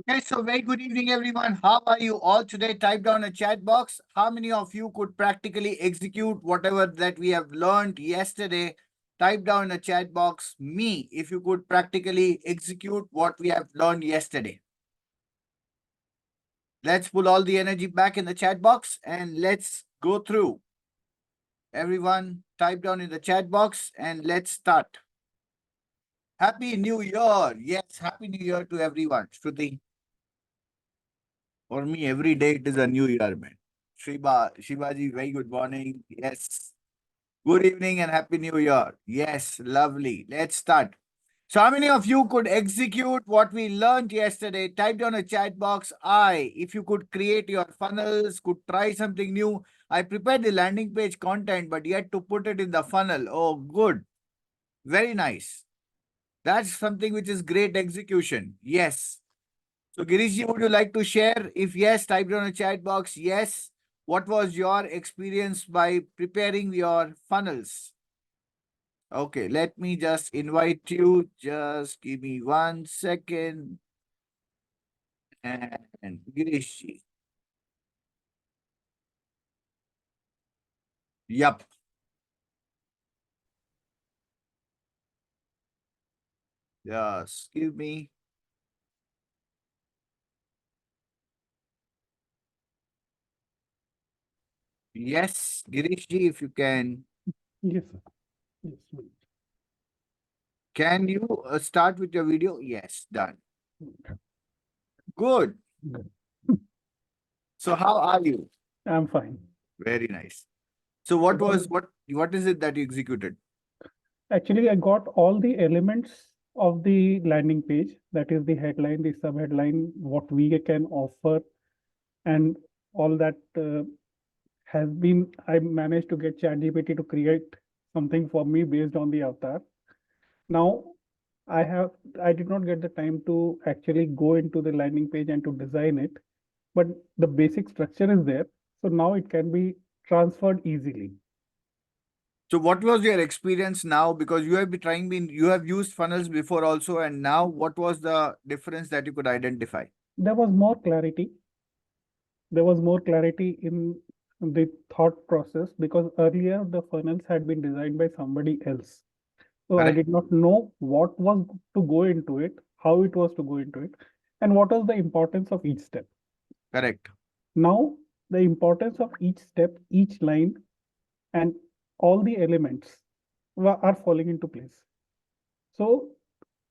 Okay, so very good evening, everyone. How are you all today? Type down a chat box. How many of you could practically execute whatever that we have learned yesterday? Type down a chat box. Me, if you could practically execute what we have learned yesterday. Let's pull all the energy back in the chat box and let's go through. Everyone, type down in the chat box and let's start. Happy New Year. Yes, Happy New Year to everyone. Shruti. For me, every day it is a new year, man. Shivaji, very good morning. Yes. Good evening and Happy New Year. Yes, lovely. Let's start. So, how many of you could execute what we learned yesterday? Type down a chat box. If you could create your funnels, could try something new. I prepared the landing page content, but yet to put it in the funnel. Oh, good. Very nice. That's something which is great execution. Yes. So, Girishji, would you like to share? If yes, type down a chat box. Yes. What was your experience by preparing your funnels? Okay, let me just invite you. Just give me 1 second. And Girishji. Yup. Just give me. Yes, Girishji, if you can. Yes, sir. Yes, wait. Can you start with your video? Yes, done. Good. Good. So, how are you? I'm fine. Very nice. So, what is it that you executed? Actually, I got all the elements of the landing page. That is the headline, the subheadline, what we can offer, and all that has been. I managed to get ChatGPT to create something for me based on the avatar. Now, I have. I did not get the time to actually go into the landing page and to design it, but the basic structure is there. So now it can be transferred easily. So what was your experience now? Because you have you have used funnels before also, and now what was the difference that you could identify? There was more clarity. There was more clarity in the thought process because earlier the funnels had been designed by somebody else. So I Correct? did not know what was to go into it, how it was to go into it, and what was the importance of each step. Correct. Now, the importance of each step, each line, and all the elements are falling into place. So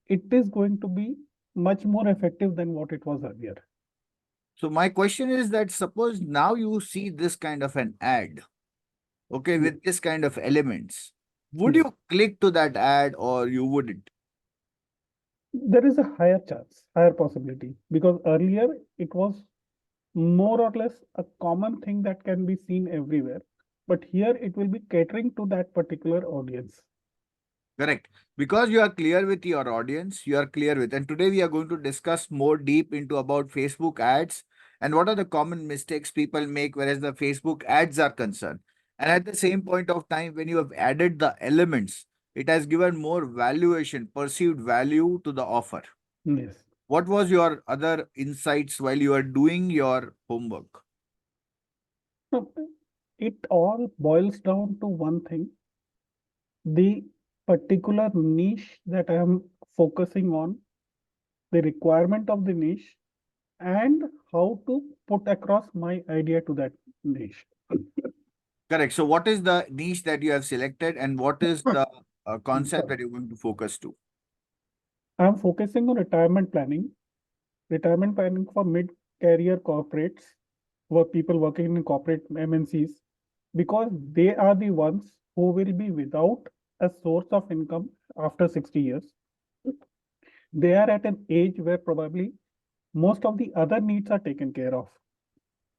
it is going to be much more effective than what it was earlier. So my question is that suppose now you see this kind of an ad, okay, Yes. with this kind of elements, would Yes. you click to that ad or you wouldn't? There is a higher chance, higher possibility, because earlier it was more or less a common thing that can be seen everywhere. But here it will be catering to that particular audience. Correct. Because you are clear with your audience, you are clear with, and today we are going to discuss more deep into about Facebook ads and what are the common mistakes people make whereas the Facebook ads are concerned. And at the same point of time, when you have added the elements, it has given more valuation, perceived value to the offer. Yes. What was your other insights while you are doing your homework? So it all boils down to one thing, the particular niche that I am focusing on, the requirement of the niche, and how to put across my idea to that niche. Correct. So, what is the niche that you have selected, and what is the concept that you're going to focus to? I'm focusing on retirement planning for mid-career corporates, people working in corporate MNCs, because they are the ones who will be without a source of income after 60 years. They are at an age where probably most of the other needs are taken care of.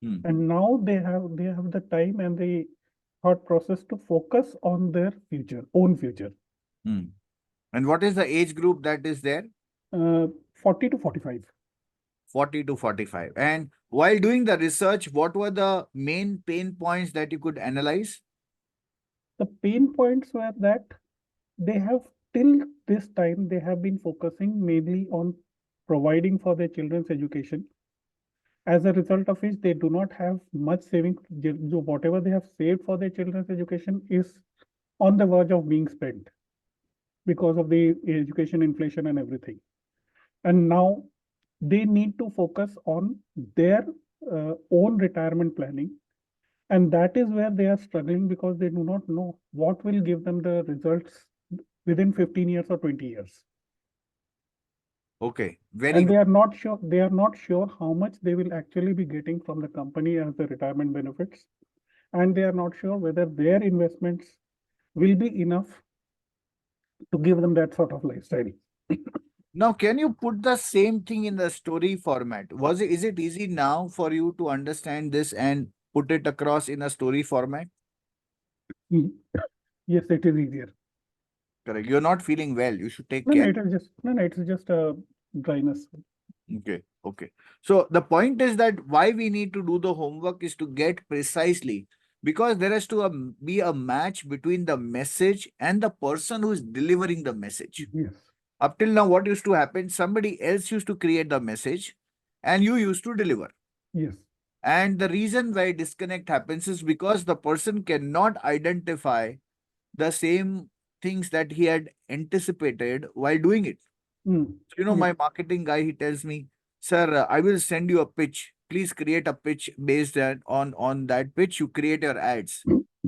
Hmm. And now they have the time and the thought process to focus on their own future. Hmm. And what is the age group that is there? Uh, 40 to 45. 40 to 45. And while doing the research, what were the main pain points that you could analyze? The pain points were that they have till this time they have been focusing mainly on providing for their children's education. As a result of which, they do not have much saving. Whatever they have saved for their children's education is on the verge of being spent because of the education inflation and everything. And now they need to focus on their own retirement planning. And that is where they are struggling because they do not know what will give them the results within 15 years or 20 years. Okay, very And good. they are not sure how much they will actually be getting from the company as the retirement benefits. And they are not sure whether their investments will be enough to give them that sort of lifestyle. Now, can you put the same thing in the story format? Is it easy now for you to understand this and put it across in a story format? Mm. Yes, it is easier. Correct. You're not feeling well. You should take No, no, care. it is just no, no, it is just a dryness. Okay. Okay. So the point is that why we need to do the homework is to get precisely, because there has to be a match between the message and the person who is delivering the message. Yes, Up till now, what used to happen? Somebody else used to create the message and you used to deliver. yes, And the reason why disconnect happens is because the person cannot identify the same things that he had anticipated while doing it. mm, So, yes, my marketing guy, he tells me, sir, I will send you a pitch. Please create a pitch based on that pitch. You create your ads.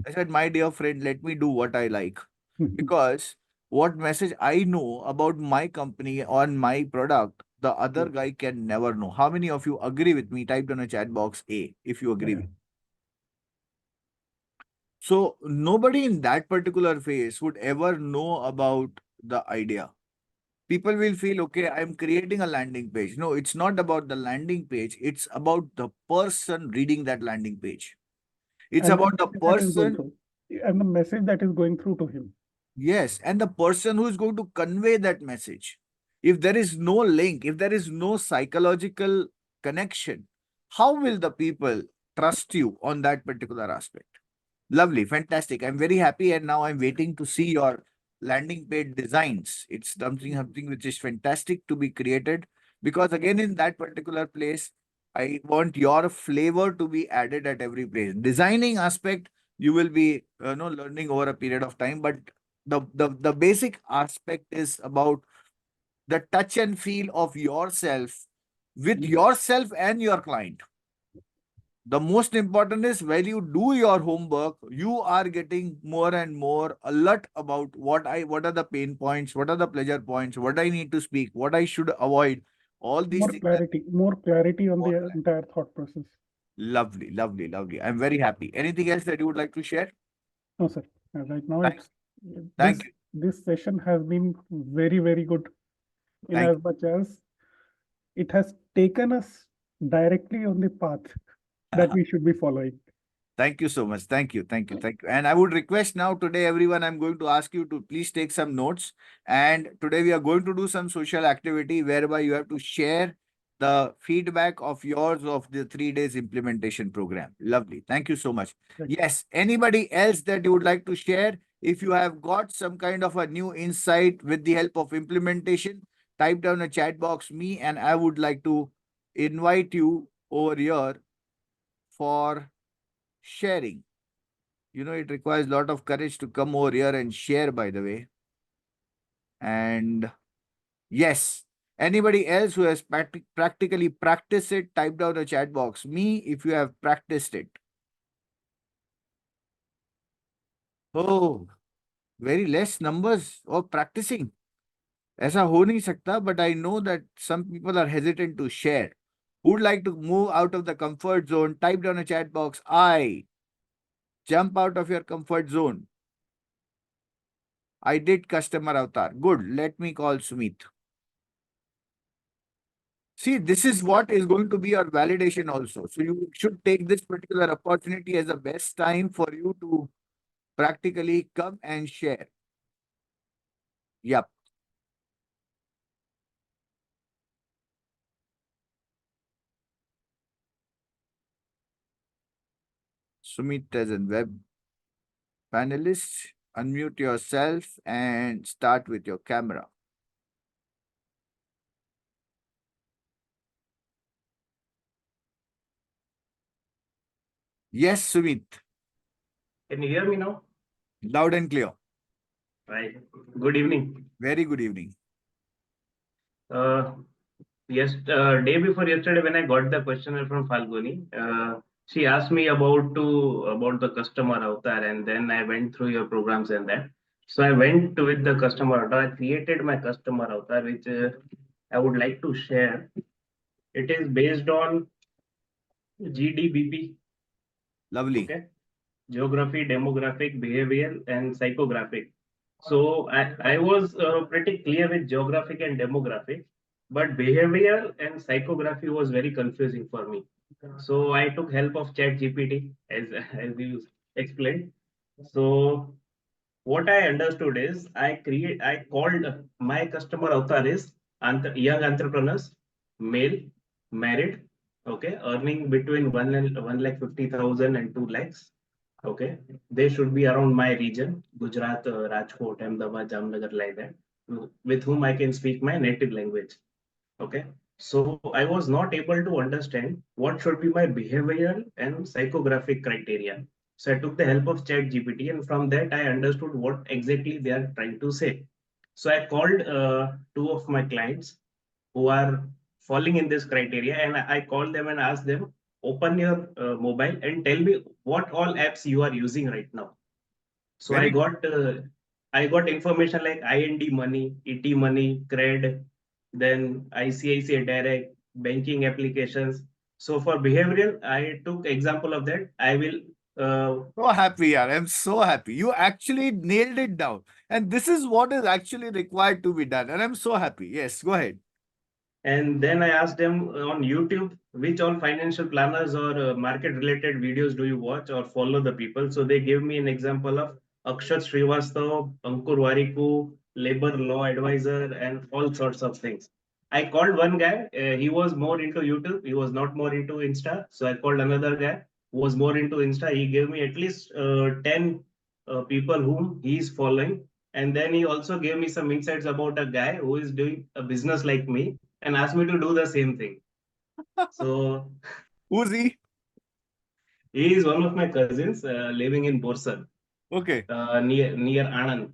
I said, my dear friend, let me do what I like. Because what message I know about my company or my product, the other yes, guy can never know. How many of you agree with me? Type down a chat box A if you agree yeah. with. So nobody in that particular phase would ever know about the idea. People will feel, okay, I'm creating a landing page. No, it's not about the landing page. It's about the person reading that landing page. It's And the about the message that is going person, through, and the message that is going through to him. yes, and the person who is going to convey that message. If there is no link, if there is no psychological connection, how will the people trust you on that particular aspect? Lovely, fantastic. I'm very happy, and now I'm waiting to see your landing page designs. It's something which is fantastic to be created, because again, in that particular place, I want your flavor to be added at every place. Designing aspect, you will be learning over a period of time, but the basic aspect is about the touch and feel of yourself with yourself and your client. The most important is while you do your homework, you are getting more and more alert about what are the pain points, what are the pleasure points, what I need to speak, what I should avoid. All these things are More clarity on more the entire thought process. lovely, lovely, lovely. I'm very happy. Anything else that you would like to share? No, sir. Right now, Thank, it's thank you, this session has been very, very good in thank as much as it has taken us directly on the path you. that we should be following. Thank you so much. Thank you. Thank you. Thank you. And I would request now today, everyone, I'm going to ask you to please take some notes. And today we are going to do some social activity whereby you have to share the feedback of yours of the 3 days implementation program. Lovely. Thank you so much. Thank you. Yes. Anybody else that you would like to share? If you have got some kind of a new insight with the help of implementation, type down a chat box me, and I would like to invite you over here for sharing. It requires a lot of courage to come over here and share, by the way. And yes, anybody else who has practically practiced it, type down the chat box. Me, if you have practiced it. Oh, very less numbers of practicing. ऐसा हो नहीं सकता, but I know that some people are hesitant to share. Who would like to move out of the comfort zone? Type down a chat box. I jump out of your comfort zone. I did customer avatar. Good. Let me call Sumit. See, this is what is going to be your validation also. So you should take this particular opportunity as the best time for you to practically come and share. Yep. Sumit as in web Panelists, unmute yourself and start with your camera. Yes, Sumit. Can you hear me now? Loud and clear. Right. Good evening. Very good evening. Uh, yes, day before yesterday, when I got the questionnaire from Falguni, she asked me about the customer avatar, and then I went through your programs and that. So I went with the customer avatar. I created my customer avatar, which I would like to share. It is based on GDBP. Lovely. Okay. Geography, demographic, behavioral, and psychographic. So I was pretty clear with geographic and demographic, but behavioral and psychography was very confusing for me. So I took help of Chat GPT as you explained. So what I understood is I called my customer avatar is young entrepreneurs, male, married, okay, earning between 1 lakh 50,000 and 2 lakhs. Okay, they should be around my region, Gujarat, Rajkot, Ahmedabad, Jamnagar, like that, with whom I can speak my native language. Okay, so I was not able to understand what should be my behavioral and psychographic criteria. So I took the help of Chat GPT, and from that I understood what exactly they are trying to say. So I called two of my clients who are falling in this criteria, and I called them and asked them, open your mobile and tell me what all apps you are using right now. So Very I got information like IND Money, ET Money, Cred, then ICICI Direct, banking applications. So for behavioral, I took example of that. I will so happy, yaar. I'm so happy. You actually nailed it down. And this is what is actually required to be done. And I'm so happy. Yes, go ahead. And then I asked them on YouTube, which all financial planners or market related videos do you watch or follow the people? So they gave me an example of Akshat Srivastav, Ankur Wariku, labor law advisor, and all sorts of things. I called one guy, he was more into YouTube, he was not more into Insta. So I called another guy who was more into Insta. He gave me at least 10 people whom he is following. And then he also gave me some insights about a guy who is doing a business like me and asked me to do the same thing. So Who's he? he is one of my cousins living in Borsad, Okay. near Anand.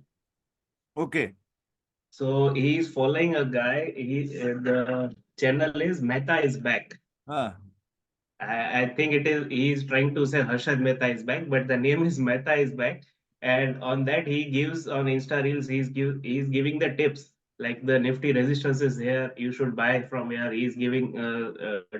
Okay. So he is following a guy. The channel is Mehta is back. Ah, I think it is he is trying to say Harshad Mehta is back, but the name is Mehta is back. And on that he gives on Insta Reels, he's giving the tips like the Nifty resistance is here, you should buy from here. He's giving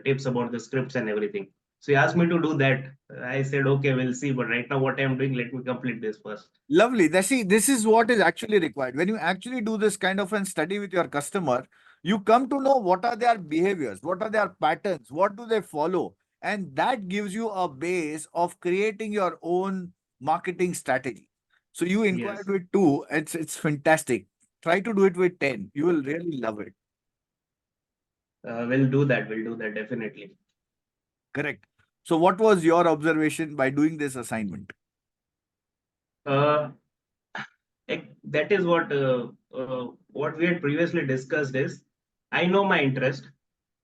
tips about the scripts and everything. So he asked me to do that. I said okay, we'll see. But right now, what I'm doing, let me complete this first. lovely. See, this is what is actually required. When you actually do this kind of a study with your customer, you come to know what are their behaviors, what are their patterns, what do they follow. And that gives you a base of creating your own marketing strategy. So you inquired Yes, with two, it's fantastic. Try to do it with 10. You will really love it. we'll do that. We'll do that definitely. Correct. So what was your observation by doing this assignment? Uh, that is what we had previously discussed is I know my interest.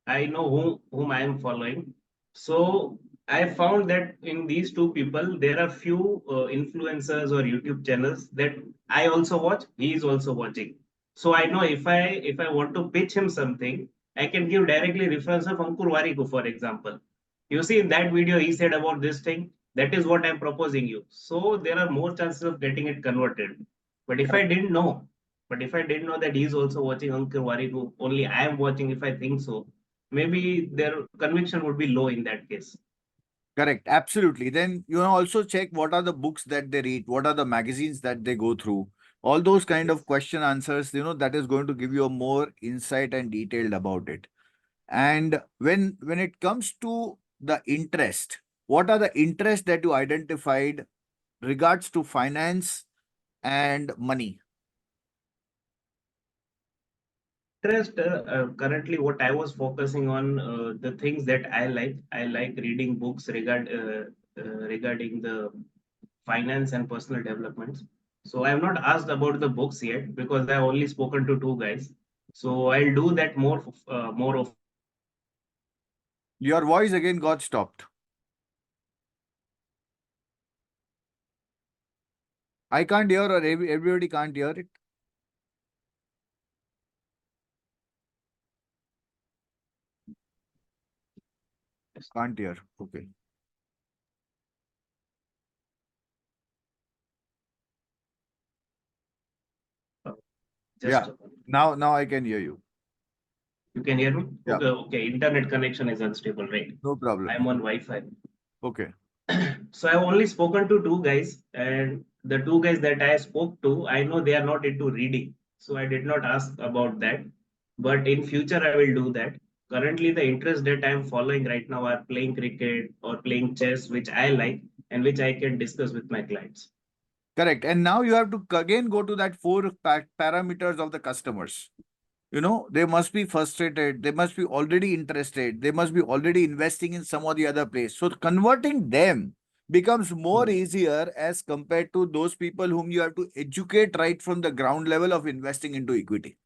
I know whom I am following. So I found that in these two people, there are few influencers or YouTube channels that I also watch. He is also watching. So I know if I want to pitch him something, I can give directly reference of Ankur Wariku, for example. You see, in that video, he said about this thing. That is what I'm proposing you. So there are more chances of getting it converted. But if I didn't know, but if I didn't know that he's also watching Ankur Wariku, only I am watching if I think so, maybe their conviction would be low in that case. Correct. Absolutely. Then you also check what are the books that they read, what are the magazines that they go through. All those kind of Yes. question answers, that is going to give you a more insight and detailed about it. And when it comes to the interest, what are the interests that you identified regards to finance and money? Interest currently what I was focusing on the things that I like. I like reading books regarding the finance and personal developments. So I have not asked about the books yet because I have only spoken to two guys. So I'll do that more often in future. Your voice again got stopped. I can't hear, or everybody can't hear it. Can't hear. Okay. Uh, Yeah. Just Now I can hear you. you can hear me? Yeah. Okay. Internet connection is unstable, right? No problem. I'm on Wi-Fi. Okay. So I've only spoken to two guys, and the two guys that I spoke to, I know they are not into reading. So I did not ask about that. But in future, I will do that. Currently, the interest that I'm following right now are playing cricket or playing chess, which I like and which I can discuss with my clients. Correct. And now you have to again go to that four parameters of the customers. They must be frustrated. They must be already interested. They must be already investing in some or the other place. So converting them becomes more Hmm. easier as compared to those people whom you have to educate right from the ground level of investing into equity.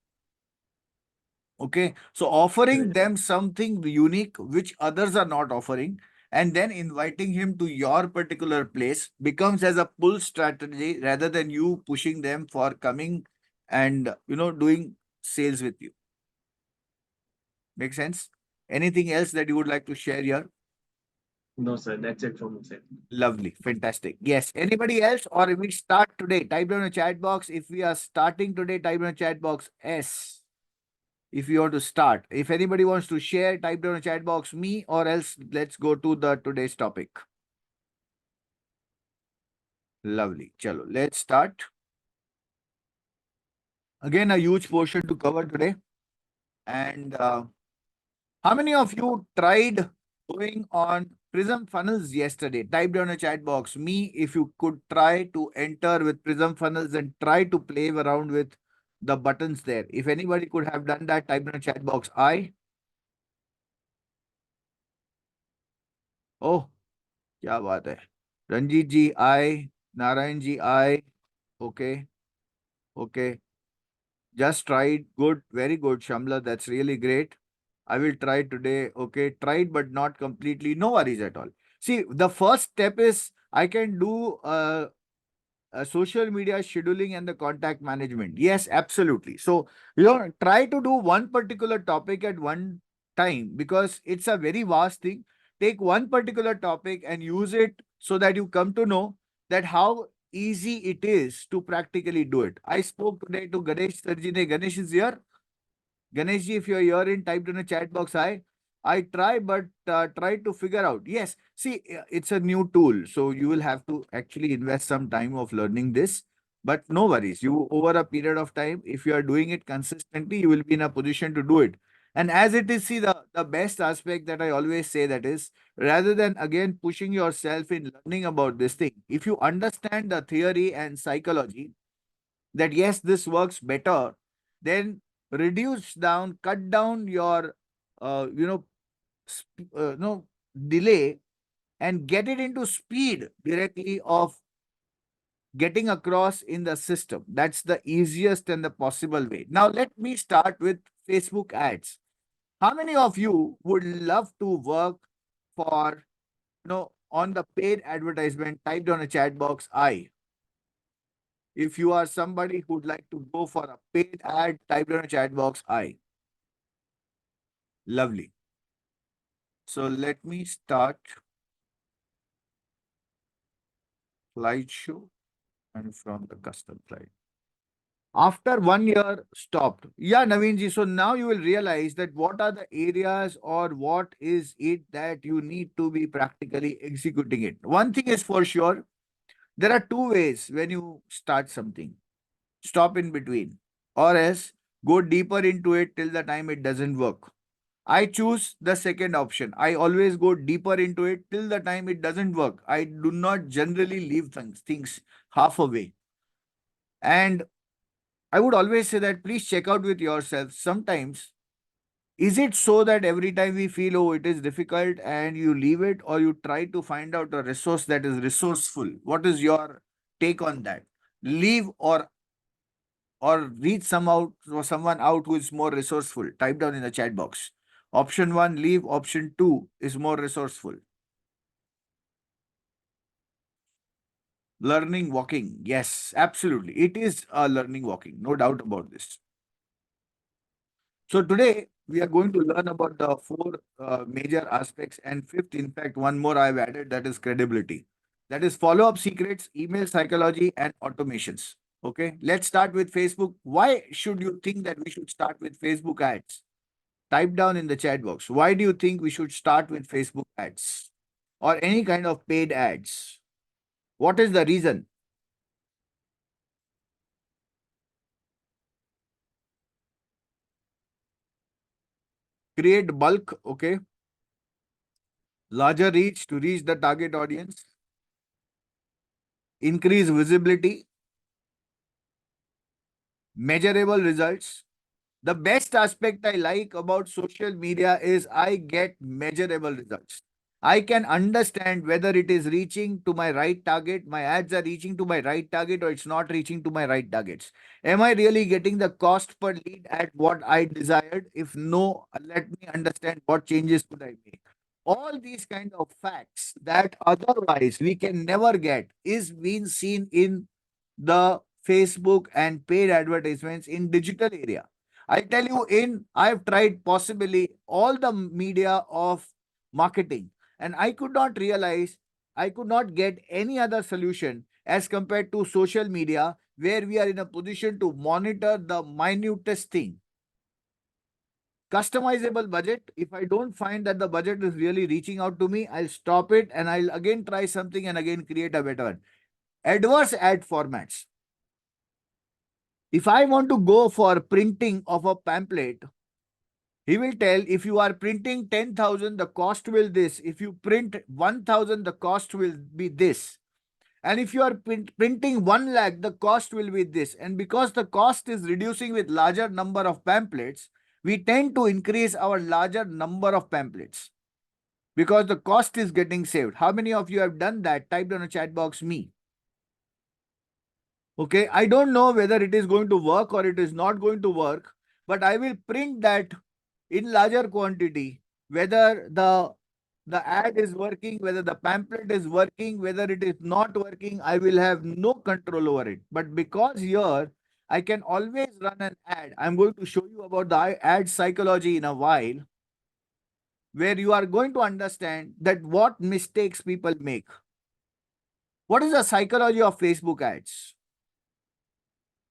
Okay. So offering Right. them something unique which others are not offering, and then inviting him to your particular place becomes as a pull strategy rather than you pushing them for coming and doing sales with you. Make sense? Anything else that you would like to share here? No, sir, that's it from my side. Lovely. Fantastic. Yes. Anybody else? Or if we start today, type down a chat box. If we are starting today, type down a chat box S. If you want to start. If anybody wants to share, type down a chat box me, or else let's go to the today's topic. Lovely. Chalo. Let's start. Again, a huge portion to cover today. And how many of you tried going on Prism Funnels yesterday? Type down a chat box. Me, if you could try to enter with Prism Funnels and try to play around with the buttons there. If anybody could have done that, type down a chat box. Oh, क्या बात है. Ranjit ji, Narayan ji, okay, okay. Just tried. Good, very good, Shamla. That's really great. I will try today. Okay, tried but not completely. No worries at all. See, the first step is I can do social media scheduling and the contact management. Yes, absolutely. So, try to do one particular topic at one time because it's a very vast thing. Take one particular topic and use it so that you come to know that how easy it is to practically do it. I spoke today to Ganesh Sarjine. Ganesh is here. Ganeshji, if you're here in, typed in a chat box, I try, but try to figure out. Yes, see, it's a new tool, so you will have to actually invest some time of learning this. But no worries, you over a period of time, if you are doing it consistently, you will be in a position to do it. And as it is, see, the best aspect that I always say that is rather than again pushing yourself in learning about this thing, if you understand the theory and psychology, that yes, this works better, then reduce down, cut down your, no delay and get it into speed directly of getting across in the system. That's the easiest and the possible way. Now, let me start with Facebook ads. How many of you would love to work for, on the paid advertisement? Typed on a chat box, If you are somebody who'd like to go for a paid ad, type in a chat box Lovely. So let me start slideshow and from the custom slide. After 1 year stopped. Yeah, Naveenji. So now you will realize that what are the areas or what is it that you need to be practically executing it. One thing is for sure, there are two ways when you start something. Stop in between, or else go deeper into it till the time it doesn't work. I choose the second option. I always go deeper into it till the time it doesn't work. I do not generally leave things halfway. And I would always say that please check out with yourself. Sometimes Is it so that every time we feel, oh, it is difficult and you leave it, or you try to find out a resource that is resourceful? What is your take on that? Leave or reach some out or someone out who is more resourceful. Type down in the chat box. Option 1, leave. Option 2 is more resourceful. Learning walking. Yes, absolutely. It is a learning walking. No doubt about this. So today we are going to learn about the four major aspects, and fifth, in fact, one more I've added, that is credibility. That is follow-up secrets, email psychology, and automations. Okay, let's start with Facebook. Why should you think that we should start with Facebook ads? Type down in the chat box. Why do you think we should start with Facebook ads or any kind of paid ads? What is the reason? Create bulk, okay? Larger reach to reach the target audience, increase visibility, measurable results. The best aspect I like about social media is I get measurable results. I can understand whether it is reaching to my right target, my ads are reaching to my right target, or it's not reaching to my right targets. Am I really getting the cost per lead at what I desired? If no, let me understand what changes could I make. All these kind of facts that otherwise we can never get is being seen in the Facebook and paid advertisements in digital area. I tell you, I've tried possibly all the media of marketing, and I could not realize, I could not get any other solution as compared to social media, where we are in a position to monitor the minutest thing. Customizable budget. If I don't find that the budget is really reaching out to me, I'll stop it and I'll again try something and again create a better one. Adverse ad formats. If I want to go for printing of a pamphlet, he will tell, if you are printing 10,000, the cost will this. If you print 1,000, the cost will be this. And if you are printing 1 lakh, the cost will be this. And because the cost is reducing with larger number of pamphlets, we tend to increase our larger number of pamphlets because the cost is getting saved. How many of you have done that? Type down a chat box, me. Okay, I don't know whether it is going to work or it is not going to work, but I will print that in larger quantity, whether the ad is working, whether the pamphlet is working, whether it is not working, I will have no control over it. But because here I can always run an ad, I'm going to show you about the ad psychology in a while, where you are going to understand that what mistakes people make. What is the psychology of Facebook ads?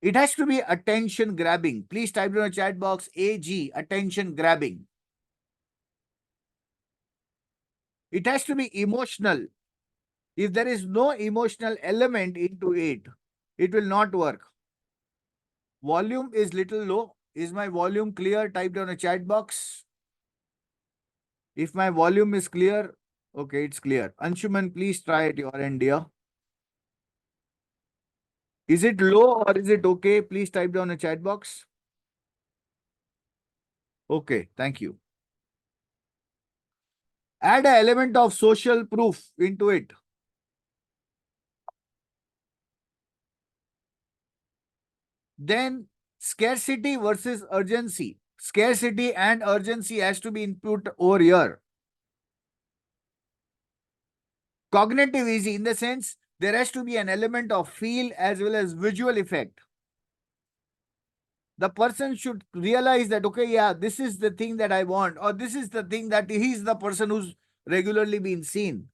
It has to be attention grabbing. Please type in the chat box AG, attention grabbing. It has to be emotional. If there is no emotional element into it, it will not work. Volume is little low. Is my volume clear? Type down a chat box. If my volume is clear, okay, it's clear. Anshuman, please try at your end, dear. Is it low or is it okay? Please type down a chat box. Okay, thank you. Add an element of social proof into it. Then scarcity versus urgency. Scarcity and urgency has to be input over here. Cognitive easy in the sense there has to be an element of feel as well as visual effect. The person should realize that, okay, yeah, this is the thing that I want, or this is the thing that he's the person who's regularly been seen.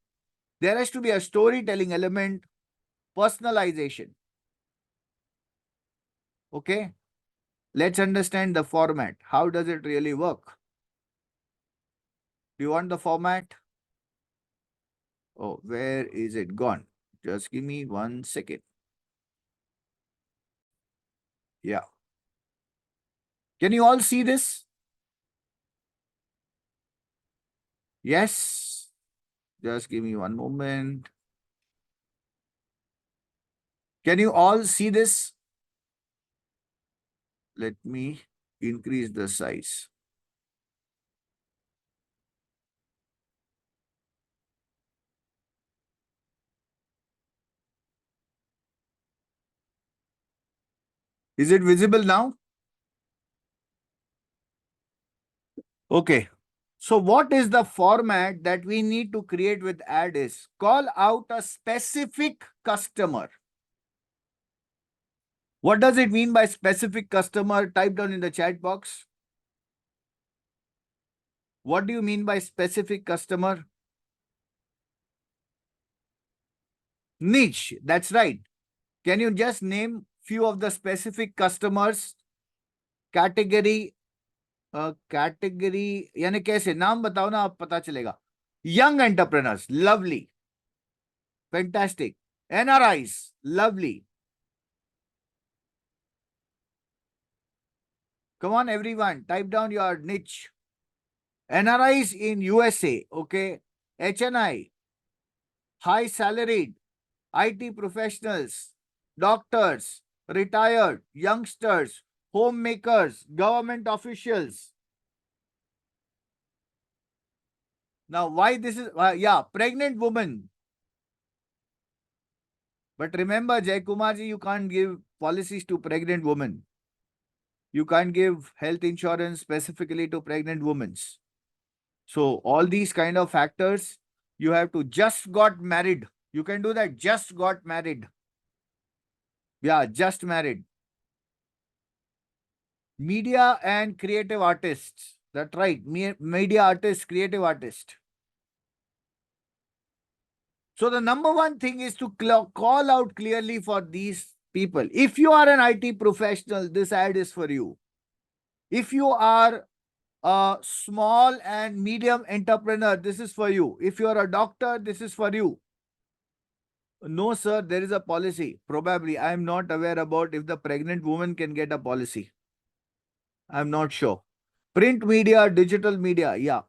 There has to be a storytelling element, personalization. Okay, let's understand the format. How does it really work? Do you want the format? Oh, where is it gone? Just give me 1 second. Yeah. Can you all see this? Yes. Just give me one moment. Can you all see this? Let me increase the size. Is it visible now? Okay. So what is the format that we need to create with ad is call out a specific customer. What does it mean by specific customer? Type down in the chat box. What do you mean by specific customer? Niche. That's right. Can you just name few of the specific customers? Category category यानी कैसे नाम बताओ ना आप पता चलेगा young entrepreneurs lovely fantastic NRIs lovely come on everyone type down your niche NRIs in USA okay HNI high salaried IT professionals doctors retired youngsters homemakers government officials. Now, why this is, yeah, pregnant woman. But remember, Jay Kumarji, you can't give policies to pregnant women. You can't give health insurance specifically to pregnant women. So all these kind of factors, you have to just got married. You can do that. Just got married. Yeah, just married. Media and creative artists. That's right. Media artists, creative artist. So the number one thing is to call out clearly for these people. If you are an IT professional, this ad is for you. If you are a small and medium entrepreneur, this is for you. If you are a doctor, this is for you. No, sir, there is a policy. Probably. I am not aware about if the pregnant woman can get a policy. I'm not sure. Print media, digital media. Yeah.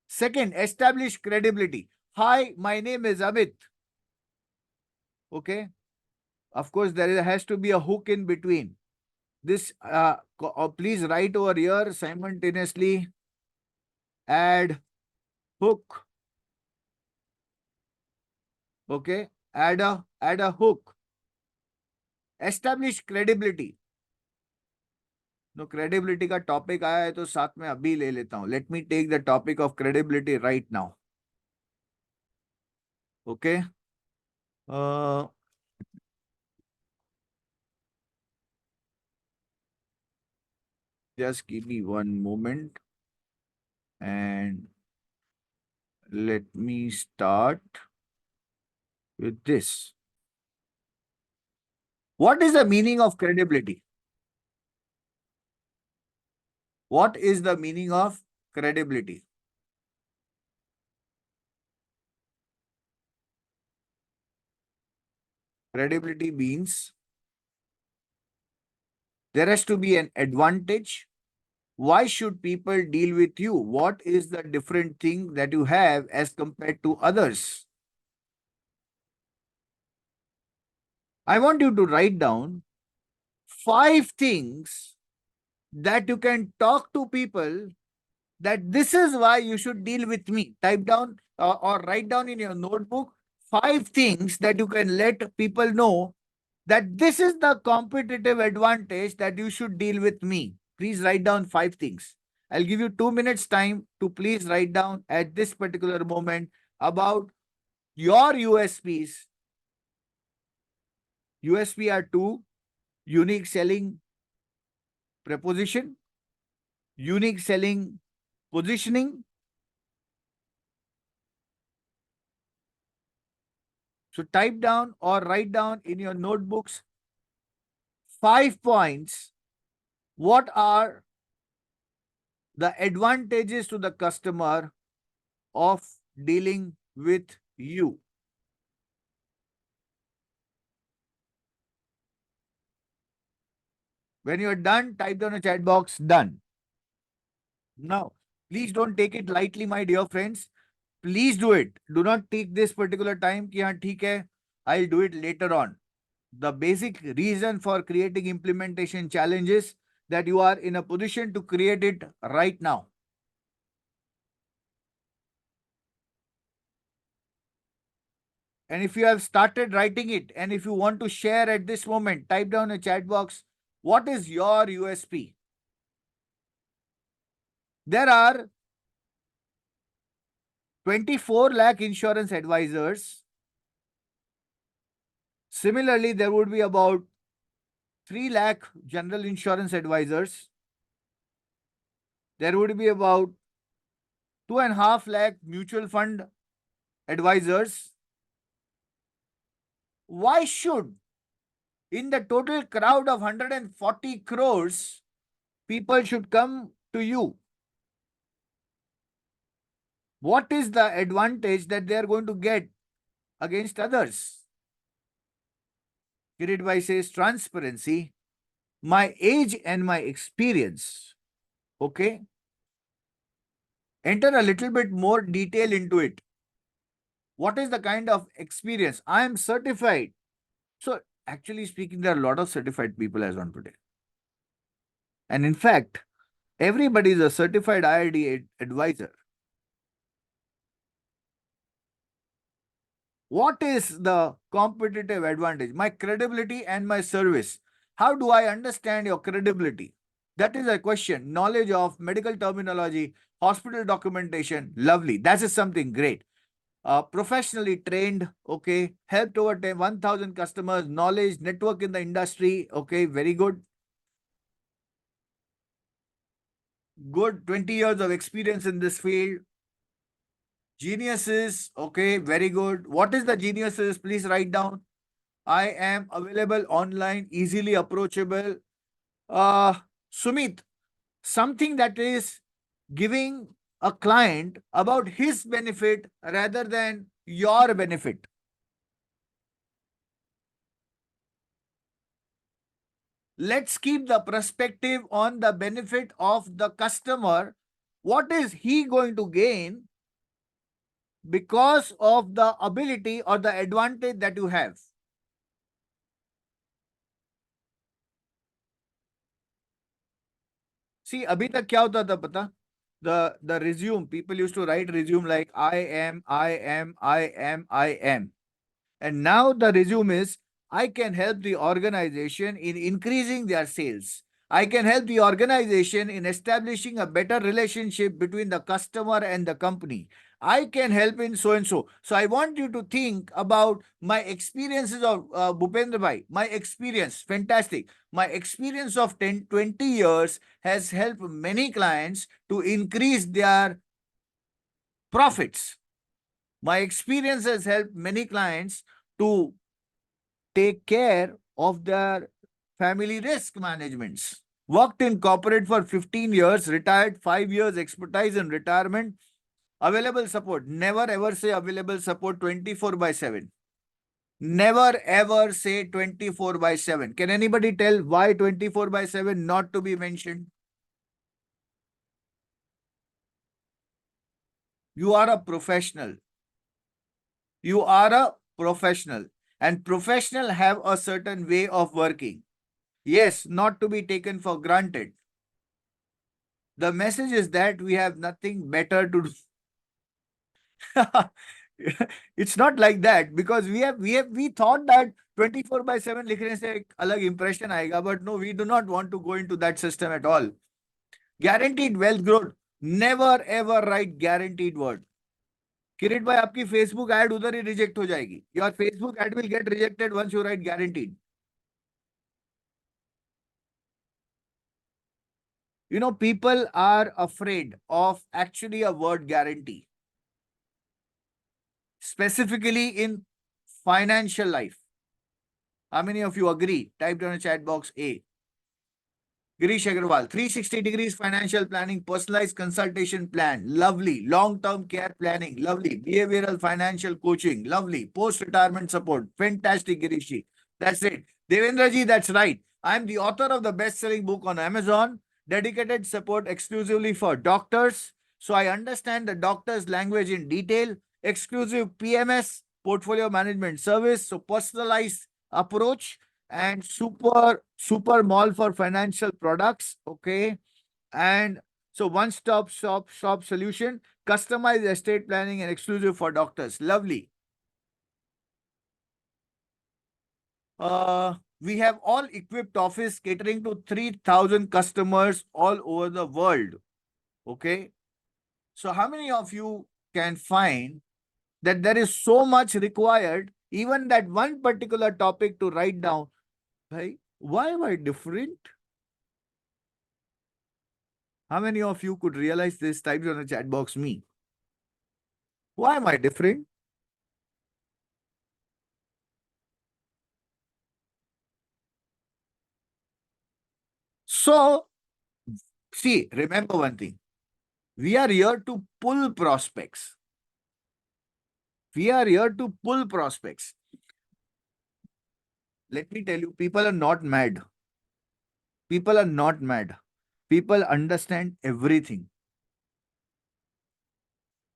Second, establish credibility. Hi, my name is Amit. Okay. Of course, has to be a hook in between. This, please write over here simultaneously. Add hook. Okay. Add a hook. Establish credibility. No, credibility का topic आया है तो साथ में अभी ले लेता हूँ. Let me take the topic of credibility right now. Okay. Just give me one moment and let me start with this. What is the meaning of credibility? What is the meaning of credibility? Credibility means there has to be an advantage. Why should people deal with you? What is the different thing that you have as compared to others? I want you to write down 5 things that you can talk to people that this is why you should deal with me. Type down or write down in your notebook 5 things that you can let people know that this is the competitive advantage that you should deal with me. Please write down 5 things. I'll give you 2 minutes time to please write down at this particular moment about your USPs. USP are 2: unique selling proposition, unique selling positioning. So type down or write down in your notebooks 5 points. What are the advantages to the customer of dealing with you? When you're done, type down a chat box, done. Now, please don't take it lightly, my dear friends. Please do it. Do not take this particular time ki haan, theek hai, I'll do it later on. The basic reason for creating implementation challenges that you are in a position to create it right now. And if you have started writing it, and if you want to share at this moment, type down a chat box. What is your USP? There are 24 lakh insurance advisors. Similarly, there would be about 3 lakh general insurance advisors. There would be about 2.5 lakh mutual fund advisors. Why should, in the total crowd of 140 crores, people should come to you? What is the advantage that they are going to get against others? Kirit Bhai says transparency, my age and my experience. Okay. Enter a little bit more detail into it. What is the kind of experience? I am certified. So, actually speaking, there are a lot of certified people as on today. And in fact, everybody is a certified IRD advisor. What is the competitive advantage? My credibility and my service. How do I understand your credibility? That is a question. Knowledge of medical terminology, hospital documentation, lovely. That is something great. Professionally trained, okay. Helped over 1,000 customers, knowledge, network in the industry, okay, very good. Good 20 years of experience in this field. Geniuses, okay, very good. What is the geniuses? Please write down. I am available online, easily approachable. Sumit, something that is giving a client about his benefit rather than your benefit. Let's keep the perspective on the benefit of the customer. What is he going to gain because of the ability or the advantage that you have? See, अभी तक क्या होता था पता? The resume, people used to write resume like I am, I am, I am, I am. And now the resume is, I can help the organization in increasing their sales. I can help the organization in establishing a better relationship between the customer and the company. I can help in so and so. So I want you to think about my experiences of Bhupendra Bhai. My experience, fantastic. My experience of 10, 20 years has helped many clients to increase their profits. My experience has helped many clients to take care of their family risk managements. Worked in corporate for 15 years, retired 5 years, expertise in retirement, available support. Never ever say available support 24 by 7. Never ever say 24 by 7. Can anybody tell why 24 by 7 not to be mentioned? You are a professional. You are a professional. And professional have a certain way of working. Yes, not to be taken for granted. The message is that we have nothing better to do. It's not like that, because we thought that 24 by 7 लिखने से एक अलग impression आएगा, but no, we do not want to go into that system at all. Guaranteed wealth growth. Never ever write guaranteed word. किरीट भाई, आपकी Facebook ad उधर ही reject हो जाएगी. Your Facebook ad will get rejected once you write guaranteed. You know, people are afraid of actually a word guarantee, specifically in financial life. How many of you agree? Type down a chat box A. Girish Agarwal, 360 degrees financial planning, personalized consultation plan, lovely. Long-term care planning, lovely. Behavioral financial coaching, lovely. Post-retirement support, fantastic, Girish. That's it. Devendra ji, that's right. I'm the author of the best-selling book on Amazon, dedicated support exclusively for doctors. So I understand the doctor's language in detail, exclusive PMS, portfolio management service, so personalized approach, and super mall for financial products. Okay. And so one-stop shop solution, customized estate planning and exclusive for doctors. Lovely. We have all equipped office catering to 3,000 customers all over the world. Okay. So how many of you can find that there is so much required, even that one particular topic to write down? Right? Why am I different? How many of you could realize this? Type it on the chat box. Me. Why am I different? So, see, remember one thing. We are here to pull prospects. We are here to pull prospects. Let me tell you, people are not mad. People are not mad. People understand everything.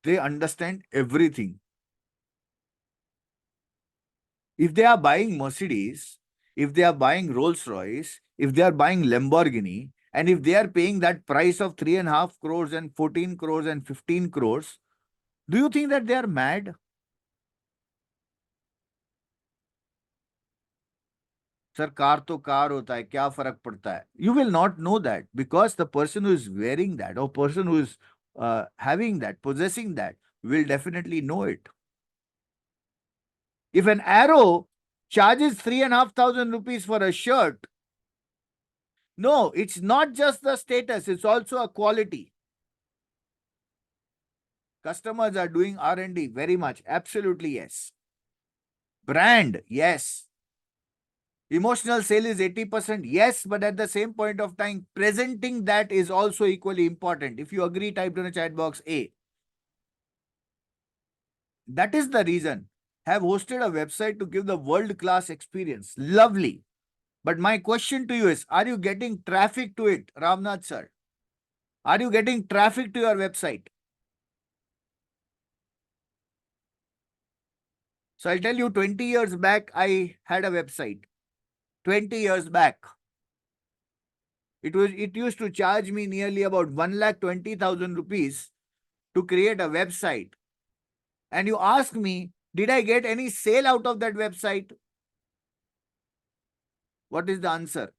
They understand everything. If they are buying Mercedes, if they are buying Rolls Royce, if they are buying Lamborghini, and if they are paying that price of 3.5 crores and 14 crores and 15 crores, do you think that they are mad? Sir, car to car hota hai, kya farak padta hai? You will not know that because the person who is wearing that or person who is having that, possessing that, will definitely know it. If an arrow charges 3,500 rupees for a shirt, no, it's not just the status, it's also a quality. Customers are doing R&D very much. Absolutely, yes. Brand, yes. Emotional sale is 80%. Yes, but at the same point of time, presenting that is also equally important. If you agree, type in the chat box A. That is the reason. Have hosted a website to give the world-class experience. Lovely. But my question to you is, are you getting traffic to it, Ramnath sir? Are you getting traffic to your website? So I'll tell you, 20 years back, I had a website. 20 years back. It used to charge me nearly about 1,20,000 rupees to create a website. And you ask me, did I get any sale out of that website? What is the answer?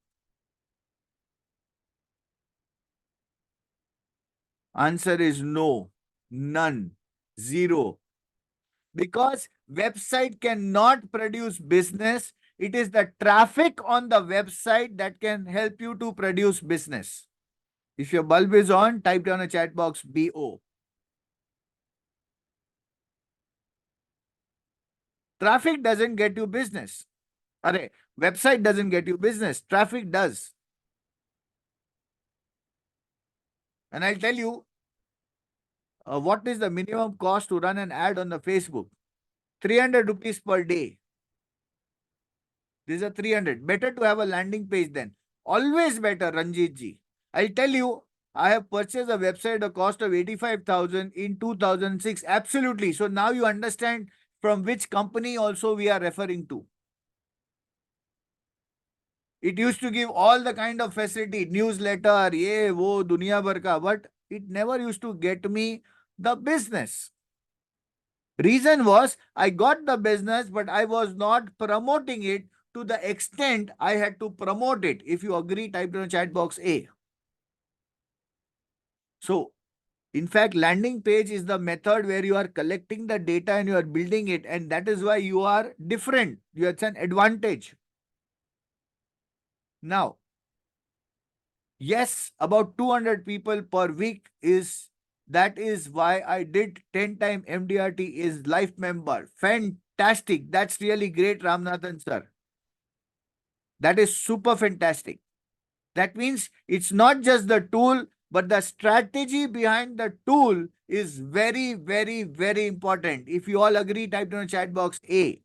Answer is no, none, zero. Because website cannot produce business. It is the traffic on the website that can help you to produce business. If your bulb is on, type down a chat box BO. Traffic doesn't get you business. Arre, website doesn't get you business. Traffic does. And I'll tell you what is the minimum cost to run an ad on the Facebook. 300 rupees per day. These are 300. Better to have a landing page then. Always better, Ranjit ji. I'll tell you, I have purchased a website at a cost of 85,000 in 2006. Absolutely. So now you understand from which company also we are referring to. It used to give all the kind of facility, newsletter, ye, wo, dunia bhar ka, but it never used to get me the business. Reason was I got the business, but I was not promoting it to the extent I had to promote it. If you agree, type in the chat box A. So, in fact, landing page is the method where you are collecting the data and you are building it, and that is why you are different. It's an advantage. Now, yes, about 200 people per week that is why I did 10 time MDRT is life member. Fantastic. That's really great, Ramnathan sir. That is super fantastic. That means it's not just the tool, but the strategy behind the tool is very, very, very important. If you all agree, type in the chat box A.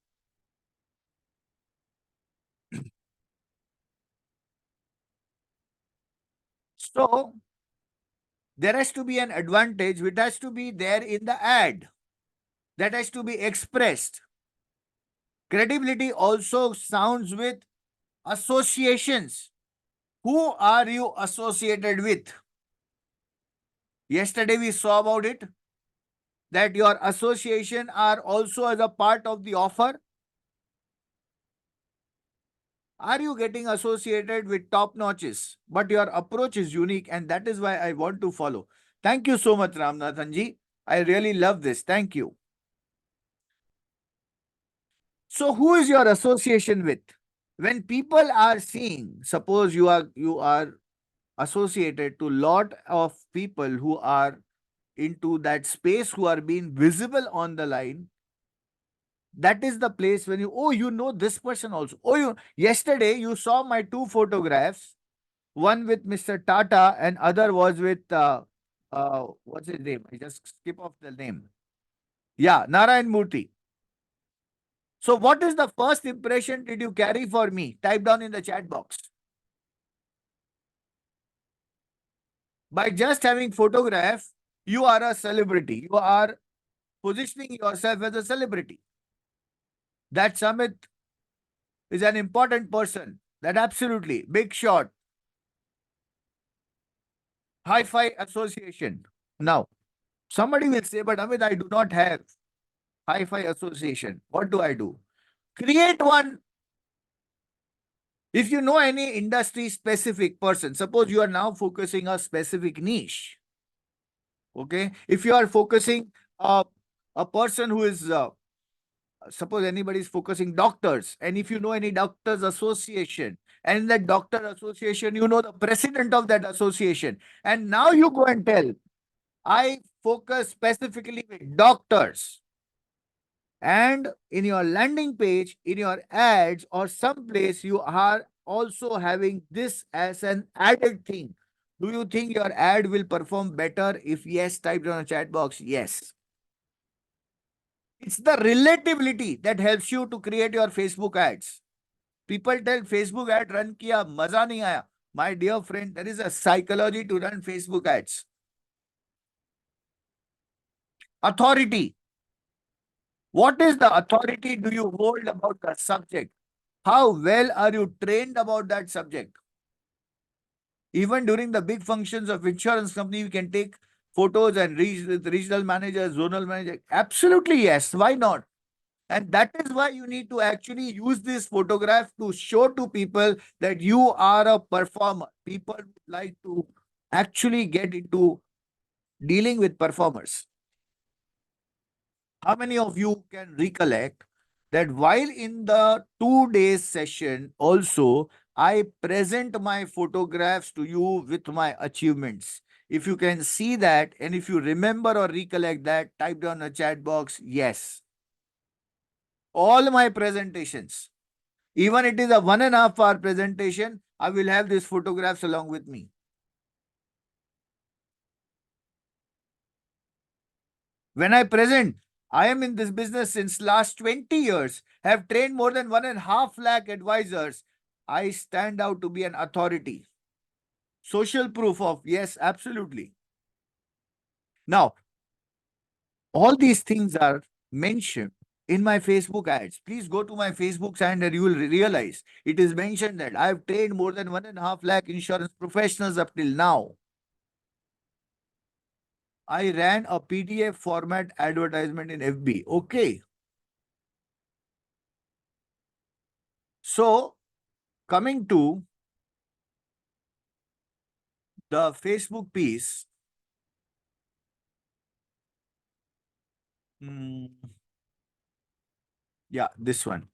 So, there has to be an advantage which has to be there in the ad. That has to be expressed. Credibility also sounds with associations. Who are you associated with? Yesterday we saw about it that your association are also as a part of the offer. Are you getting associated with top notches? But your approach is unique, and that is why I want to follow. Thank you so much, Ramnathanji. I really love this. Thank you. So, who is your association with? When people are seeing, suppose you are associated to lot of people who are into that space, who are being visible on the line, that is the place when you, oh, you know this person also. Oh, you yesterday you saw my two photographs, one with Mr. Tata and other was with what's his name? I just skip off the name. Yeah, Narayan Murthy. So, what is the first impression did you carry for me? Type down in the chat box. By just having photograph, you are a celebrity. You are positioning yourself as a celebrity. That Summit is an important person. That absolutely big shot. Hi-Fi association. Now, somebody will say, but Amit, I do not have Hi-Fi association. What do I do? Create one. If you know any industry specific person, suppose you are now focusing a specific niche. Okay. If you are focusing a person who is, suppose anybody is focusing doctors, and if you know any doctors association, and in that doctor association, you know the president of that association, and now you go and tell, I focus specifically with doctors. And in your landing page, in your ads, or someplace, you are also having this as an added thing. Do you think your ad will perform better? If yes, type it on a chat box. Yes. It's the relatability that helps you to create your Facebook ads. People tell Facebook ad run kiya, maza nahi aaya. My dear friend, there is a psychology to run Facebook ads. Authority. What is the authority do you hold about the subject? How well are you trained about that subject? Even during the big functions of insurance company, we can take photos and reach with regional manager, zonal manager. Absolutely yes. Why not? And that is why you need to actually use this photograph to show to people that you are a performer. People would like to actually get into dealing with performers. How many of you can recollect that while in the 2 days session also, I present my photographs to you with my achievements? If you can see that, and if you remember or recollect that, type down a chat box, yes. All my presentations, even it is a 1.5 hour presentation, I will have these photographs along with me. When I present, I am in this business since last 20 years, have trained more than 1.5 lakh advisors. I stand out to be an authority. Social proof of, yes, absolutely. Now, all these things are mentioned in my Facebook ads. Please go to my Facebook and you will realize it is mentioned that I have trained more than 1.5 lakh insurance professionals up till now. I ran a PDF format advertisement in FB. Okay. So, coming to the Facebook piece, yeah, this one.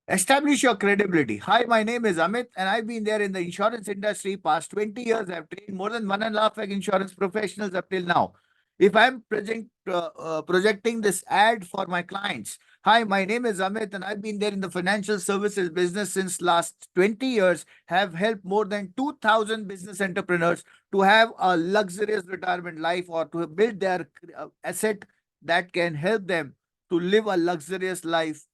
Establish your credibility. Hi, my name is Amit, and I've been there in the insurance industry past 20 years. I've trained more than 1.5 lakh insurance professionals up till now. If I'm projecting this ad for my clients, hi, my name is Amit, and I've been there in the financial services business since last 20 years. Have helped more than 2,000 business entrepreneurs to have a luxurious retirement life or to build their asset that can help them to live a luxurious life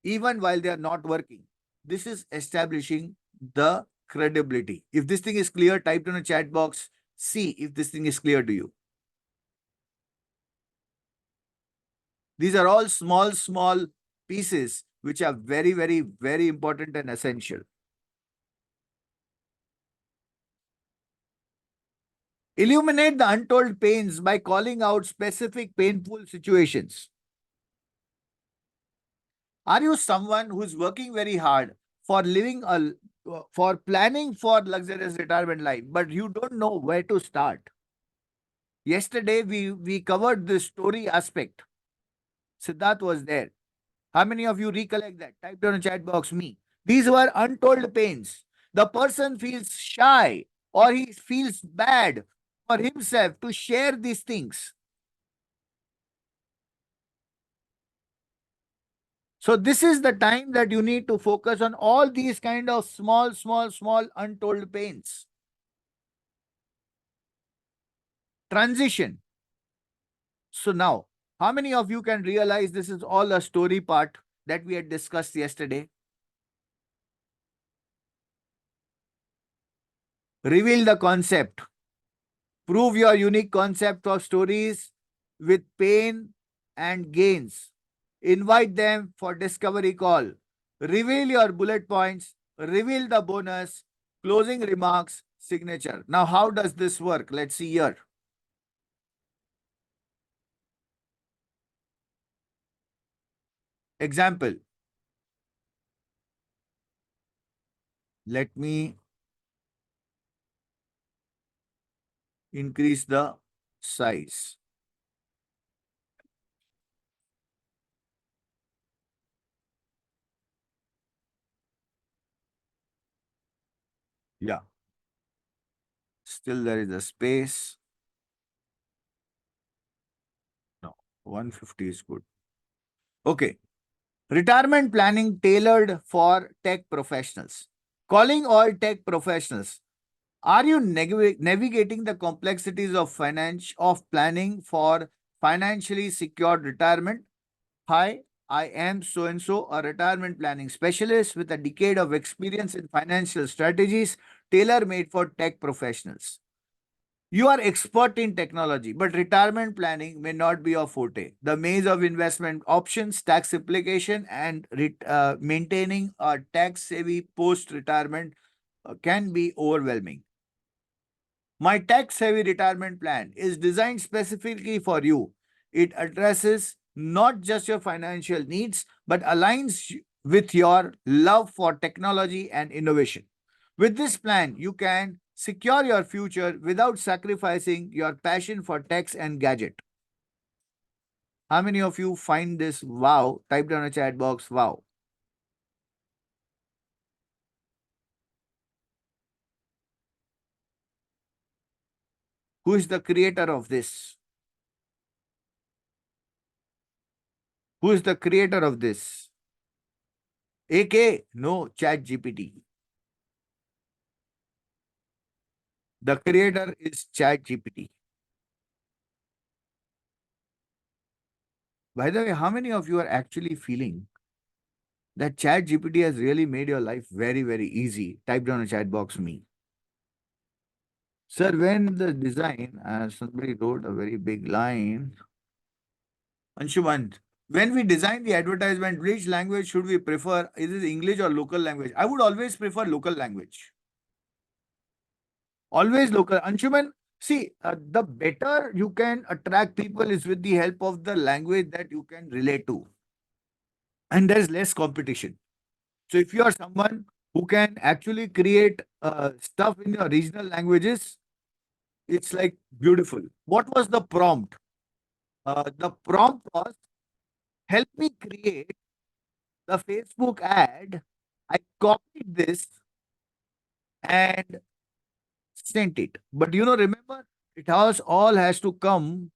even while they are not working. This is establishing the credibility. If this thing is clear, type in a chat box. See if this thing is clear to you. These are all small pieces which are very important and essential. Illuminate the untold pains by calling out specific painful situations. Are you someone who's working very hard for living a for planning for luxurious retirement life, but you don't know where to start? Yesterday we covered the story aspect. Siddharth was there. How many of you recollect that? Type down in the chat box me. These were untold pains. The person feels shy or he feels bad for himself to share these things. So this is the time that you need to focus on all these kind of small untold pains. Transition. So now, how many of you can realize this is all a story part that we had discussed yesterday? Reveal the concept. Prove your unique concept of stories with pain and gains. Invite them for discovery call. Reveal your bullet points. Reveal the bonus. Closing remarks. Signature. Now, how does this work? Let's see here. Example. Let me increase the size. Yeah. Still there is a space. No, 150 is good. Okay. Retirement planning tailored for tech professionals. Calling all tech professionals. Are you navigating the complexities of planning for financially secured retirement? Hi, I am so and so, a retirement planning specialist with a decade of experience in financial strategies tailor made for tech professionals. You are expert in technology, but retirement planning may not be your forte. The maze of investment options, tax implication, and maintaining a tax-savvy post-retirement can be overwhelming. My tax-savvy retirement plan is designed specifically for you. It addresses not just your financial needs, but aligns with your love for technology and innovation. With this plan, you can secure your future without sacrificing your passion for techs and gadget. How many of you find this wow? Type down a chat box, wow. Who is the creator of this? Who is the creator of this? AK? No, Chat GPT. The creator is Chat GPT. By the way, how many of you are actually feeling that Chat GPT has really made your life very, very easy? Type down a chat box me. Sir, when the design, somebody wrote a very big line. Anshuman, when we design the advertisement, which language should we prefer? Is it English or local language? I would always prefer local language. Always local. Anshuman, see, the better you can attract people is with the help of the language that you can relate to. And there's less competition. So if you are someone who can actually create stuff in your regional languages, it's like beautiful. What was the prompt? The prompt was, help me create the Facebook ad. I copied this and sent it. But remember, it all has to come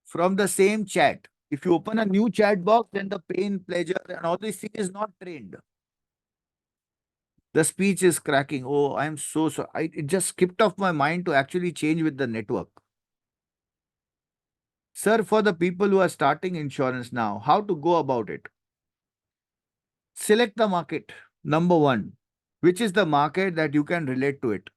from the same chat. If you open a new chat box, then the pain, pleasure, and all these things is not trained. The speech is cracking. Oh, I'm so sorry. It just skipped off my mind to actually change with the network. Sir, for the people who are starting insurance now, how to go about it? Select the market. Number one, which is the market that you can relate to it.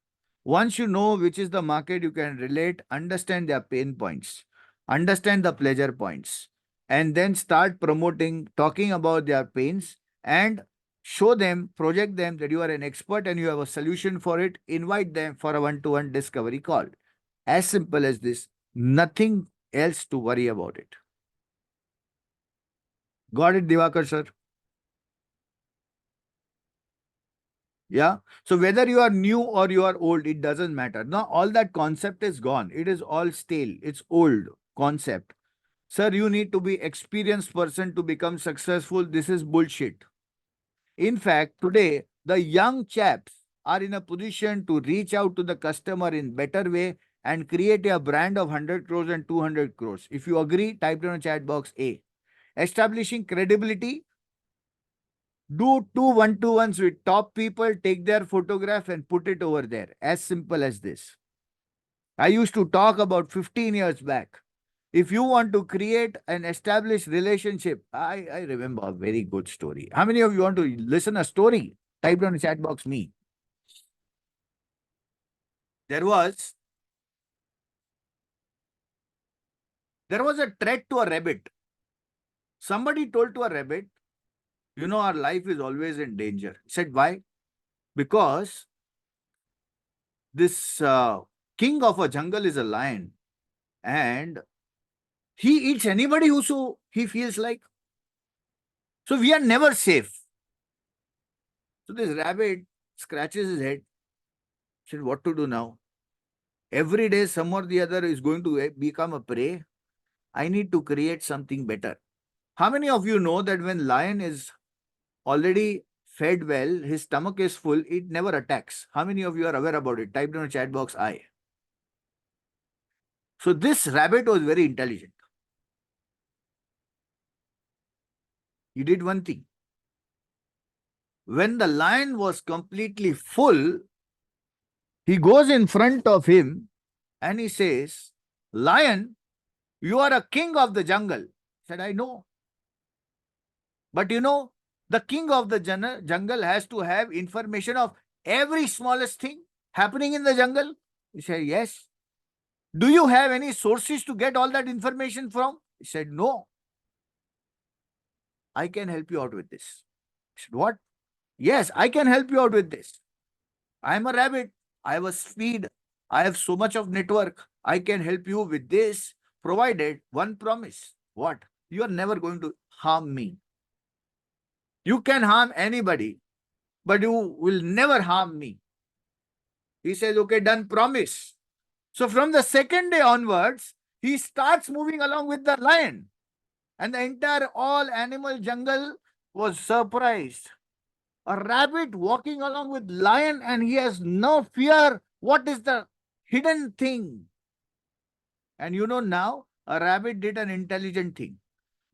Once you know which is the market you can relate, understand their pain points, understand the pleasure points, and then start promoting, talking about their pains and show them, project them that you are an expert and you have a solution for it. Invite them for a one-to-one discovery call. As simple as this, nothing else to worry about it. Got it, Divakar sir? Yeah. So whether you are new or you are old, it doesn't matter. Now all that concept is gone. It is all stale. It's old concept. Sir, you need to be experienced person to become successful. This is bullshit. In fact, today the young chaps are in a position to reach out to the customer in better way and create a brand of 100 crores and 200 crores. If you agree, type down a chat box A. Establishing credibility, do two one-to-ones with top people, take their photograph and put it over there. As simple as this. I used to talk about 15 years back. If you want to create an established relationship, I remember a very good story. How many of you want to listen a story? Type down in the chat box me. There was a threat to a rabbit. Somebody told to a rabbit, you know, our life is always in danger. He said, why? Because this king of a jungle is a lion and he eats anybody who so he feels like. So we are never safe. So this rabbit scratches his head. Said, what to do now? Every day, some or the other is going to become a prey. I need to create something better. How many of you know that when lion is already fed well, his stomach is full, it never attacks? How many of you are aware about it? Type down in the chat box I. So this rabbit was very intelligent. He did one thing. When the lion was completely full, he goes in front of him and he says, Lion, you are a king of the jungle. He said, I know. But you know, the king of the jungle has to have information of every smallest thing happening in the jungle. He said, yes. Do you have any sources to get all that information from? He said, no. I can help you out with this. He said, what? Yes, I can help you out with this. I am a rabbit. I have a speed. I have so much of network. I can help you with this, provided one promise. What? You are never going to harm me. You can harm anybody, but you will never harm me. He says, okay, done, promise. So from the second day onwards, he starts moving along with the lion. And the entire all animal jungle was surprised. A rabbit walking along with lion and he has no fear. What is the hidden thing? And you know now, a rabbit did an intelligent thing.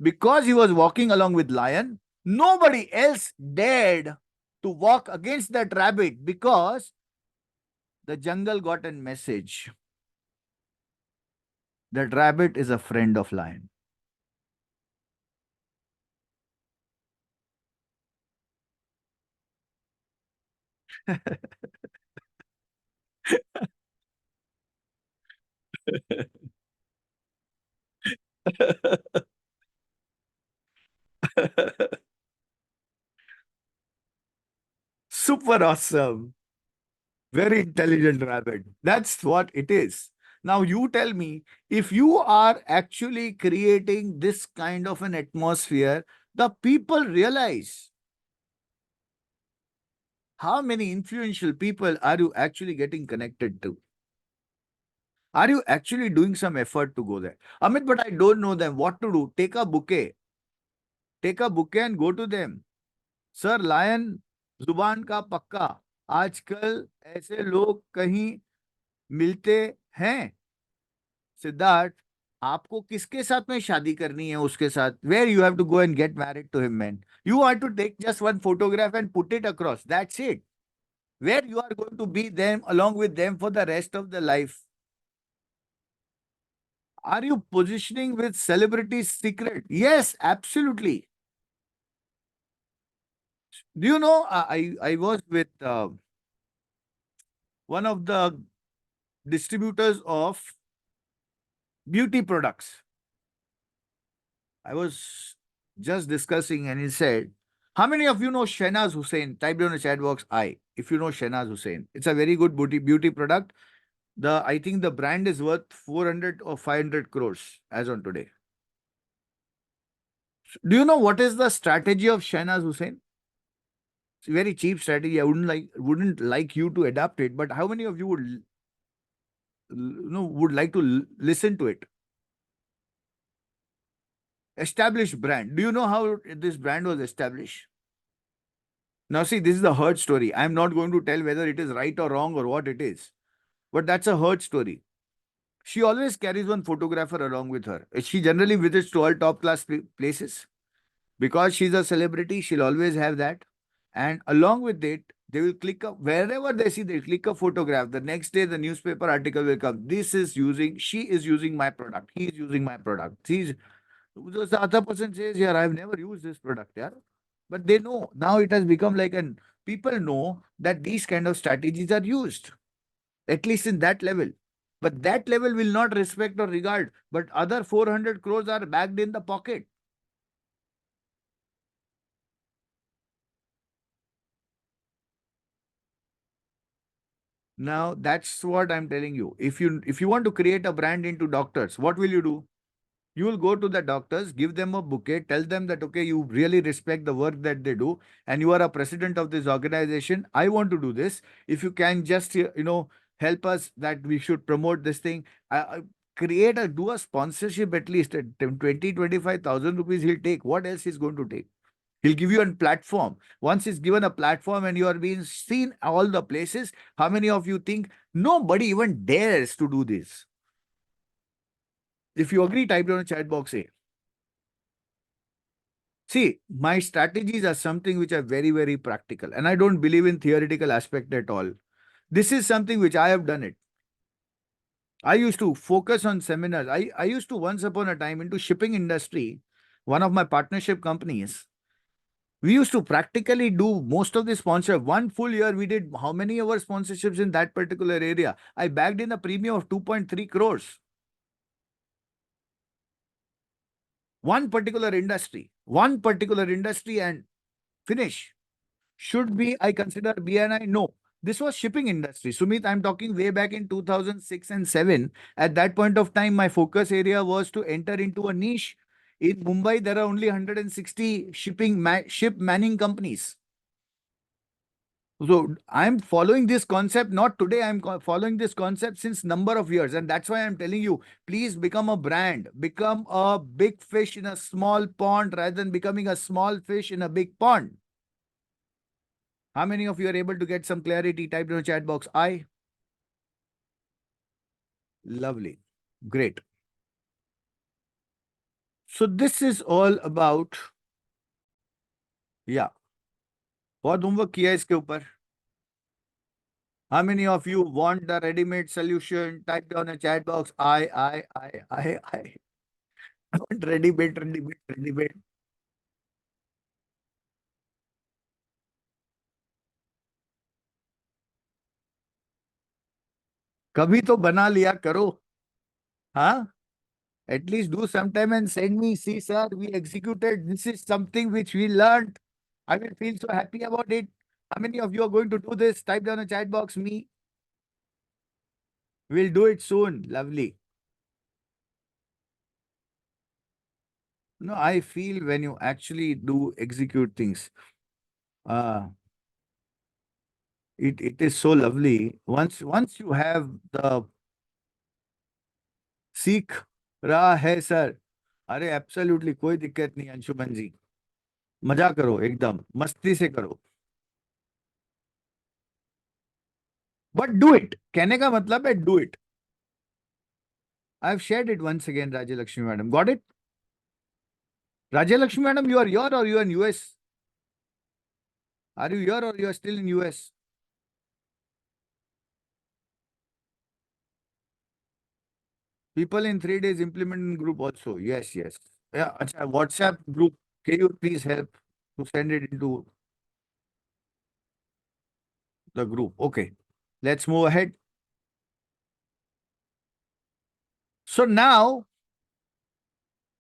Because he was walking along with lion, nobody else dared to walk against that rabbit because the jungle got a message that rabbit is a friend of lion. Super awesome. Very intelligent rabbit. That's what it is. Now you tell me, if you are actually creating this kind of an atmosphere, the people realize how many influential people are you actually getting connected to? Are you actually doing some effort to go there? Amit, but I don't know them. What to do? Take a bouquet. Take a bouquet and go to them. Sir, lion, जुबान का पक्का. आजकल ऐसे लोग कहीं मिलते हैं. सिद्धार्थ, आपको किसके साथ में शादी करनी है उसके साथ? Where you have to go and get married to him, man. You have to take just one photograph and put it across. That's it. Where you are going to be them along with them for the rest of the life. Are you positioning with celebrities secret? Yes, absolutely. Do you know, I was with one of the distributors of beauty products. I was just discussing and he said, how many of you know Shehnaz Hussain? Type down in the chat box I. If you know Shehnaz Hussain. It's a very good beauty product. I think the brand is worth 400 or 500 crores as on today. Do you know what is the strategy of Shahnaz Hussain? It's a very cheap strategy. I wouldn't like you to adapt it, but how many of you would like to listen to it? Established brand. Do you know how this brand was established? Now, see, this is a herd story. I'm not going to tell whether it is right or wrong or what it is, but that's a herd story. She always carries one photographer along with her. She generally visits to all top class places. Because she's a celebrity, she'll always have that. And along with it, they will click up wherever they see, they click a photograph. The next day, the newspaper article will come. She is using my product. He is using my product. The other person says, yeah, I've never used this product. Yeah. But they know now it has become like people know that these kind of strategies are used, at least in that level. But that level will not respect or regard. But other 400 crores are bagged in the pocket. Now that's what I'm telling you. If you want to create a brand into doctors, what will you do? You will go to the doctors, give them a bouquet, tell them that okay, you really respect the work that they do, and you are a president of this organization. I want to do this. If you can just help us that we should promote this thing. Do a sponsorship at least at 25,000 rupees. He'll take. What else he's going to take? He'll give you a platform. Once he's given a platform and you are being seen all the places, how many of you think nobody even dares to do this? If you agree, type down in the chat box A. See, my strategies are something which are very, very practical. And I don't believe in theoretical aspect at all. This is something which I have done it. I used to focus on seminars. I used to once upon a time into shipping industry, one of my partnership companies. We used to practically do most of the sponsor. One full year, we did how many hour sponsorships in that particular area? I bagged in a premium of 2.3 crores. One particular industry and finish. Should be, I consider BNI? No. This was shipping industry. Sumit, I'm talking way back in 2006 and 7. At that point of time, my focus area was to enter into a niche. In Mumbai, there are only 160 ship manning companies. So I'm following this concept, not today, I'm following this concept since number of years. And that's why I'm telling you, please become a brand, become a big fish in a small pond rather than becoming a small fish in a big pond. How many of you are able to get some clarity? Type in the chat box. Lovely. Great. So this is all about, yeah. बहुत homework किया है इसके ऊपर. How many of you want the ready-made solution? Type down the chat box. I want ready-made. कभी तो बना लिया करो. हाँ? At least do sometime and send me, see, sir, we executed. This is something which we learned. I will feel so happy about it. How many of you are going to do this? Type down the chat box. Me. We'll do it soon. Lovely. No, I feel when you actually do execute things, uh, it is so lovely. Once you have the सीख रहा है sir. अरे absolutely कोई दिक्कत नहीं अंशुमन जी. मजा करो एकदम मस्ती से करो. But do it. कहने का मतलब है do it. I have shared it once again. Rajya Lakshmi madam, got it? Rajya Lakshmi madam, you are here or you are in US? Are you here or you are still in US? People in 3 days implement group also. Yes, yes. Yeah, acha, WhatsApp group. Can you please help to send it into the group? Okay. Let's move ahead. So now,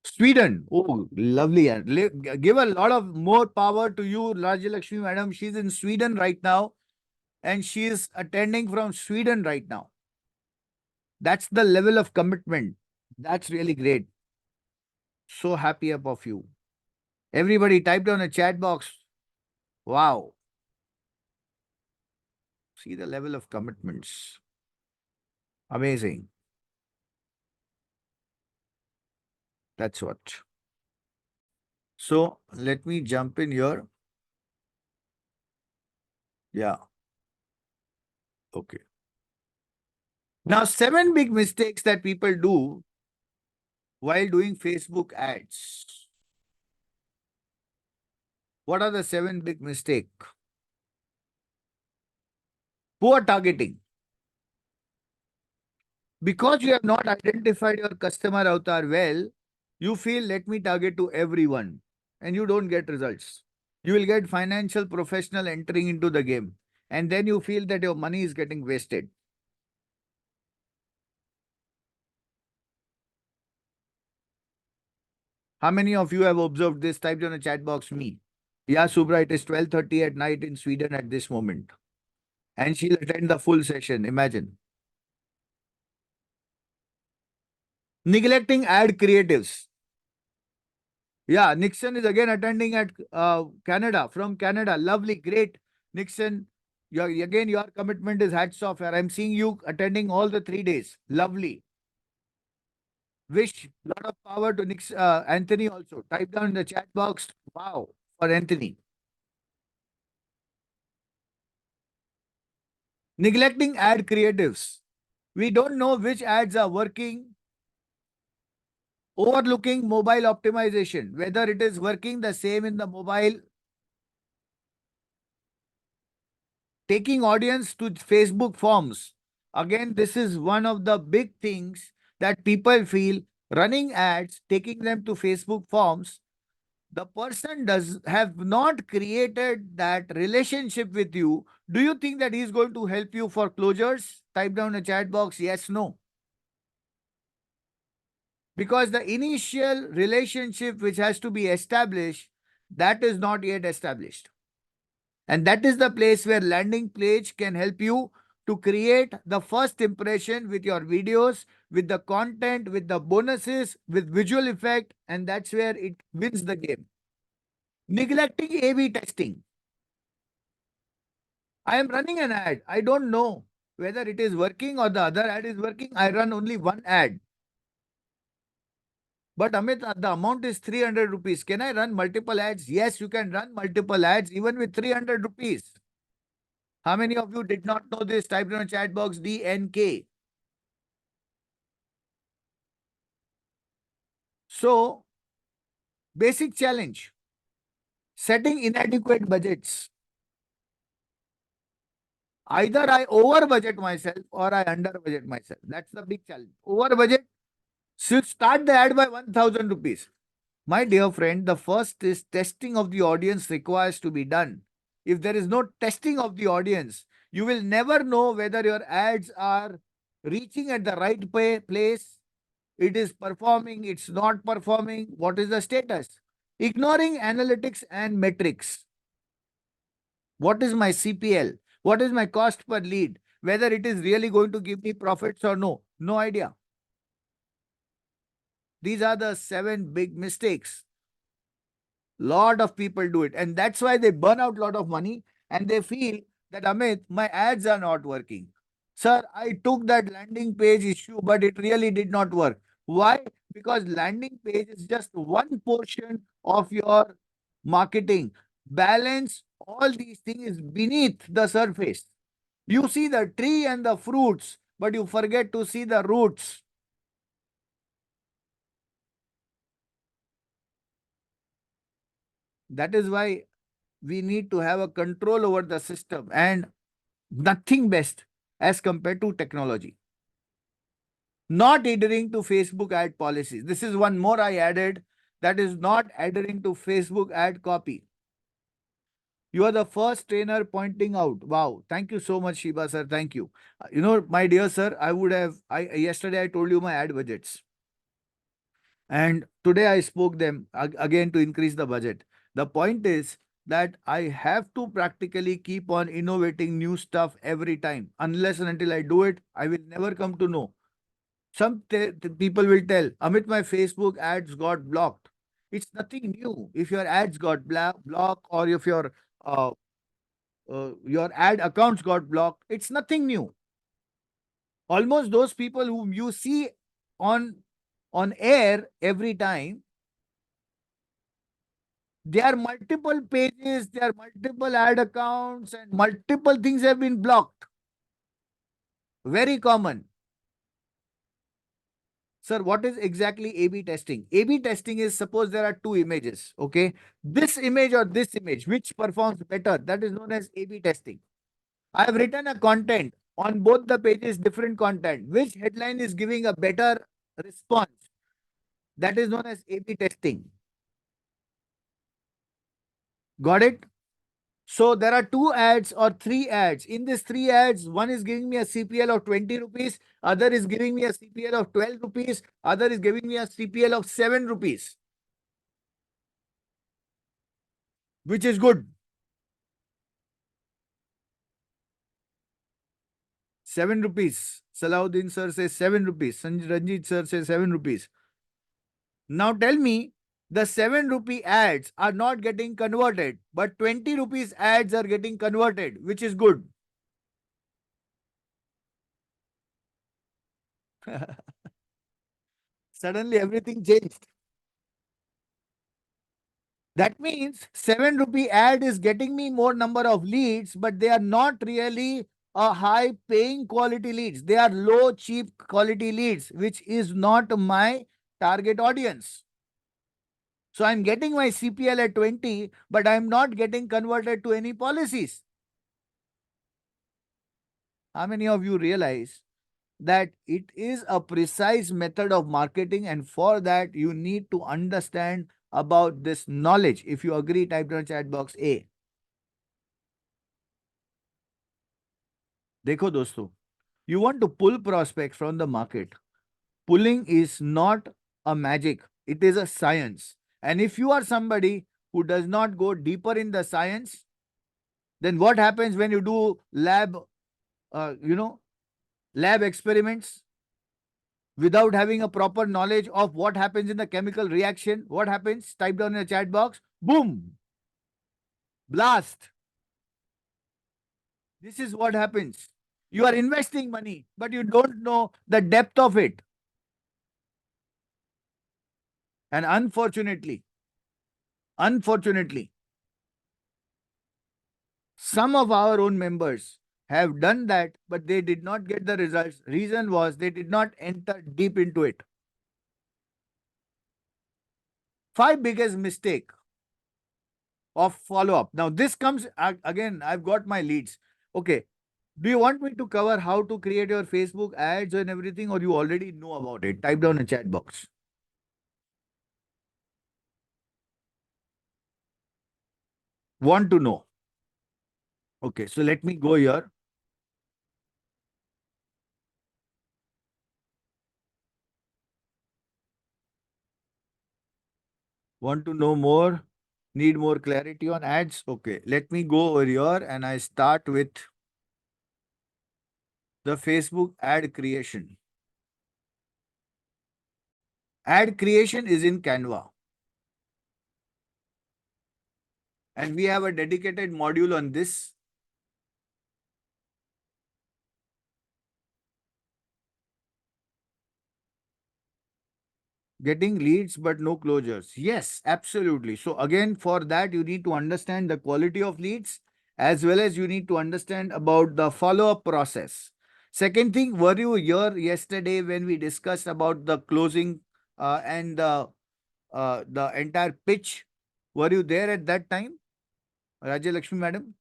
Sweden. Oh, lovely. And give a lot of more power to you, Rajya Lakshmi madam. She's in Sweden right now and she is attending from Sweden right now. That's the level of commitment. That's really great. So happy of you. Everybody type down a chat box. Wow. See the level of commitments. Amazing. That's what. So let me jump in here. Yeah. Okay. Now, 7 big mistakes that people do while doing Facebook ads. What are the 7 big mistakes? Poor targeting. Because you have not identified your customer avatar well, you feel let me target to everyone and you don't get results. You will get financial professional entering into the game and then you feel that your money is getting wasted. How many of you have observed this? Typed on a chat box, me. Yeah, Subra, it is 12:30 at night in Sweden at this moment. And she'll attend the full session. Imagine. Neglecting ad creatives. Yeah, Nixon is again attending at Canada, from Canada. Lovely, great. Nixon, your commitment is hats off. I'm seeing you attending all the 3 days. Lovely. Wish lot of power to Anthony also. Type down in the chat box. Wow, for Anthony. Neglecting ad creatives. We don't know which ads are working. Overlooking mobile optimization, whether it is working the same in the mobile. Taking audience to Facebook forms. Again, this is one of the big things that people feel running ads, taking them to Facebook forms. The person does have not created that relationship with you. Do you think that he's going to help you for closures? Type down a chat box, yes, no. Because the initial relationship which has to be established, that is not yet established. And that is the place where landing page can help you to create the first impression with your videos, with the content, with the bonuses, with visual effect, and that's where it wins the game. Neglecting A/B testing. I am running an ad. I don't know whether it is working or the other ad is working. I run only one ad. But Amit, the amount is 300 rupees. Can I run multiple ads? Yes, you can run multiple ads even with 300 rupees. How many of you did not know this? Type in the chat box DNK. So, basic challenge. Setting inadequate budgets. Either I over budget myself or I under budget myself. That's the big challenge. Over budget, should start the ad by 1000 rupees. My dear friend, the first is testing of the audience requires to be done. If there is no testing of the audience, you will never know whether your ads are reaching at the right place, it is performing, it's not performing, what is the status? Ignoring analytics and metrics. What is my CPL? What is my cost per lead? Whether it is really going to give me profits or no, no idea. These are the 7 big mistakes. Lot of people do it, and that's why they burn out a lot of money and they feel that Amit, my ads are not working. Sir, I took that landing page issue, but it really did not work. Why? Because landing page is just one portion of your marketing. Balance all these things beneath the surface. You see the tree and the fruits, but you forget to see the roots. That is why we need to have a control over the system, and nothing best as compared to technology. Not adhering to Facebook ad policies. This is one more I added, that is not adhering to Facebook ad copy. You are the first trainer pointing out. Wow. Thank you so much, Shiba sir. Thank you. My dear sir, yesterday I told you my ad budgets. And today I spoke them again to increase the budget. The point is that I have to practically keep on innovating new stuff every time. Unless and until I do it, I will never come to know. Some people will tell, Amit, my Facebook ads got blocked. It's nothing new. If your ads got blocked or if your ad accounts got blocked, it's nothing new. Almost those people whom you see on on air every time, there are multiple pages, there are multiple ad accounts, and multiple things have been blocked. Very common. Sir, what is exactly A-B testing? A-B testing is, suppose there are two images, okay? This image or this image, which performs better? That is known as A-B testing. I have written a content on both the pages, different content. Which headline is giving a better response? That is known as A-B testing. Got it? So there are two ads or three ads. In these three ads, one is giving me a CPL of 20 rupees, other is giving me a CPL of 12 rupees, other is giving me a CPL of 7 rupees. Which is good? 7 rupees. Salahuddin sir says 7 rupees. Ranjit sir says 7 rupees. Now tell me, the 7 rupee ads are not getting converted, but 20 rupees ads are getting converted, which is good. Suddenly everything changed. That means 7 rupee ad is getting me more number of leads, but they are not really a high paying quality leads. They are low, cheap quality leads, which is not my target audience. So I'm getting my CPL at 20, but I'm not getting converted to any policies. How many of you realize that it is a precise method of marketing, and for that you need to understand about this knowledge? If you agree, type down chat box A. देखो दोस्तों, you want to pull prospects from the market. Pulling is not a magic, it is a science. And if you are somebody who does not go deeper in the science, then what happens when you do uh, you know, lab experiments without having a proper knowledge of what happens in the chemical reaction? What happens? Type down in the chat box. Boom! Blast! This is what happens. You are investing money, but you don't know the depth of it. And unfortunately, some of our own members have done that, but they did not get the results. Reason was they did not enter deep into it. 5 biggest mistake of follow up. Now this comes again. I've got my leads. Okay. Do you want me to cover how to create your Facebook ads and everything, or you already know about it? Type down in chat box. Want to know? Okay, so let me go here. Want to know more? Need more clarity on ads? Okay, let me go over here and I start with the Facebook ad creation. Ad creation is in Canva. And we have a dedicated module on this. Getting leads but no closures. Yes, absolutely. So again, for that, you need to understand the quality of leads, as well as you need to understand about the follow-up process. Second thing, were you here yesterday when we discussed about the closing and the entire pitch? Were you there at that time, Rajya Lakshmi madam?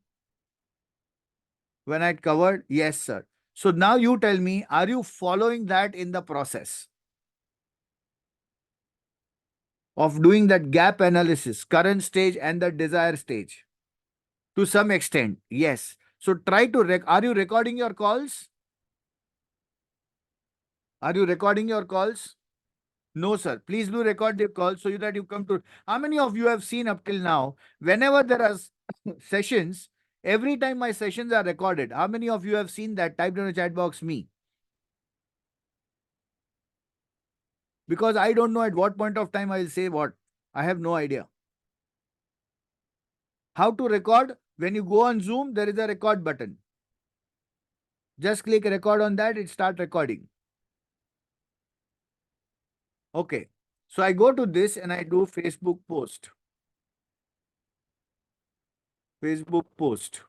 When I covered? Yes, sir. So now you tell me, are you following that in the process of doing that gap analysis, current stage and the desire stage? To some extent, yes. So try to are you recording your calls? Are you recording your calls? No, sir. Please do record the calls so that you come to. How many of you have seen up till now? Whenever there are sessions, every time my sessions are recorded. How many of you have seen that? Type in the chat box me. Because I don't know at what point of time I will say what. I have no idea. How to record? When you go on Zoom, there is a record button. Just click record on that, it start recording. Okay. So I go to this and I do Facebook post. Facebook post.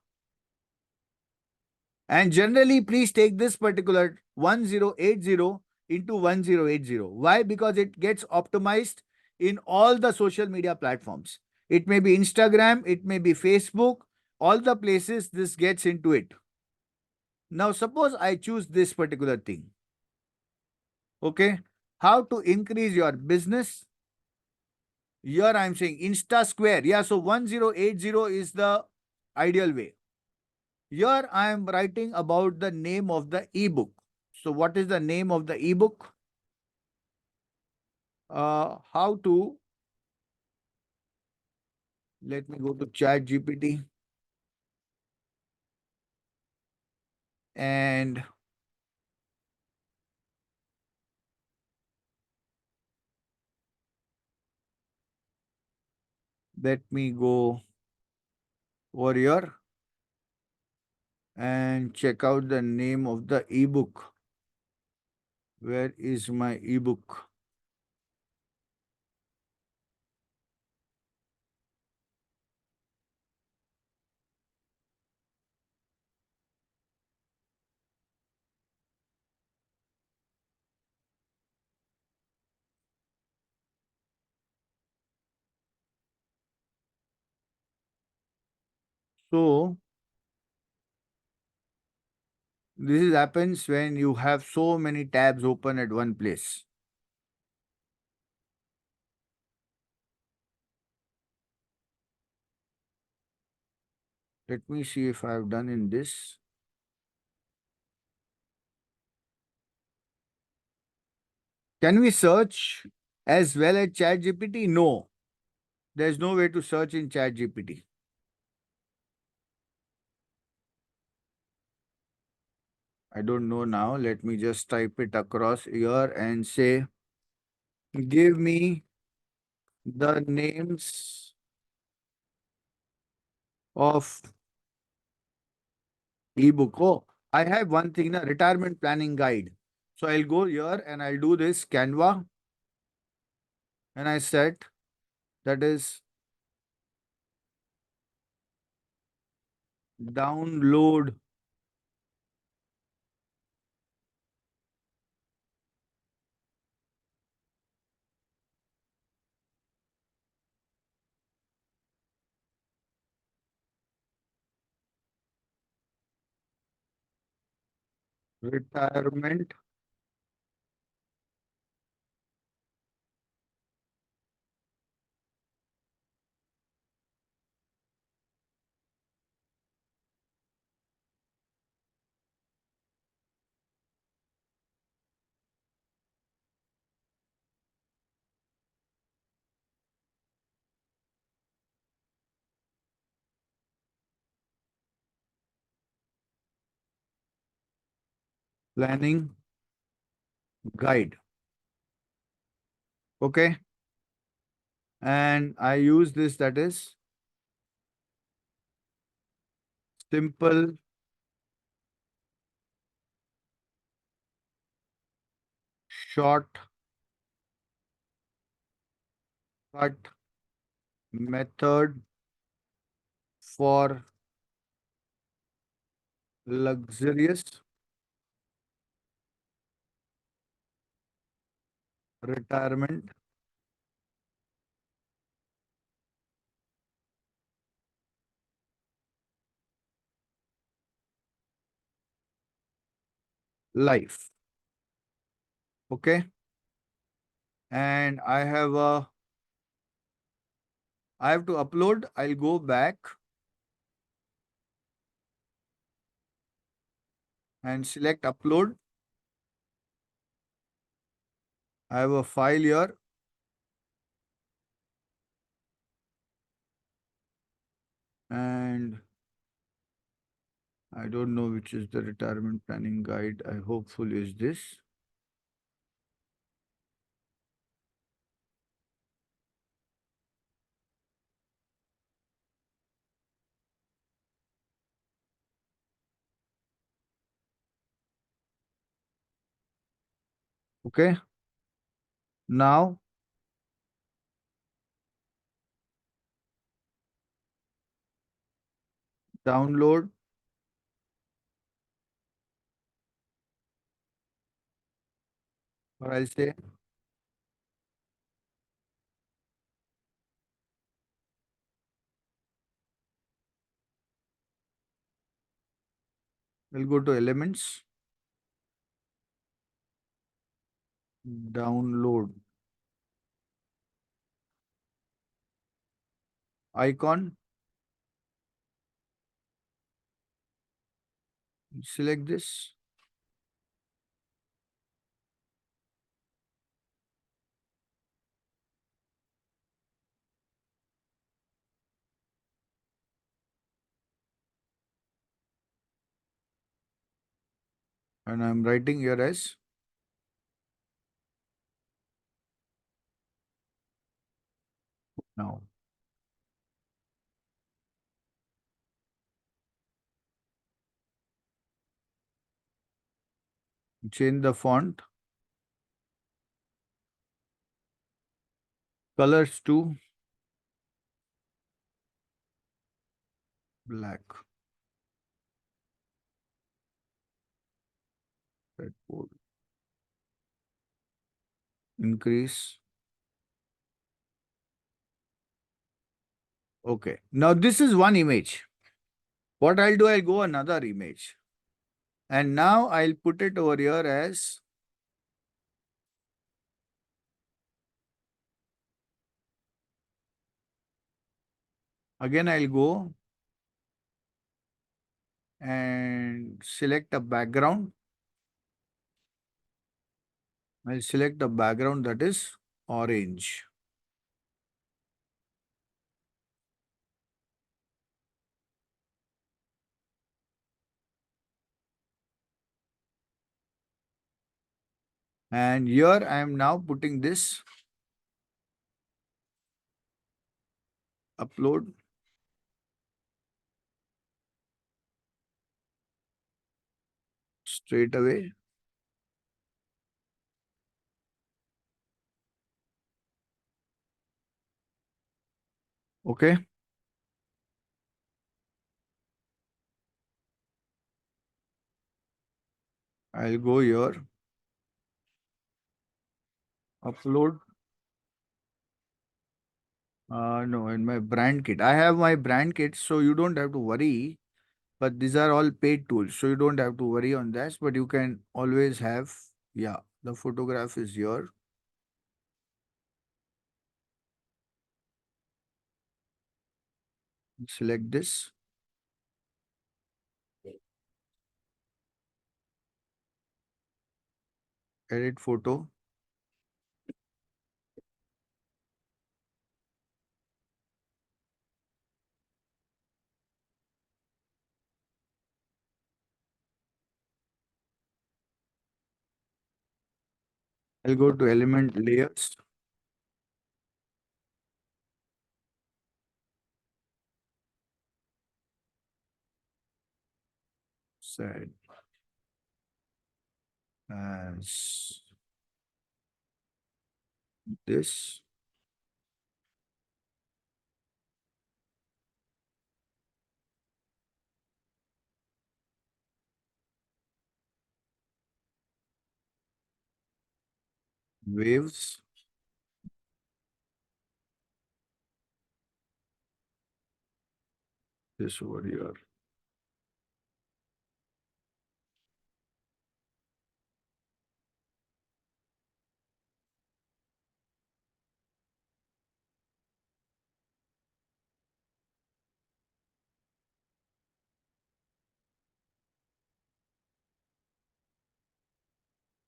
And generally, please take this particular 1080 into 1080. Why? Because it gets optimized in all the social media platforms. It may be Instagram, it may be Facebook, all the places this gets into it. Now, suppose I choose this particular thing. Okay. How to increase your business? Here I'm saying Insta Square. Yeah, so 1080 is the ideal way. Here I am writing about the name of the ebook. So, what is the name of the ebook? How to, let me go to Chat GPT and let me go over here and check out the name of the ebook. Where is my ebook? So, this happens when you have so many tabs open at one place. Let me see if I have done in this. Can we search as well as ChatGPT? No, there's no way to search in ChatGPT. I don't know now. Let me just type it across here and say, give me the names of ebook. Oh, I have one thing, a retirement planning guide. So I'll go here and I'll do this Canva and I set that is download retirement planning guide. Okay. And I use this, that is simple short cut method for luxurious retirement life. Okay. And I have to upload. I'll go back and select upload. I have a file here. And I don't know which is the retirement planning guide. I hopeful is this. Okay. Now download. Or I'll say we'll go to elements, download icon, select this. And I'm writing here as now. Change the font, colors to black. Red bold. Increase. Okay. Now this is one image. What I'll do, I'll go another image. And now I'll put it over here as again I'll go and select a background. I'll select a background that is orange. And here I am now putting this upload. Straight away. Okay. I'll go here. Upload. No, in my brand kit. I have my brand kit, so you don't have to worry. But these are all paid tools, so you don't have to worry on that. But you can always have, yeah, the photograph is here. Select this. Edit photo. I'll go to element layers. Set as this. Waves. This over here.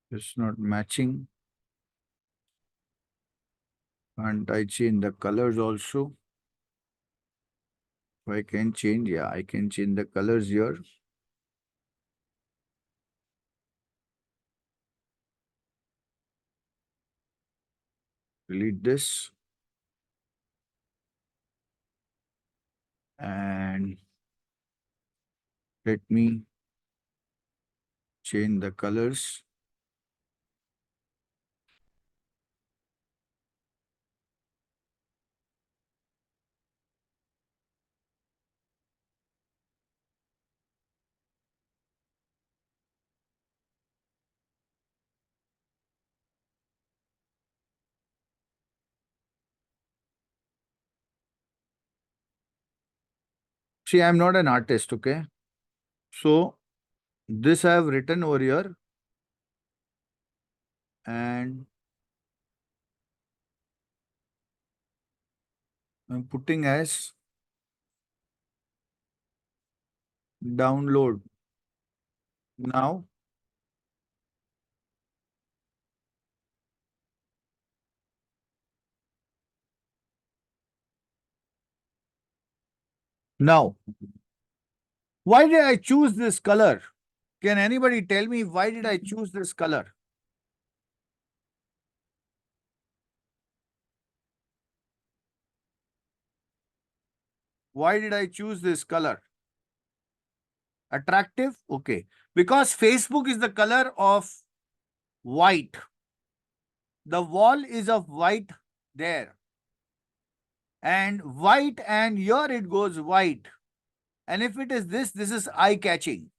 It's not matching. And I change the colors also. I can change, yeah, I can change the colors here. Delete this. And let me change the colors. See, I'm not an artist, okay? So this I have written over here and I'm putting as download. Now, now, why did I choose this color? Can anybody tell me why did I choose this color? Why did I choose this color? Attractive? Okay. Because Facebook is the color of white. The wall is of white there. And white, and here it goes white. And if it is this is eye-catching.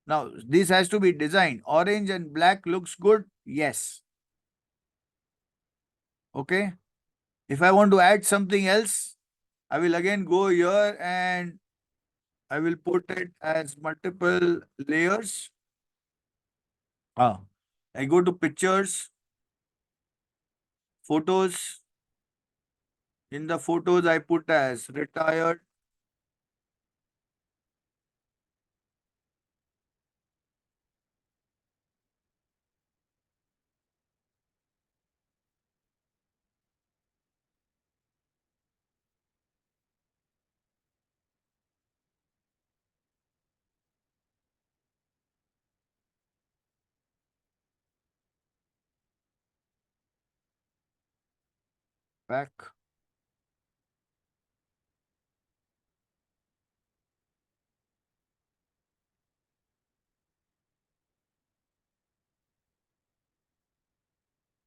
Now, this has to be designed. Orange and black looks good. Yes. Okay. If I want to add something else, I will again go here and I will put it as multiple layers. I go to pictures, photos. In the photos, I put as retired. Back.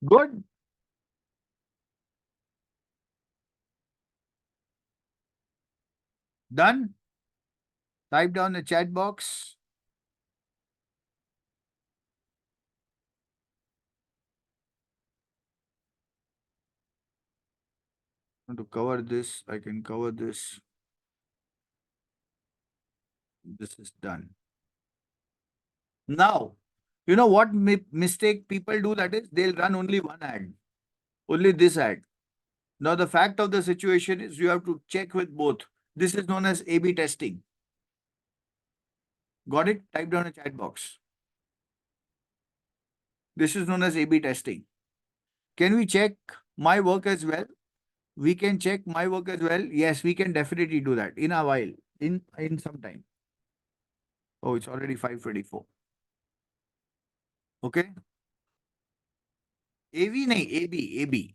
Good. Done. Type down the chat box. Want to cover this, I can cover this. This is done. Now, you know what mistake people do, that is they'll run only one ad, only this ad. Now, the fact of the situation is you have to check with both. This is known as A/B testing. Got it? Type down a chat box. This is known as A/B testing. Can we check my work as well? We can check my work as well. Yes, we can definitely do that in a while, in some time. Oh, it's already 5:24. Okay. AV nahi, AB.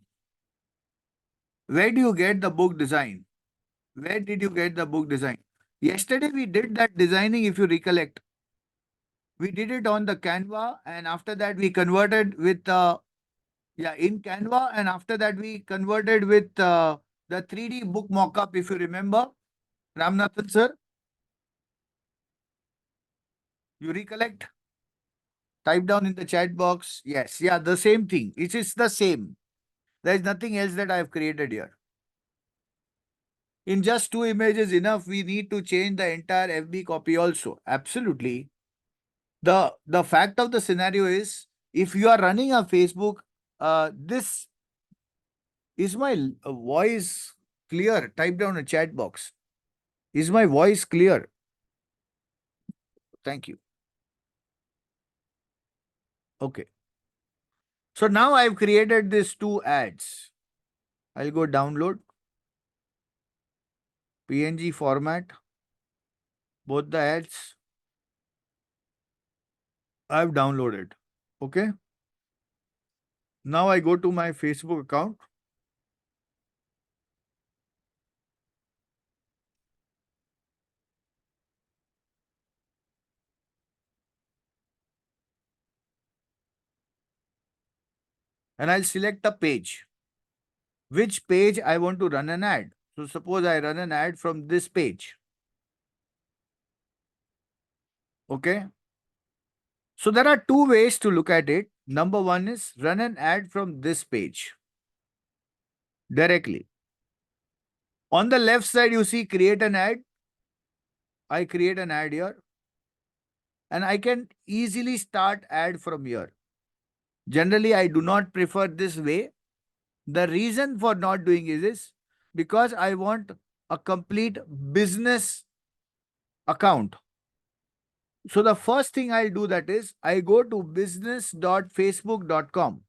Where do you get the book design? Where did you get the book design? Yesterday we did that designing, if you recollect. We did it on the Canva, and after that we converted with in Canva, and after that we converted with the 3D book mockup, if you remember. Ramnathan sir, you recollect? Type down in the chat box. Yes, yeah, the same thing. It is the same. There is nothing else that I have created here. In just two images enough, we need to change the entire FB copy also. Absolutely. The fact of the scenario is, if you are running a Facebook, this is my voice clear? Type down a chat box. Is my voice clear? Thank you. Okay. So now I've created these two ads. I'll go download PNG format, both the ads. I've downloaded. Okay. Now I go to my Facebook account. And I'll select a page. Which page I want to run an ad. So suppose I run an ad from this page. Okay. So there are two ways to look at it. Number one is run an ad from this page directly. On the left side, you see create an ad. I create an ad here and I can easily start ad from here. Generally, I do not prefer this way. The reason for not doing is because I want a complete business account. So the first thing I'll do that is I go to business.facebook.com.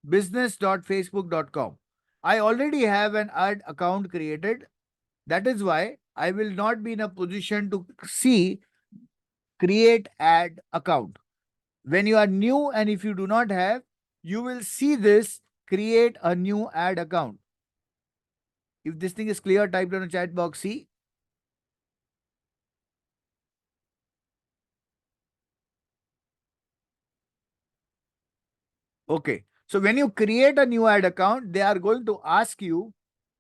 Business.facebook.com. I already have an ad account created. That is why I will not be in a position to see create ad account. When you are new and if you do not have, you will see this create a new ad account. If this thing is clear, type down a chat box C. Okay. So when you create a new ad account, they are going to ask you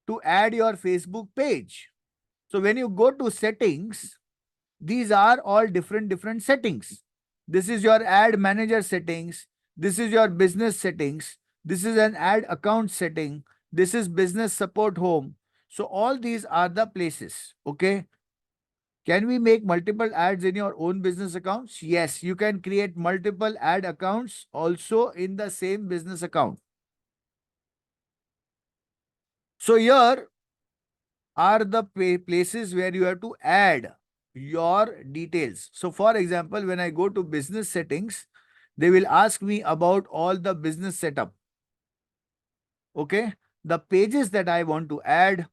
to add your Facebook page. So when you go to settings, these are all different settings. This is your ad manager settings. This is your business settings. This is an ad account setting. This is business support home. So all these are the places. Okay. Can we make multiple ads in your own business accounts? Yes, you can create multiple ad accounts also in the same business account. So here are the places where you have to add your details. So for example, when I go to business settings, they will ask me about all the business setup. Okay. The pages that I want to add,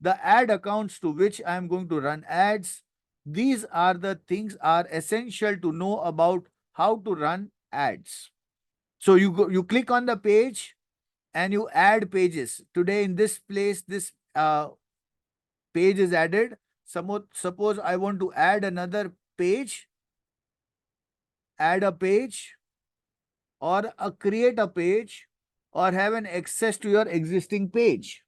the ad accounts to which I am going to run ads. These are the things are essential to know about how to run ads. So you click on the page and you add pages. Today in this place, this page is added. Suppose I want to add another page, add a page, or create a page, or have an access to your existing page.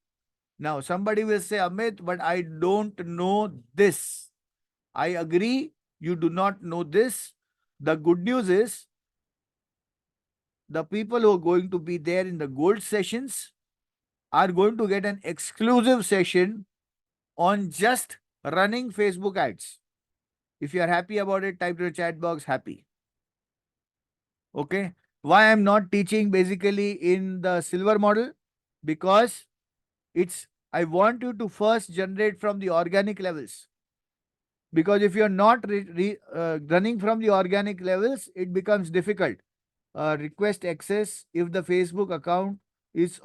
Now, somebody will say, Amit, but I don't know this. I agree, you do not know this. The good news is, the people who are going to be there in the gold sessions are going to get an exclusive session on just running Facebook ads. If you are happy about it, type to the chat box happy. Okay. Why I'm not teaching basically in the silver model? Because I want you to first generate from the organic levels. Because if you're not running from the organic levels, it becomes difficult. Request access if the Facebook account is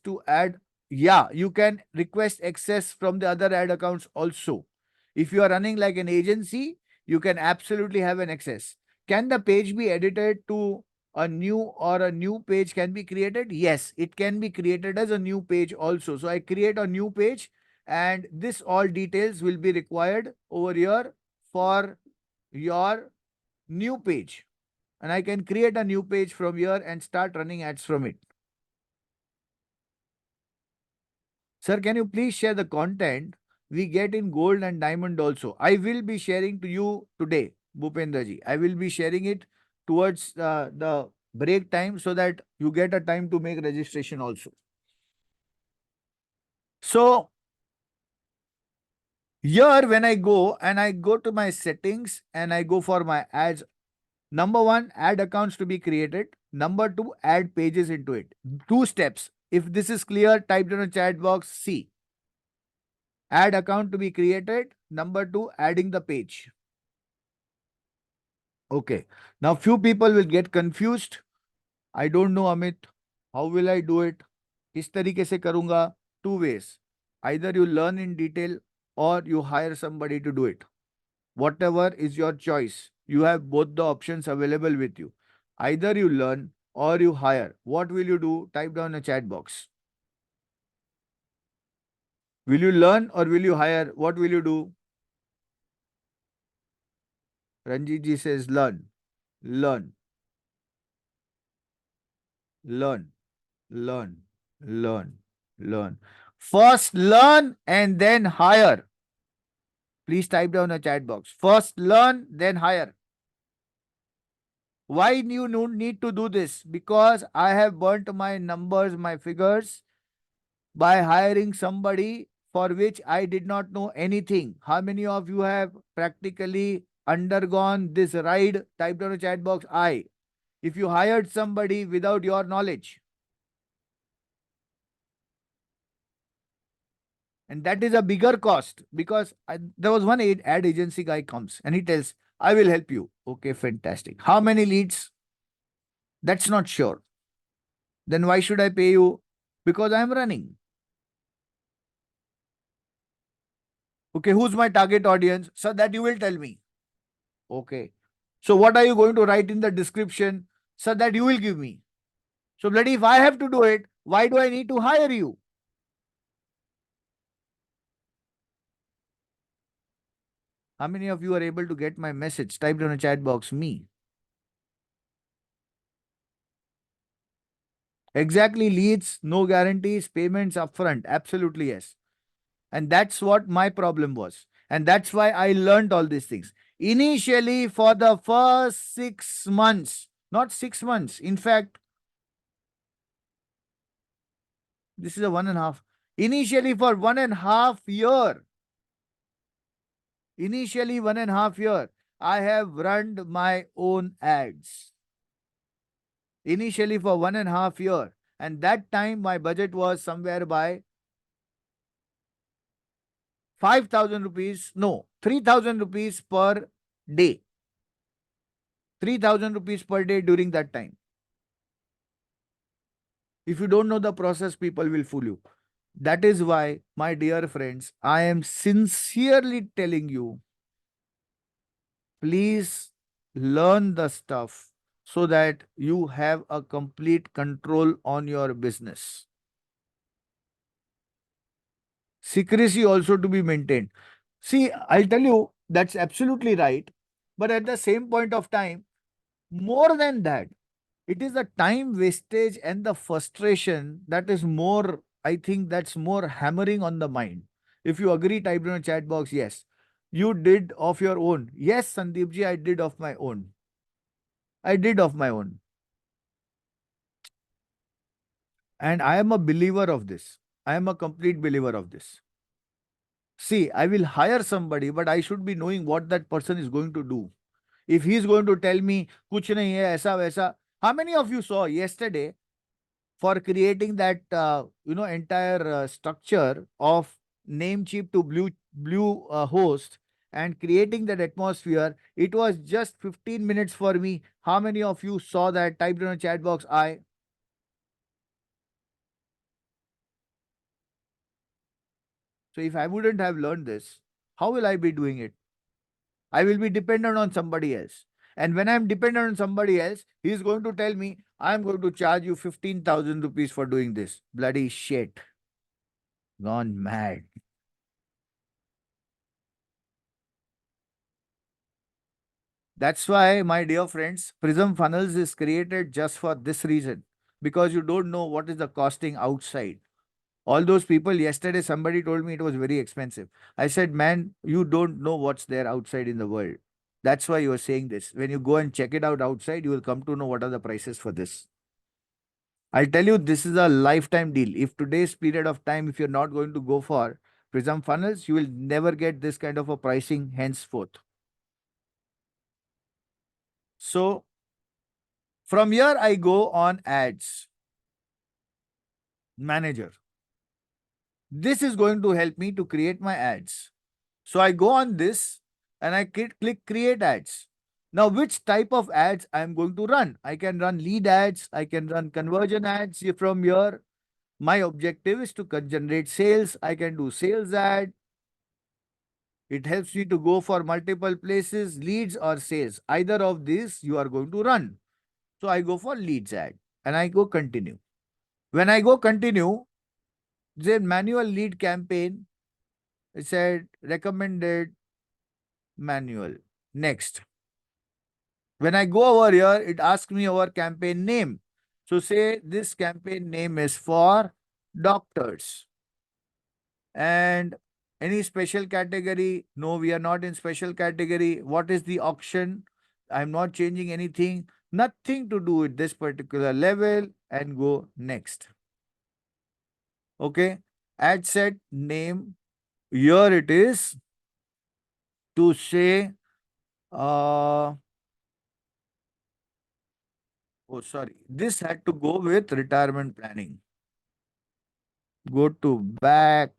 to add. Yeah, you can request access from the other ad accounts also. If you are running like an agency, you can absolutely have an access. Can the page be edited to a new page can be created? Yes, it can be created as a new page also. So I create a new page and this all details will be required over here for your new page. And I can create a new page from here and start running ads from it. Sir, can you please share the content we get in gold and diamond also? I will be sharing to you today, Bhupendraji. I will be sharing it towards the break time so that you get a time to make registration also. So here when I go to my settings and I go for my ads, number one, add accounts to be created. Number two, add pages into it. 2 steps. If this is clear, type in the chat box C. Add account to be created. Number two, adding the page. Okay. Now, few people will get confused. I don't know, Amit. How will I do it? किस तरीके से करूंगा? 2 ways. Either you learn in detail or you hire somebody to do it. Whatever is your choice. You have both the options available with you. Either you learn or you hire. What will you do? Type down a chat box. Will you learn or will you hire? What will you do? Ranjit ji says learn, learn, learn, learn, learn, learn. First learn and then hire. Please type down a chat box. First learn, then hire. Why you need to do this? Because I have burnt my numbers, my figures by hiring somebody for which I did not know anything. How many of you have practically undergone this ride? Type down a chat box I. If you hired somebody without your knowledge. And that is a bigger cost because there was one ad agency guy comes and he tells, I will help you. Okay, fantastic. How many leads? That's not sure. Then why should I pay you? Because I am running. Okay, who's my target audience? So that you will tell me. Okay. So what are you going to write in the description? So that you will give me. So bloody if I have to do it, why do I need to hire you? How many of you are able to get my message? Type down a chat box, me. Exactly, leads, no guarantees, payments upfront. Absolutely, yes. And that's what my problem was. And that's why I learned all these things. Initially, for the first 6 months, not 6 months, in fact, this is a 1.5. Initially, for 1.5 year, initially 1.5 year, I have run my own ads. Initially, for 1.5 year. And that time, my budget was somewhere by 5,000 rupees, no, 3,000 rupees per day. 3,000 rupees per day during that time. If you don't know the process, people will fool you. That is why, my dear friends, I am sincerely telling you, please learn the stuff so that you have a complete control on your business. Secrecy also to be maintained. See, I'll tell you, that's absolutely right. But at the same point of time, more than that, it is the time wastage and the frustration that is more, I think that's more hammering on the mind. If you agree, type in a chat box, yes. You did of your own. Yes, Sandeepji, I did of my own. I did of my own. And I am a believer of this. I am a complete believer of this. See, I will hire somebody, but I should be knowing what that person is going to do. If he is going to tell me, kuch nahi hai, aisa waisa. How many of you saw yesterday for creating that, entire structure of Namecheap to blue host and creating that atmosphere? It was just 15 minutes for me. How many of you saw that? Typed in a chat box, I. So if I wouldn't have learned this, how will I be doing it? I will be dependent on somebody else. And when I'm dependent on somebody else, he is going to tell me, I'm going to charge you 15,000 rupees for doing this. Bloody shit. Gone mad. That's why, my dear friends, Prism Funnels is created just for this reason. Because you don't know what is the costing outside. All those people, yesterday somebody told me it was very expensive. I said, man, you don't know what's there outside in the world. That's why you are saying this. When you go and check it out outside, you will come to know what are the prices for this. I'll tell you, this is a lifetime deal. If today's period of time, if you're not going to go for Prism Funnels, you will never get this kind of a pricing henceforth. So from here, I go on ads manager. This is going to help me to create my ads. So I go on this and I click create ads. Now, which type of ads I'm going to run? I can run lead ads. I can run conversion ads. From here, my objective is to generate sales. I can do sales ad. It helps me to go for multiple places, leads or sales. Either of these you are going to run. So I go for leads ad and I go continue. When I go continue, then manual lead campaign, it said recommended manual. Next. When I go over here, it asks me our campaign name. So say this campaign name is for doctors. And any special category? No, we are not in special category. What is the auction? I'm not changing anything. Nothing to do with this particular level and go next. Okay. ad set name. Here it is to say, uh, oh, sorry. This had to go with retirement planning. Go to back.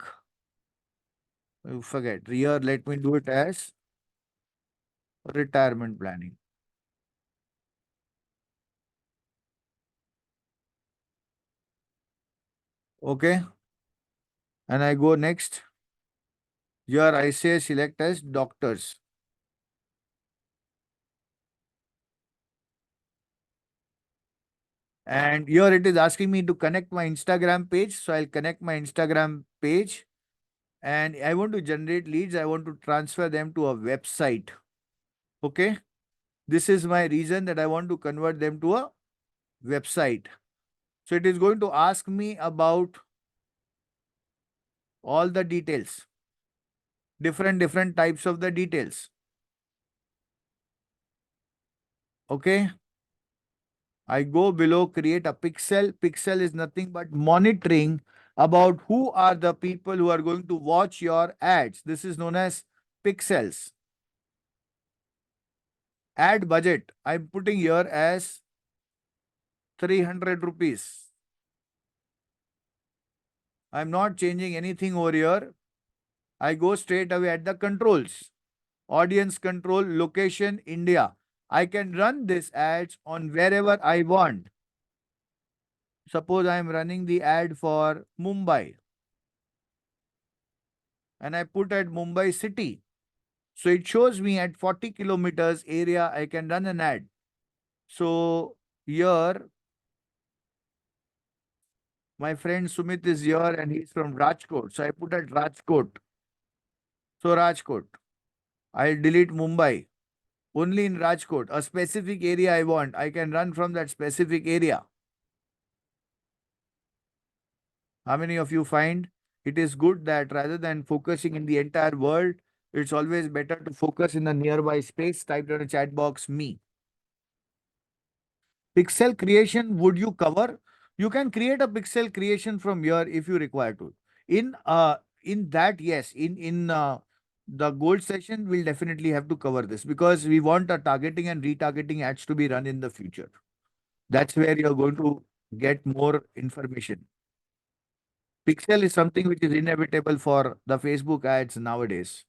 You forget. Here, let me do it as retirement planning. Okay. And I go next. Here I say select as doctors. And here it is asking me to connect my Instagram page. So I'll connect my Instagram page. And I want to generate leads. I want to transfer them to a website. Okay. This is my reason that I want to convert them to a website. So it is going to ask me about all the details, different types of the details. Okay. I go below, create a pixel. Pixel is nothing but monitoring about who are the people who are going to watch your ads. This is known as pixels. Ad budget, I'm putting here as 300 rupees. I'm not changing anything over here. I go straight away at the controls. Audience control, location, India. I can run this ads on wherever I want. Suppose I am running the ad for Mumbai and I put at Mumbai city. So it shows me at 40 kilometers area, I can run an ad. So here, my friend Sumit is here and he's from Rajkot. So I put at Rajkot. So Rajkot. I'll delete Mumbai. Only in Rajkot, a specific area I want, I can run from that specific area. How many of you find it is good that rather than focusing in the entire world, it's always better to focus in the nearby space? Type in the chat box me. Pixel creation, would you cover? You can create a pixel creation from here if you require to. In that, yes, in the gold session, we'll definitely have to cover this because we want our targeting and retargeting ads to be run in the future. That's where you're going to get more information. Pixel is something which is inevitable for the Facebook ads nowadays.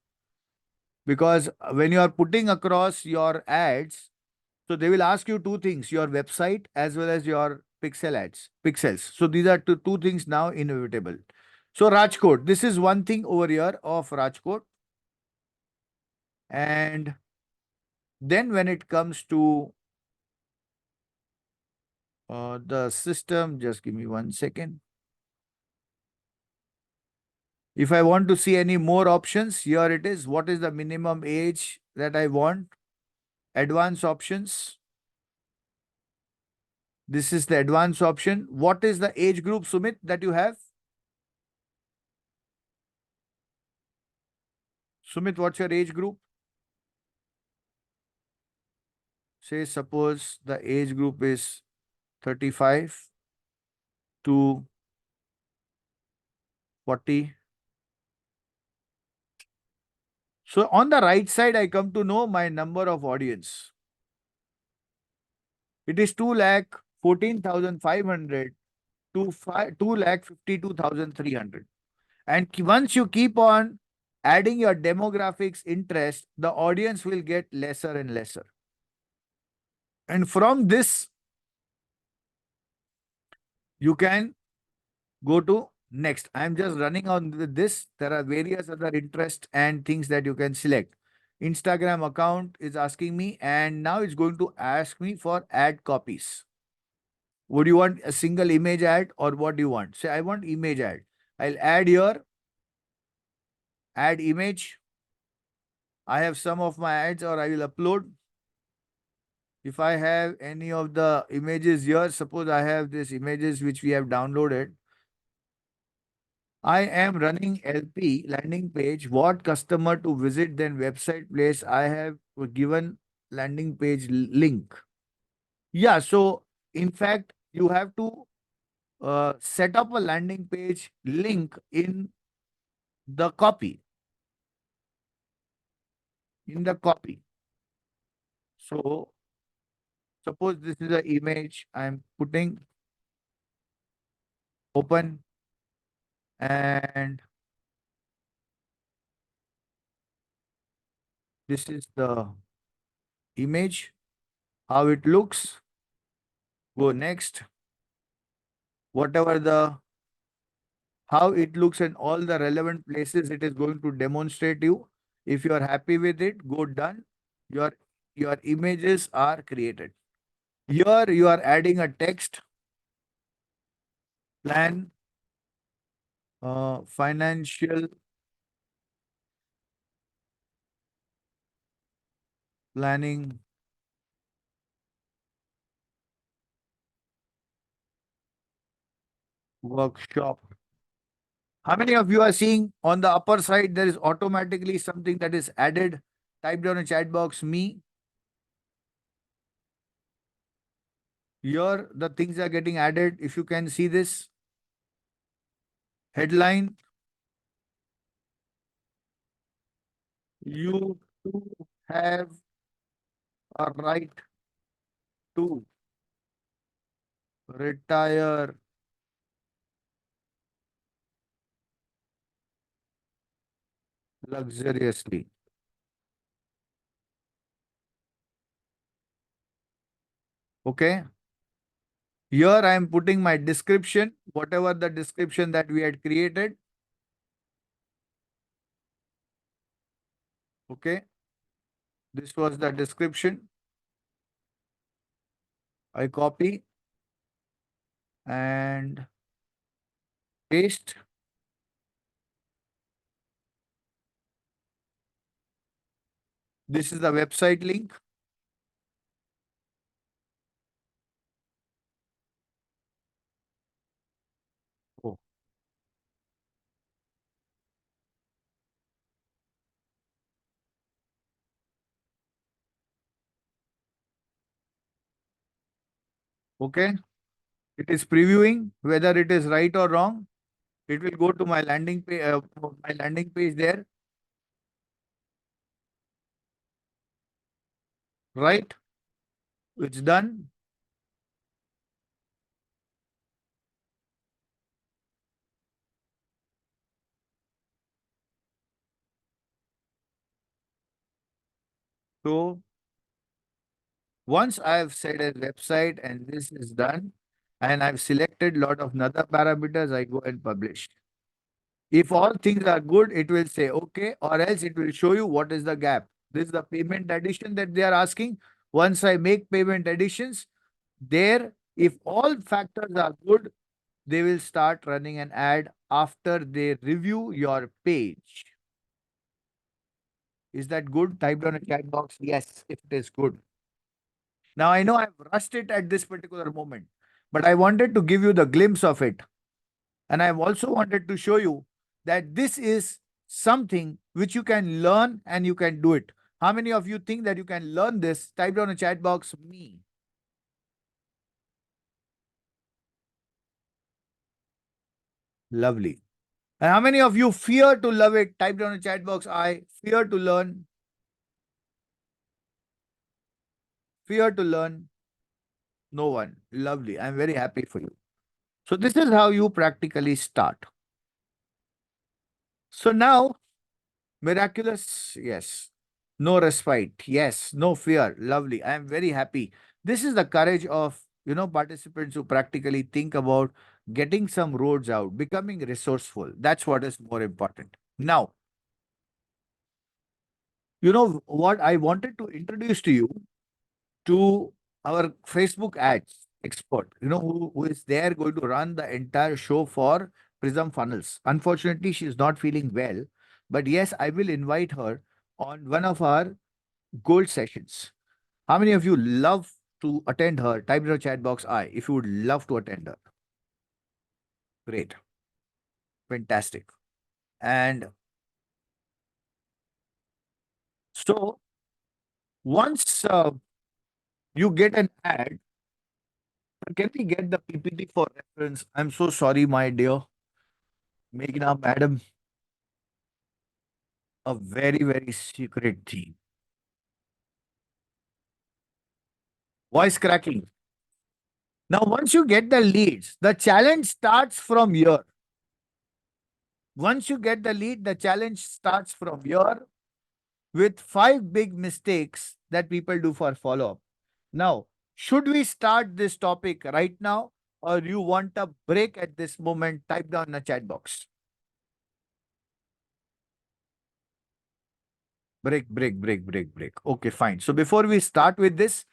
Because when you are putting across your ads, so they will ask you two things, your website as well as your pixel ads, pixels. So these are two things now inevitable. So Rajkot, this is one thing over here of Rajkot. And then when it comes to the system, just give me 1 second. If I want to see any more options, here it is. What is the minimum age that I want? Advanced options. This is the advanced option. What is the age group, Sumit, that you have? Sumit, what's your age group? Say, suppose the age group is 35 to 40. So on the right side, I come to know my number of audience. It is 2,14,500 to 2,52,300. And once you keep on adding your demographics interest, the audience will get lesser and lesser. And from this, you can go to next. I'm just running on with this. There are various other interests and things that you can select. Instagram account is asking me, and now it's going to ask me for ad copies. Would you want a single image ad or what do you want? Say, I want image ad. I'll add here, add image. I have some of my ads or I will upload. If I have any of the images here, suppose I have these images which we have downloaded. I am running LP landing page. What customer to visit then website place? I have given landing page link. Yeah, so in fact, you have to set up a landing page link in the copy. In the copy. So suppose this is an image I'm putting open, and this is the image, how it looks. Go next. Whatever the how it looks in all the relevant places, it is going to demonstrate you. If you are happy with it, go done. Your your images are created. Here you are adding a text plan, financial planning workshop. How many of you are seeing on the upper side there is automatically something that is added? Type down a chat box me. Here the things are getting added. If you can see this headline, you too have a right to retire luxuriously. Okay. Here I am putting my description, whatever the description that we had created. Okay. This was the description. I copy and paste. This is the website link. Oh, okay. It is previewing whether it is right or wrong. It will go to my landing page there. Right. It's done. So once I've said a website and this is done, and I've selected lot of other parameters, I go and publish. If all things are good, it will say okay, or else it will show you what is the gap. This is the payment addition that they are asking. Once I make payment additions, there, if all factors are good, they will start running an ad after they review your page. Is that good? Type down a chat box. Yes, if it is good. Now I know I've rushed it at this particular moment, but I wanted to give you the glimpse of it. And I've also wanted to show you that this is something which you can learn and you can do it. How many of you think that you can learn this? Type down a chat box me. Lovely. And how many of you fear to love it? Type down a chat box I. Fear to learn. Fear to learn. No one. Lovely. I'm very happy for you. So this is how you practically start. So now, miraculous, yes. No respite, yes. No fear, lovely. I am very happy. This is the courage of, participants who practically think about getting some roads out, becoming resourceful. That's what is more important. Now, you know what I wanted to introduce to you to our Facebook ads expert, who is there going to run the entire show for Prism Funnels. Unfortunately, she is not feeling well, but yes, I will invite her on one of our gold sessions. How many of you love to attend her? Type in the chat box I if you would love to attend her. Great. Fantastic. And so, once you get an ad, Can we get the PPT for reference? I'm so sorry, my dear Meghna madam. A very, very secret thing. Voice cracking. Now, once you get the leads, the challenge starts from here. Once you get the lead, the challenge starts from here with 5 big mistakes that people do for follow up. Now, should we start this topic right now or you want a break at this moment? Type down in the chat box. Break. Okay, fine. So before we start with this,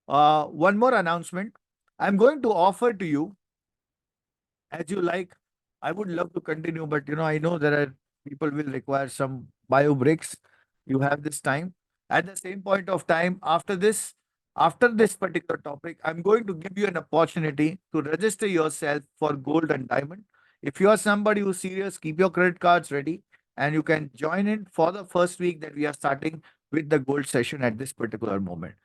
one more announcement. I'm going to offer to you as you like. I would love to continue, but I know there are people will require some bio breaks. You have this time. At the same point of time, after this particular topic, I'm going to give you an opportunity to register yourself for gold and diamond. If you are somebody who's serious, keep your credit cards ready and you can join in for the first week that we are starting with the gold session at this particular moment.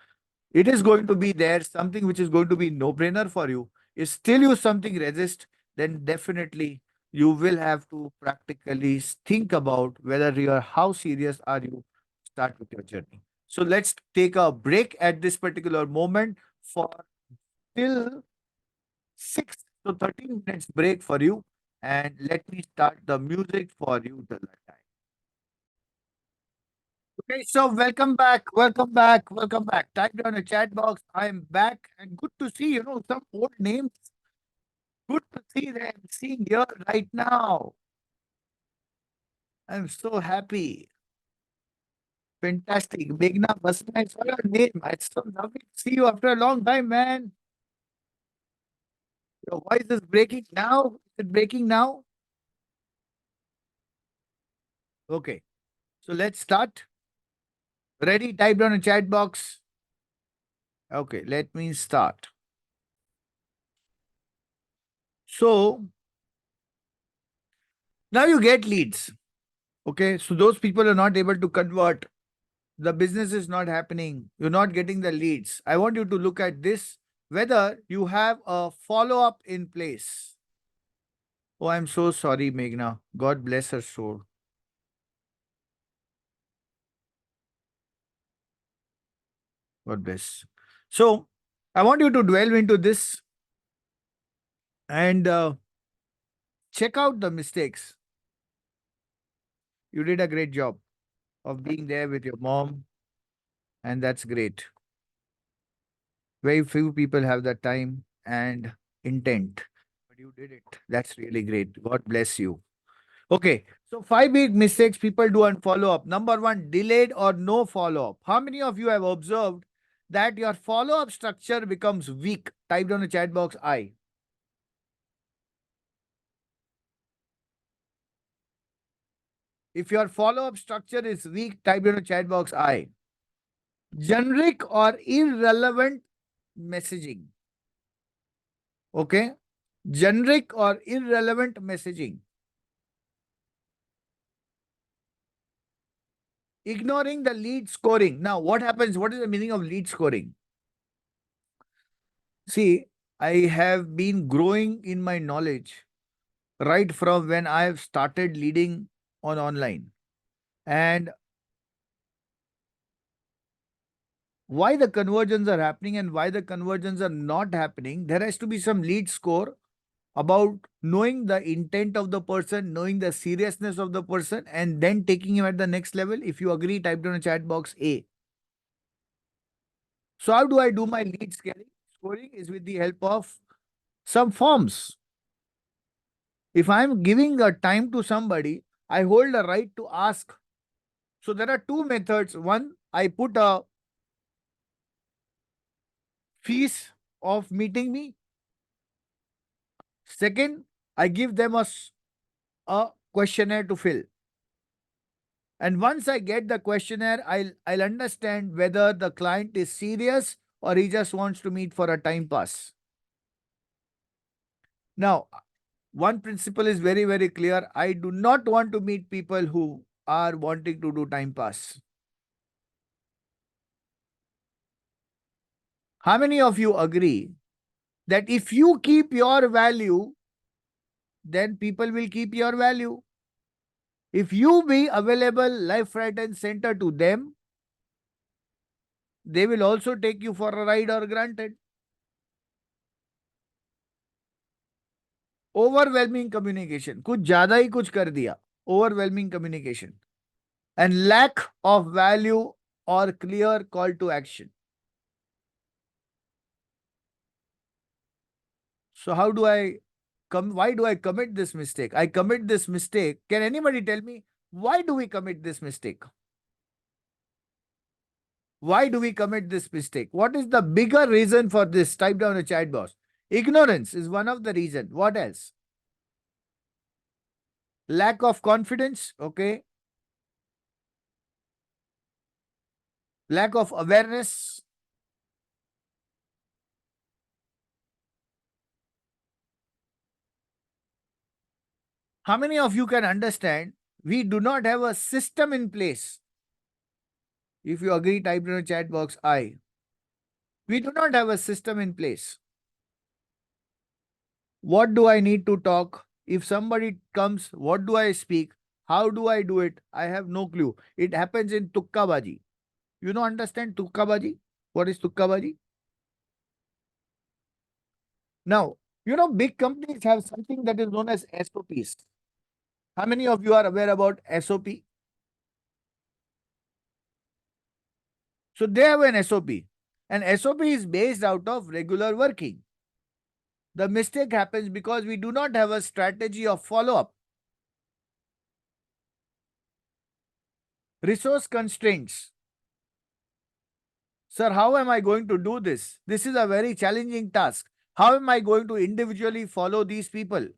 It is going to be there, something which is going to be no brainer for you. If still you something resist, then definitely you will have to practically think about whether you are how serious are you start with your journey. So let's take a break at this particular moment for till 6 to 13 minutes break for you. And let me start the music for you till that time. Okay, so welcome back. Type down a chat box. I am back and good to see, some old names. Good to see them seeing here right now. I'm so happy. Fantastic. Meghna Basma, I saw your name. It's so lovely to see you after a long time, man. Your voice is breaking now. Is it breaking now? Okay, so let's start. Ready? Type down a chat box. Okay, let me start. So now you get leads. Okay, so those people are not able to convert. The business is not happening. You're not getting the leads. I want you to look at this whether you have a follow up in place. Oh, I'm so sorry, Meghna. God bless her soul. God bless. So, I want you to delve into this and check out the mistakes. You did a great job of being there with your mom, and that's great. Very few people have the time and intent, but you did it. That's really great. God bless you. Okay, so 5 big mistakes people do on follow up. Number one, delayed or no follow up. How many of you have observed that your follow up structure becomes weak? Type down the chat box I. If your follow up structure is weak, type down the chat box I. Generic or irrelevant messaging. Okay, generic or irrelevant messaging. Ignoring the lead scoring. Now, what happens? What is the meaning of lead scoring? See, I have been growing in my knowledge right from when I have started leading on online. And why the conversions are happening and why the conversions are not happening, there has to be some lead score about knowing the intent of the person, knowing the seriousness of the person, and then taking him at the next level. If you agree, type down a chat box A. So, how do I do my lead scaling? Scoring is with the help of some forms. If I'm giving a time to somebody, I hold a right to ask. So there are two methods. One, I put a fees of meeting me. Second, I give them a questionnaire to fill. And once I get the questionnaire, I'll understand whether the client is serious or he just wants to meet for a time pass. Now, one principle is very, very clear. I do not want to meet people who are wanting to do time pass. How many of you agree that if you keep your value, then people will keep your value. If you be available left, right, and center to them, they will also take you for a ride or granted. Overwhelming communication. कुछ ज्यादा ही कुछ कर दिया. Overwhelming communication. And lack of value or clear call to action. So how do I why do I commit this mistake? I commit this mistake. Can anybody tell me why do we commit this mistake? Why do we commit this mistake? What is the bigger reason for this? Type down a chat box. Ignorance is one of the reason. What else? Lack of confidence. Okay. Lack of awareness. How many of you can understand we do not have a system in place? If you agree, type in the chat box I. We do not have a system in place. What do I need to talk? If somebody comes, what do I speak? How do I do it? I have no clue. It happens in Tukkabaji. You know, understand Tukkabaji? What is Tukkabaji? Now, you know, big companies have something that is known as SOPs. How many of you are aware about SOP? So they have an SOP. And SOP is based out of regular working. The mistake happens because we do not have a strategy of follow-up. Resource constraints. Sir, how am I going to do this? This is a very challenging task. How am I going to individually follow these people?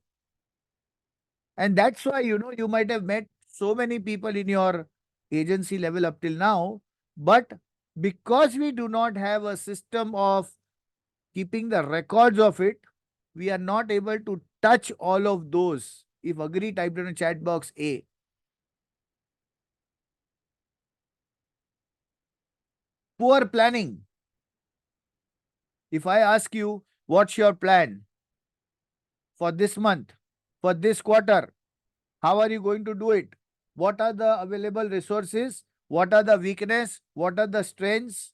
And that's why, you know, you might have met so many people in your agency level up till now, but because we do not have a system of keeping the records of it, we are not able to touch all of those. If agree, type in the chat box A. Poor planning. If I ask you, what's your plan for this month, for this quarter? How are you going to do it? What are the available resources? What are the weaknesses? What are the strengths?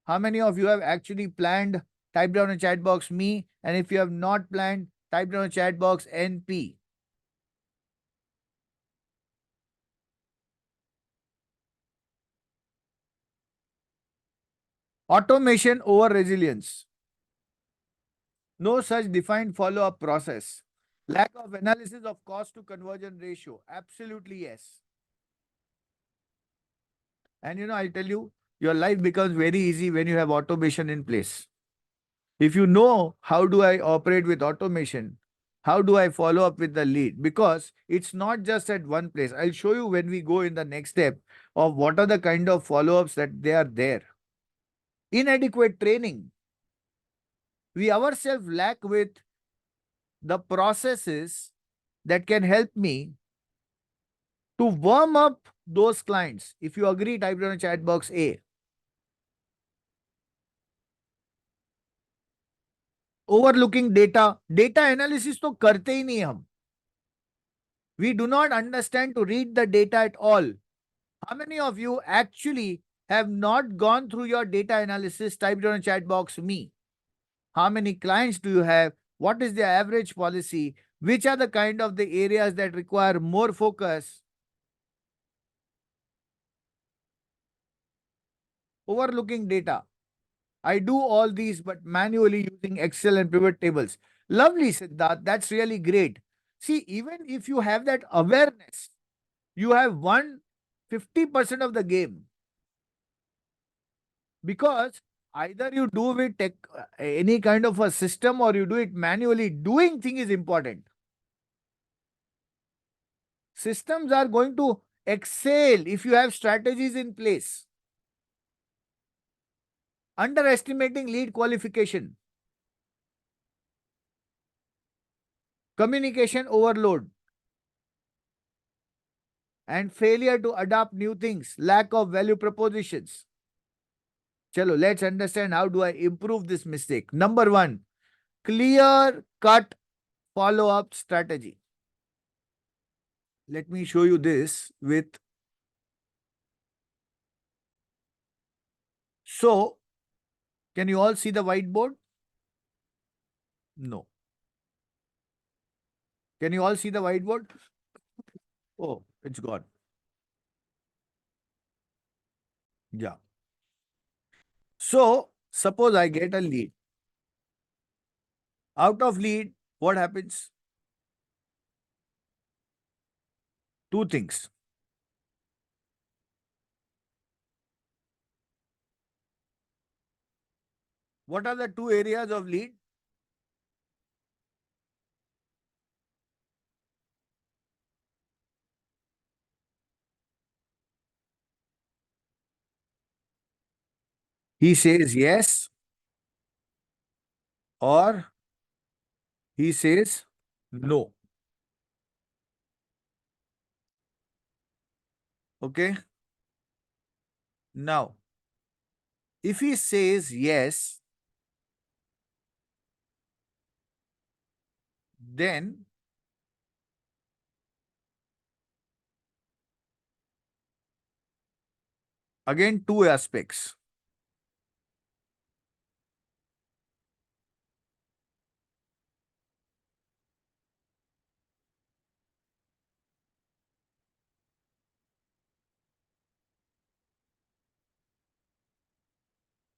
How many of you have actually planned? Type down in chat box me. And if you have not planned, type down in chat box NP. Automation over resilience. No such defined follow-up process. Lack of analysis of cost to conversion ratio. Absolutely yes. And you know, I tell you, your life becomes very easy when you have automation in place. If you know how do I operate with automation, how do I follow up with the lead? Because it's not just at one place. I'll show you when we go in the next step of what are the kind of follow-ups that they are there. Inadequate training. We ourselves lack with the processes that can help me to warm up those clients. If you agree, type down in chat box A. Overlooking data. Data analysis तो करते ही नहीं हम. We do not understand to read the data at all. How many of you actually have not gone through your data analysis? Type down in chat box me. How many clients do you have? What is the average policy? Which are the kind of the areas that require more focus? Overlooking data. I do all these, but manually using Excel and pivot tables. Lovely, Siddharth. That's really great. See, even if you have that awareness, you have won 50% of the game. Because either you do with tech, any kind of a system, or you do it manually. Doing thing is important. Systems are going to excel if you have strategies in place. Underestimating lead qualification. Communication overload. And failure to adopt new things. Lack of value propositions. Chalo, let's understand how do I improve this mistake. Number one, clear cut follow up strategy. Let me show you this with. So, can you all see the whiteboard? No. Can you all see the whiteboard? Oh, it's gone. Yeah. So, suppose I get a lead. Out of lead, what happens? Two things. What are the two areas of lead? He says yes or he says no. Okay. Now, if he says yes, then again, two aspects.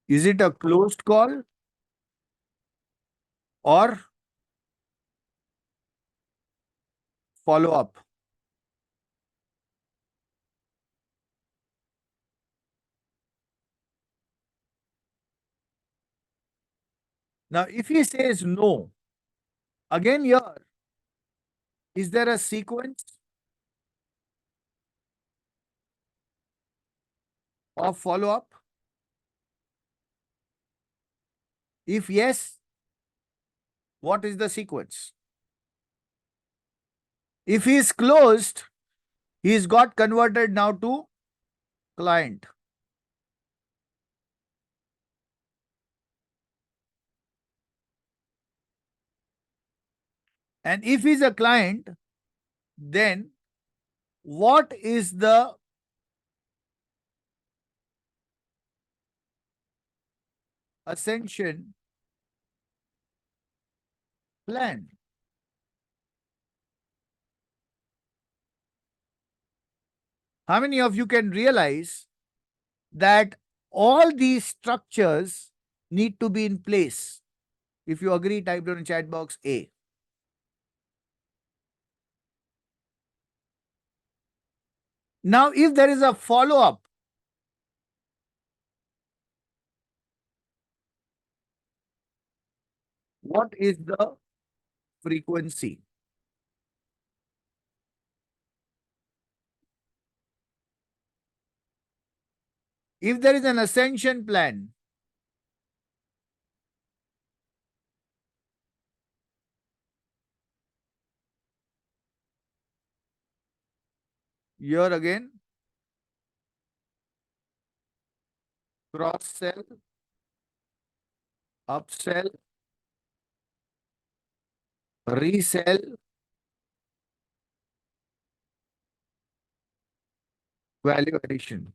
Is it a closed call or follow up? Now, if he says no, again, here, is there a sequence of follow up? If yes, what is the sequence? If he is closed, he's got converted now to client. And if he's a client, then what is the ascension plan? How many of you can realize that all these structures need to be in place? If you agree, type down in chat box A. Now, if there is a follow up, what is the frequency? If there is an ascension plan, here again, cross sell, upsell, resell, value addition.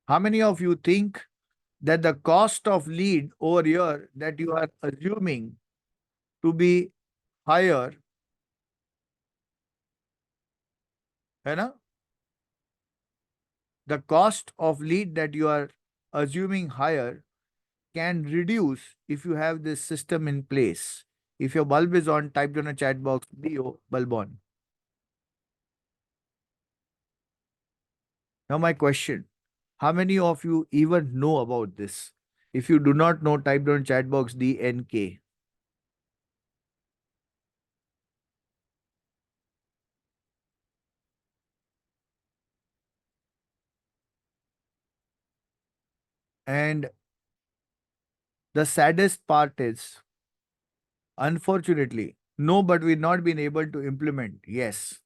How many of you think that the cost of lead over here that you are assuming to be higher, है ना? The cost of lead that you are assuming higher can reduce if you have this system in place. If your bulb is on, type down a chat box, BO, bulb on. Now my question, how many of you even know about this? If you do not know, type down chat box DNK. And the saddest part is, unfortunately, No, but we've not been able to implement. Yes.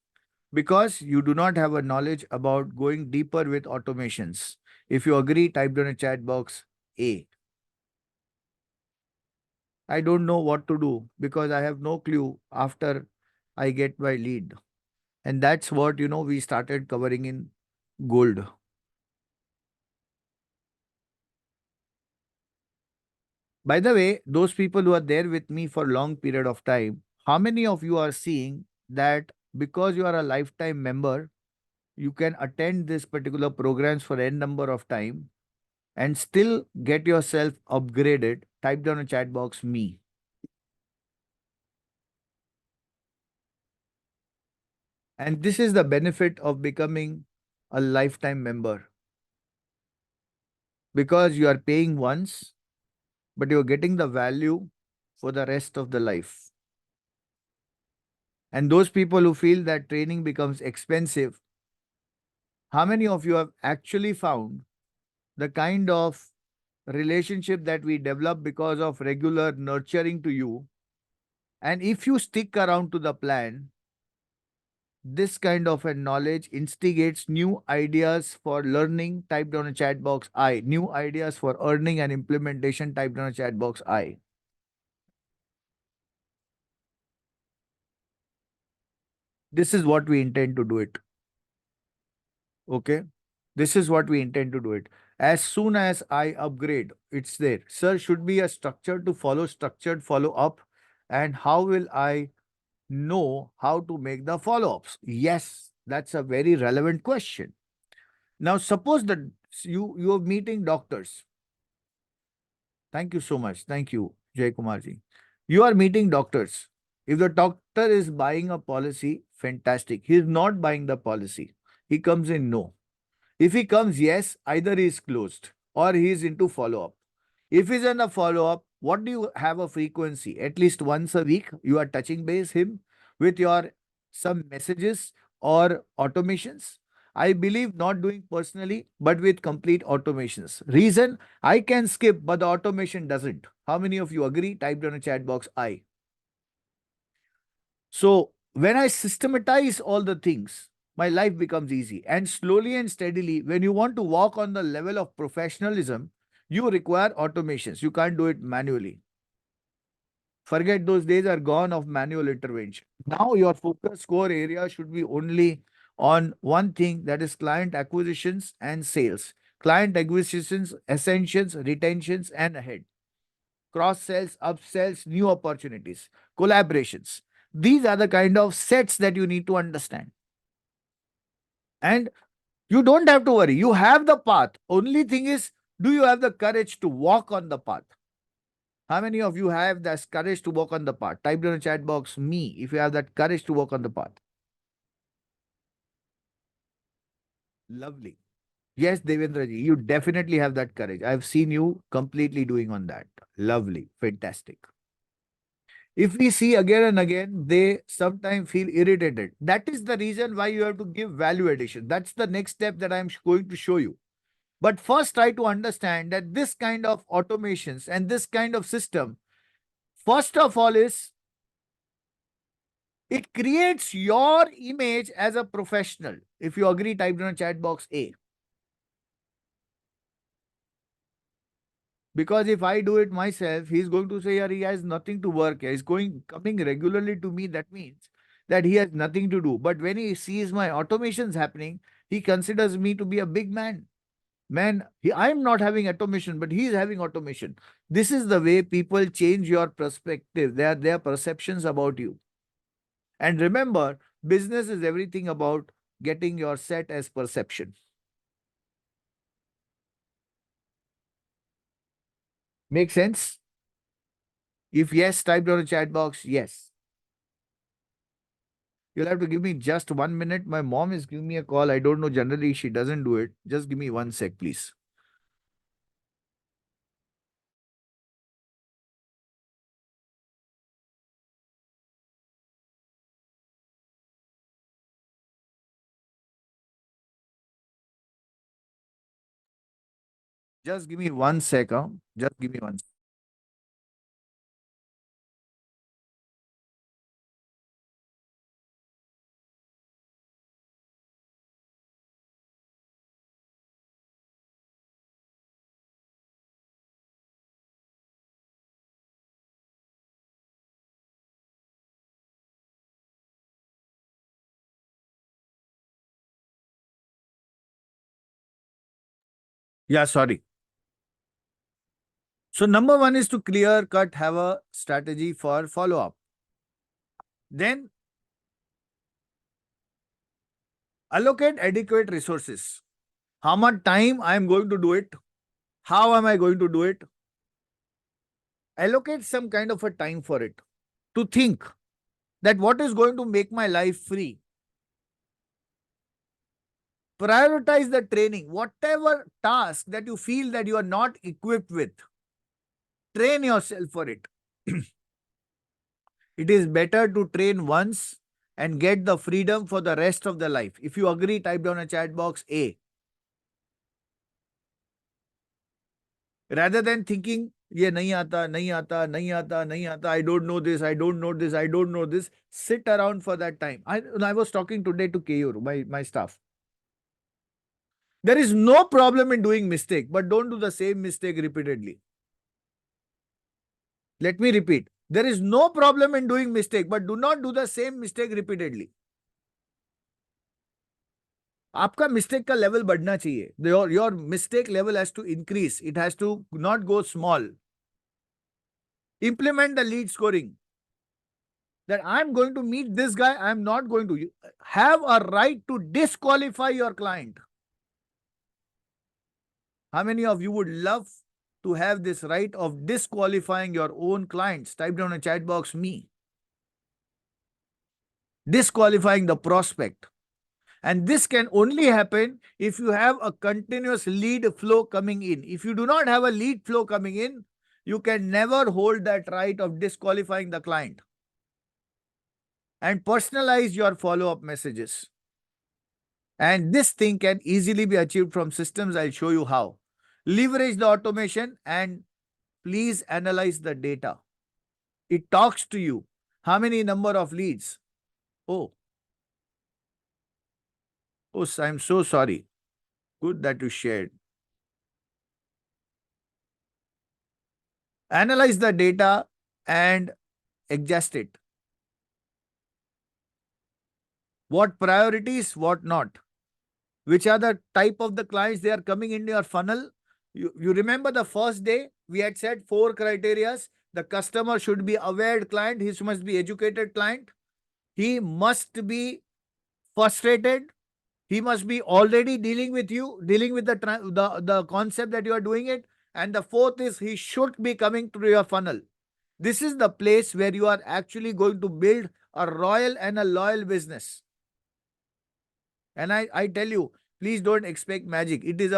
Because you do not have a knowledge about going deeper with automations. If you agree, type down a chat box A. I don't know what to do because I have no clue after I get my lead. And that's what, we started covering in gold. By the way, those people who are there with me for long period of time, how many of you are seeing that because you are a lifetime member, you can attend this particular programs for n number of time and still get yourself upgraded? Type down a chat box me. And this is the benefit of becoming a lifetime member because you are paying once, but you're getting the value for the rest of the life. And those people who feel that training becomes expensive, how many of you have actually found the kind of relationship that we develop because of regular nurturing to you? And if you stick around to the plan, this kind of a knowledge instigates new ideas for learning. Type down a chat box I. New ideas for earning and implementation. Type down a chat box I. This is what we intend to do it. Okay. This is what we intend to do it. As soon as I upgrade, it's there. Sir, should be a structure to follow, structured follow up. And how will I know how to make the follow ups? Yes, that's a very relevant question. Now, suppose that you're meeting doctors. Thank you so much. Thank you, Jay Kumarji. You are meeting doctors. If the doctor is buying a policy, fantastic. He is not buying the policy. He comes in no. If he comes yes, either he is closed or he is into follow up. If he's in a follow up, what do you have a frequency? At least once a week, you are touching base him with your some messages or automations. I believe not doing personally, but with complete automations. Reason I can skip, but the automation doesn't. How many of you agree? Type down a chat box I. So when I systematize all the things, my life becomes easy. And slowly and steadily, when you want to walk on the level of professionalism, you require automations. You can't do it manually. Forget those days are gone of manual intervention. Now your focus core area should be only on one thing, that is client acquisitions and sales. Client acquisitions, ascensions, retentions, and ahead. Cross sells, upsells, new opportunities, collaborations. These are the kind of sets that you need to understand. And you don't have to worry. You have the path. Only thing is, do you have the courage to walk on the path? How many of you have that courage to walk on the path? Type in the chat box me if you have that courage to walk on the path. Lovely. Yes, Devendra ji, you definitely have that courage. I've seen you completely doing on that. Lovely. Fantastic. If we see again and again, they sometimes feel irritated. That is the reason why you have to give value addition. That's the next step that I'm going to show you. But first, try to understand that this kind of automations and this kind of system, first of all, is it creates your image as a professional. If you agree, type in the chat box A. Because if I do it myself, he's going to say, yeah, he has nothing to work. He's coming regularly to me. That means that he has nothing to do. But when he sees my automations happening, he considers me to be a big man. I'm not having automation, but he is having automation. This is the way people change your perspective, their perceptions about you. And remember, business is everything about getting your set as perception. Make sense? If yes, type down the chat box, yes. You'll have to give me just 1 minute. My mom is giving me a call. I don't know. Generally, she doesn't do it. Just give me 1 sec, please. Just give me 1 sec. Huh? Just give me 1 sec. Yeah, sorry. So number one is to clear cut, have a strategy for follow up. Then allocate adequate resources. How much time I am going to do it? How am I going to do it? Allocate some kind of a time for it to think that what is going to make my life free. Prioritize the training. Whatever task that you feel that you are not equipped with, train yourself for it. It is better to train once and get the freedom for the rest of the life. If you agree, type down a chat box A. Rather than thinking, ये नहीं आता, नहीं आता, नहीं आता, नहीं आता, I don't know this, I don't know this, I don't know this. Sit around for that time. I was talking today to KU, my staff. There is no problem in doing mistake, but don't do the same mistake repeatedly. Let me repeat. There is no problem in doing mistake, but do not do the same mistake repeatedly. आपका mistake का level बढ़ना चाहिए. Your mistake level has to increase. It has to not go small. Implement the lead scoring. That I'm going to meet this guy, I'm not going to. Have a right to disqualify your client. How many of you would love to have this right of disqualifying your own clients? Type down a chat box, me. Disqualifying the prospect. And this can only happen if you have a continuous lead flow coming in. If you do not have a lead flow coming in, you can never hold that right of disqualifying the client. And personalize your follow-up messages. And this thing can easily be achieved from systems. I'll show you how. Leverage the automation and please analyze the data. It talks to you. How many number of leads? Oh, I'm so sorry. Good that you shared. Analyze the data and adjust it. What priorities, what not. Which are the type of the clients they are coming into your funnel. You remember the first day we had said 4 criterias. The customer should be aware client. He must be educated client. He must be frustrated. He must be already dealing with you, dealing with the concept that you are doing it. And the fourth is he should be coming to your funnel. This is the place where you are actually going to build a royal and a loyal business. And I tell you, please don't expect magic. It is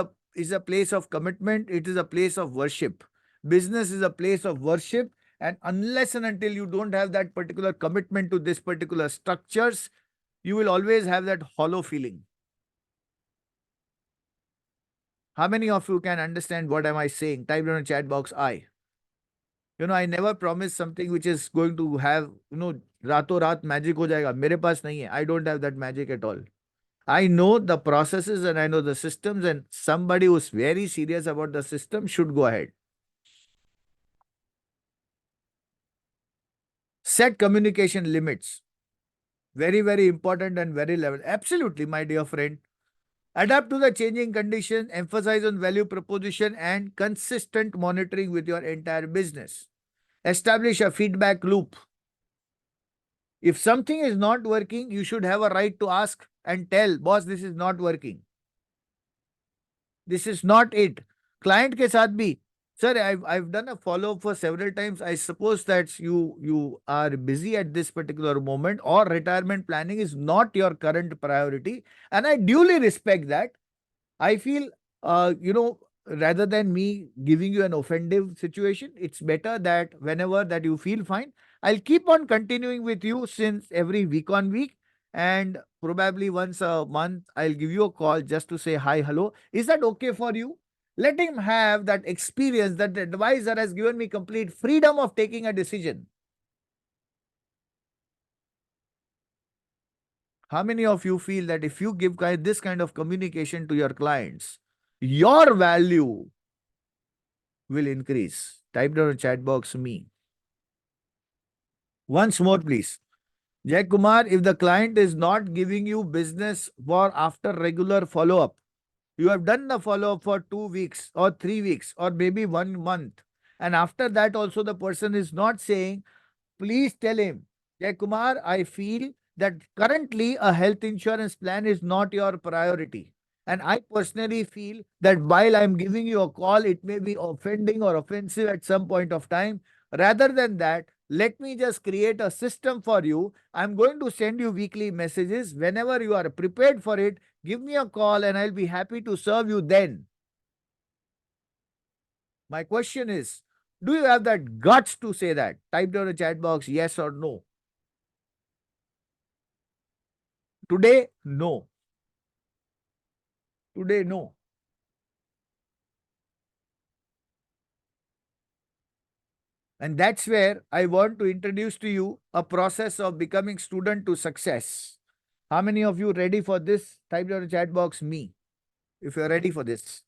a place of commitment. It is a place of worship. Business is a place of worship. And unless and until you don't have that particular commitment to this particular structures, you will always have that hollow feeling. How many of you can understand what am I saying? Type down in chat box I. I never promise something which is going to have, rato raat magic ho jayega. Mere paas nahi hai. I don't have that magic at all. I know the processes and I know the systems, and somebody who's very serious about the system should go ahead. Set communication limits. Very, very important and very level. Absolutely, my dear friend. Adapt to the changing conditions, emphasize on value proposition and consistent monitoring with your entire business. Establish a feedback loop. If something is not working, you should have a right to ask and tell, boss, this is not working. This is not it. Client ke saath bhi, sir, I've done a follow-up for several times. I suppose that you are busy at this particular moment, or retirement planning is not your current priority. And I duly respect that. I feel, rather than me giving you an offensive situation, it's better that whenever that you feel fine, I'll keep on continuing with you since every week on week. And probably once a month, I'll give you a call just to say hi, hello. Is that okay for you? Let him have that experience that the advisor has given me complete freedom of taking a decision. How many of you feel that if you give this kind of communication to your clients, your value will increase? Type down in chat box me. Once more, please. Jai Kumar, if the client is not giving you business for after regular follow-up, You have done the follow up for 2 weeks or 3 weeks or maybe 1 month. And after that, also, the person is not saying, please tell him, Jay Kumar, I feel that currently a health insurance plan is not your priority. And I personally feel that while I'm giving you a call, it may be offending or offensive at some point of time. Rather than that, let me just create a system for you. I'm going to send you weekly messages. Whenever you are prepared for it, give me a call and I'll be happy to serve you then. My question is, do you have that guts to say that? Type down a chat box, yes or no. Today, no. Today, no. And that's where I want to introduce to you a process of becoming student to success. How many of you ready for this? Type down the chat box me if you're ready for this.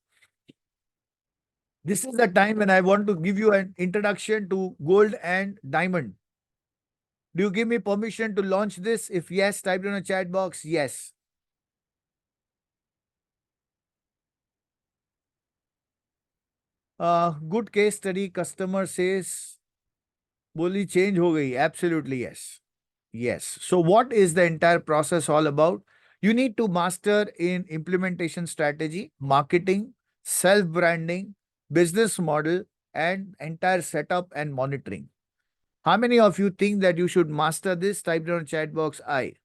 This is the time when I want to give you an introduction to gold and diamond. Do you give me permission to launch this? If yes, type down the chat box yes. Good case study. Customer says बोली change हो गई. Absolutely yes. Yes. So, what is the entire process all about? You need to master in implementation strategy, marketing, self branding, business model, and entire setup and monitoring. How many of you think that you should master this? Type down chat box I.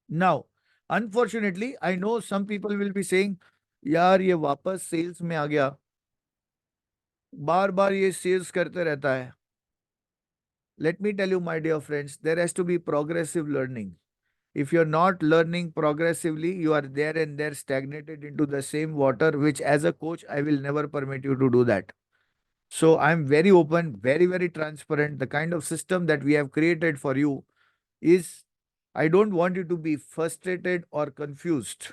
Now, unfortunately, I know some people will be saying, यार ये वापस sales में आ गया, बार बार ये sales करते रहता है. Let me tell you, my dear friends, there has to be progressive learning. If you're not learning progressively, you are there and there stagnated into the same water, which as a coach, I will never permit you to do that. So I'm very open, very, very transparent. The kind of system that we have created for you is, I don't want you to be frustrated or confused.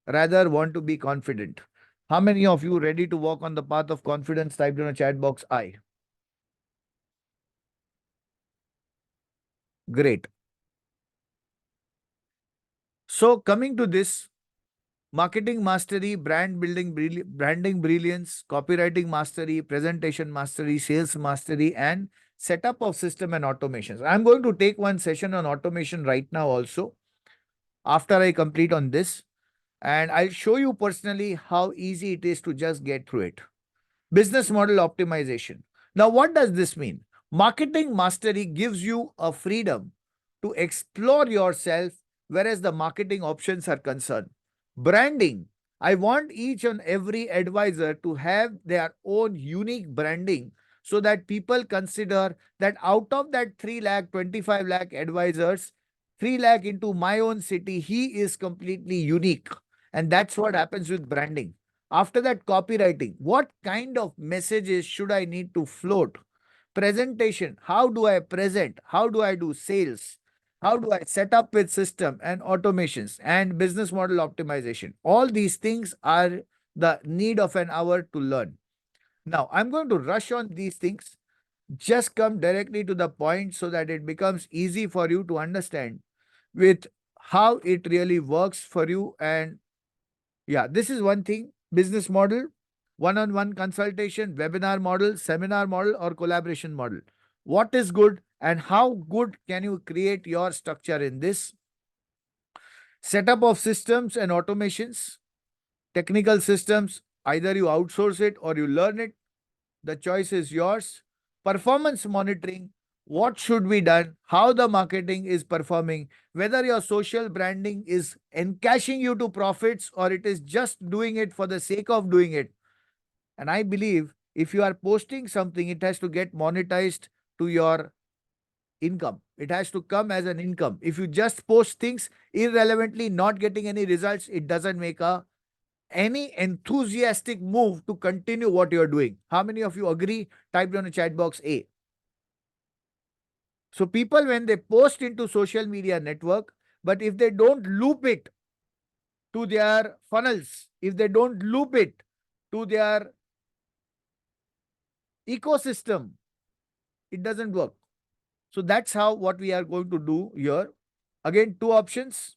Rather want to be confident. How many of you ready to walk on the path of confidence? Type in a chat box I. Great. So coming to this, marketing mastery, brand building, branding brilliance, copywriting mastery, presentation mastery, sales mastery, and setup of system and automations. I'm going to take one session on automation right now also after I complete on this. And I'll show you personally how easy it is to just get through it. Business model optimization. Now, what does this mean? Marketing mastery gives you a freedom to explore yourself, whereas the marketing options are concerned. Branding. I want each and every advisor to have their own unique branding so that people consider that out of that 3 lakh, 25 lakh advisors, 3 lakh into my own city, he is completely unique. And that's what happens with branding. After that, copywriting. What kind of messages should I need to float? Presentation. How do I present? How do I do sales? How do I set up with system and automations and business model optimization? All these things are the need of an hour to learn. Now, I'm going to rush on these things. Just come directly to the point so that it becomes easy for you to understand with how it really works for you. And yeah, this is one thing. Business model, one-on-one consultation, webinar model, seminar model, or collaboration model. What is good and how good can you create your structure in this? Setup of systems and automations, technical systems, either you outsource it or you learn it. The choice is yours. Performance monitoring, what should be done, how the marketing is performing, whether your social branding is encashing you to profits or it is just doing it for the sake of doing it. And I believe if you are posting something, it has to get monetized to your income. It has to come as an income. If you just post things irrelevantly, not getting any results, it doesn't make any enthusiastic move to continue what you're doing. How many of you agree? Type down the chat box A. So people, when they post into social media network, but if they don't loop it to their funnels, if they don't loop it to their ecosystem, it doesn't work. So that's how what we are going to do here. Again, two options.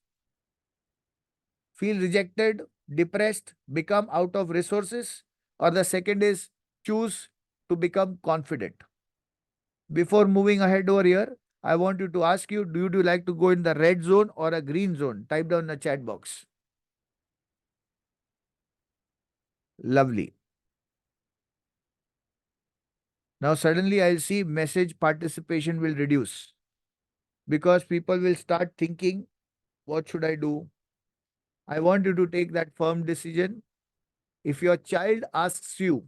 feel rejected, depressed, become out of resources, or the second is choose to become confident. Before moving ahead over here, I want you to ask you, do you like to go in the red zone or a green zone? Type down in the chat box. Lovely. Now suddenly I'll see message participation will reduce because people will start thinking, what should I do? I want you to take that firm decision. If your child asks you,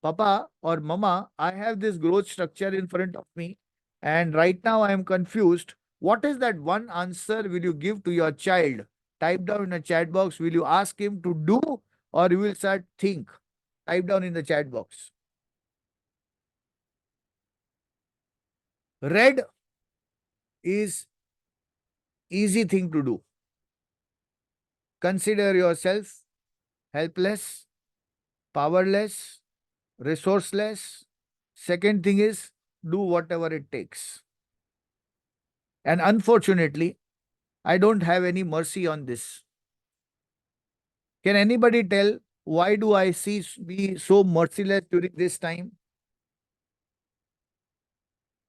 Papa or Mama, I have this growth structure in front of me, and right now I am confused. What is that one answer will you give to your child? Type down in the chat box. Will you ask him to do or you will start think? Type down in the chat box. Red is easy thing to do. Consider yourself helpless, powerless, resourceless. Second thing is do whatever it takes. And unfortunately, I don't have any mercy on this. Can anybody tell why do I see be so merciless during this time?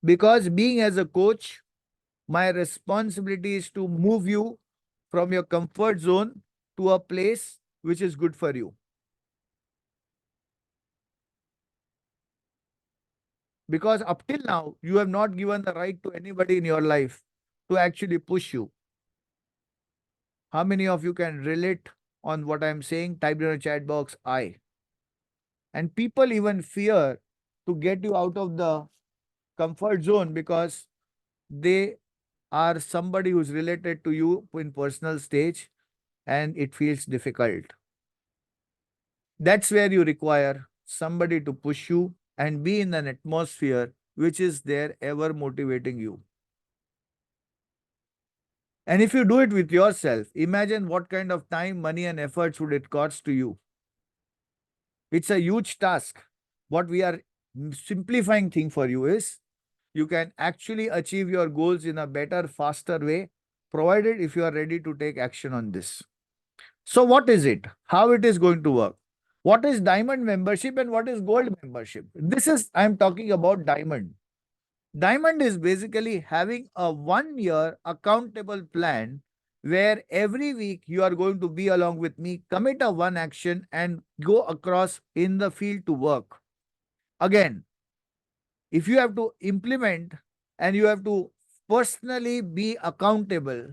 Because being as a coach, my responsibility is to move you from your comfort zone to a place which is good for you. Because up till now, you have not given the right to anybody in your life to actually push you. How many of you can relate on what I'm saying? Type in the chat box, I. And people even fear to get you out of the comfort zone because they are somebody who's related to you in personal stage and it feels difficult. That's where you require somebody to push you and be in an atmosphere which is there ever motivating you. And if you do it with yourself, imagine what kind of time, money, and efforts would it cost to you. It's a huge task. What we are simplifying thing for you is you can actually achieve your goals in a better, faster way, provided if you are ready to take action on this. So what is it? How it is going to work? What is diamond membership and what is gold membership? This is, I'm talking about diamond. Diamond is basically having a 1 year accountable plan where every week you are going to be along with me, commit a one action and go across in the field to work. Again, if you have to implement and you have to personally be accountable,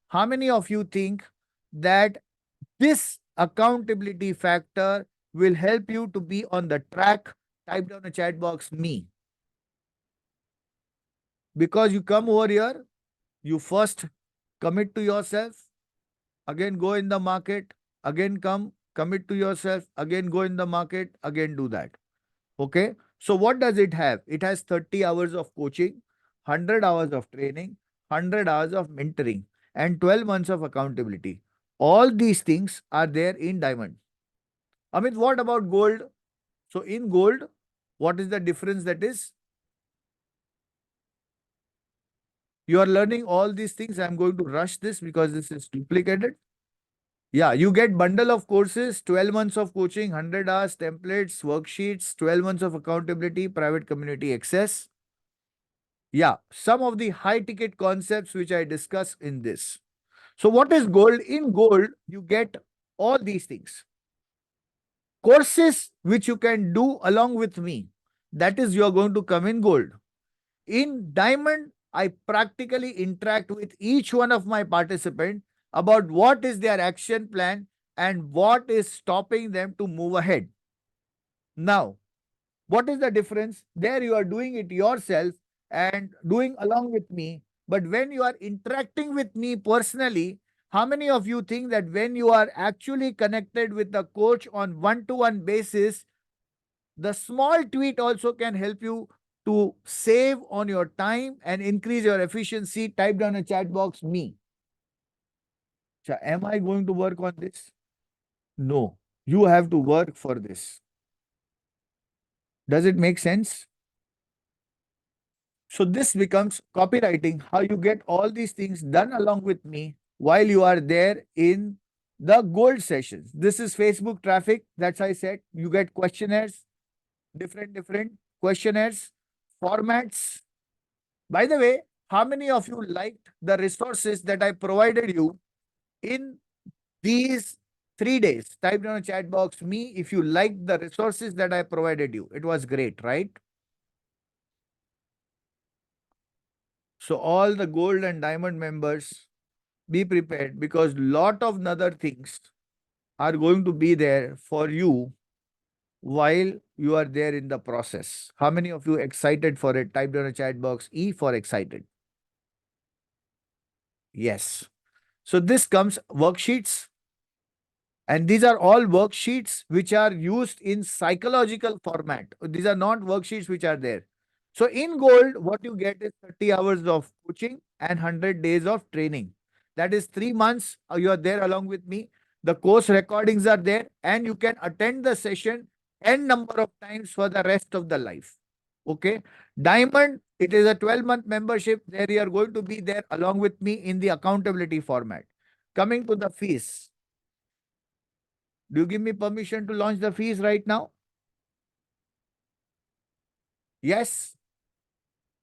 how many of you think that this accountability factor will help you to be on the track? Type down the chat box, me. Because you come over here, you first commit to yourself, again go in the market, again come, commit to yourself, again go in the market, again do that. Okay. So what does it have? It has 30 hours of coaching, 100 hours of training, 100 hours of mentoring, and 12 months of accountability. All these things are there in diamond. Amit, what about gold? So in gold, what is the difference that is? You are learning all these things. I'm going to rush this because this is duplicated. Yeah, you get bundle of courses, 12 months of coaching, 100 hours, templates, worksheets, 12 months of accountability, private community access. Yeah, some of the high ticket concepts which I discuss in this. So what is gold? In gold, you get all these things. Courses which you can do along with me. That is, you are going to come in gold. In diamond, I practically interact with each one of my participants about what is their action plan and what is stopping them to move ahead. Now, what is the difference? There you are doing it yourself and doing along with me. But when you are interacting with me personally, how many of you think that when you are actually connected with the coach on one-to-one basis, the small tweet also can help you to save on your time and increase your efficiency? Type down a chat box, me. So am I going to work on this? No. You have to work for this. Does it make sense? So this becomes copywriting, how you get all these things done along with me while you are there in the gold sessions. This is Facebook traffic. That's I said. You get questionnaires, different questionnaires, formats. By the way, how many of you liked the resources that I provided you in these 3 days? Type down a chat box me if you liked the resources that I provided you. It was great, right? So all the gold and diamond members, be prepared because lot of other things are going to be there for you while you are there in the process. How many of you excited for it? Type down a chat box E for excited. Yes. So this comes worksheets, and these are all worksheets which are used in psychological format. These are not worksheets which are there. So in gold, what you get is 30 hours of coaching and 100 days of training. That is 3 months. You are there along with me. The course recordings are there, and you can attend the session n number of times for the rest of the life. Okay. Diamond, it is a 12-month membership. There you are going to be there along with me in the accountability format. Coming to the fees. Do you give me permission to launch the fees right now? Yes?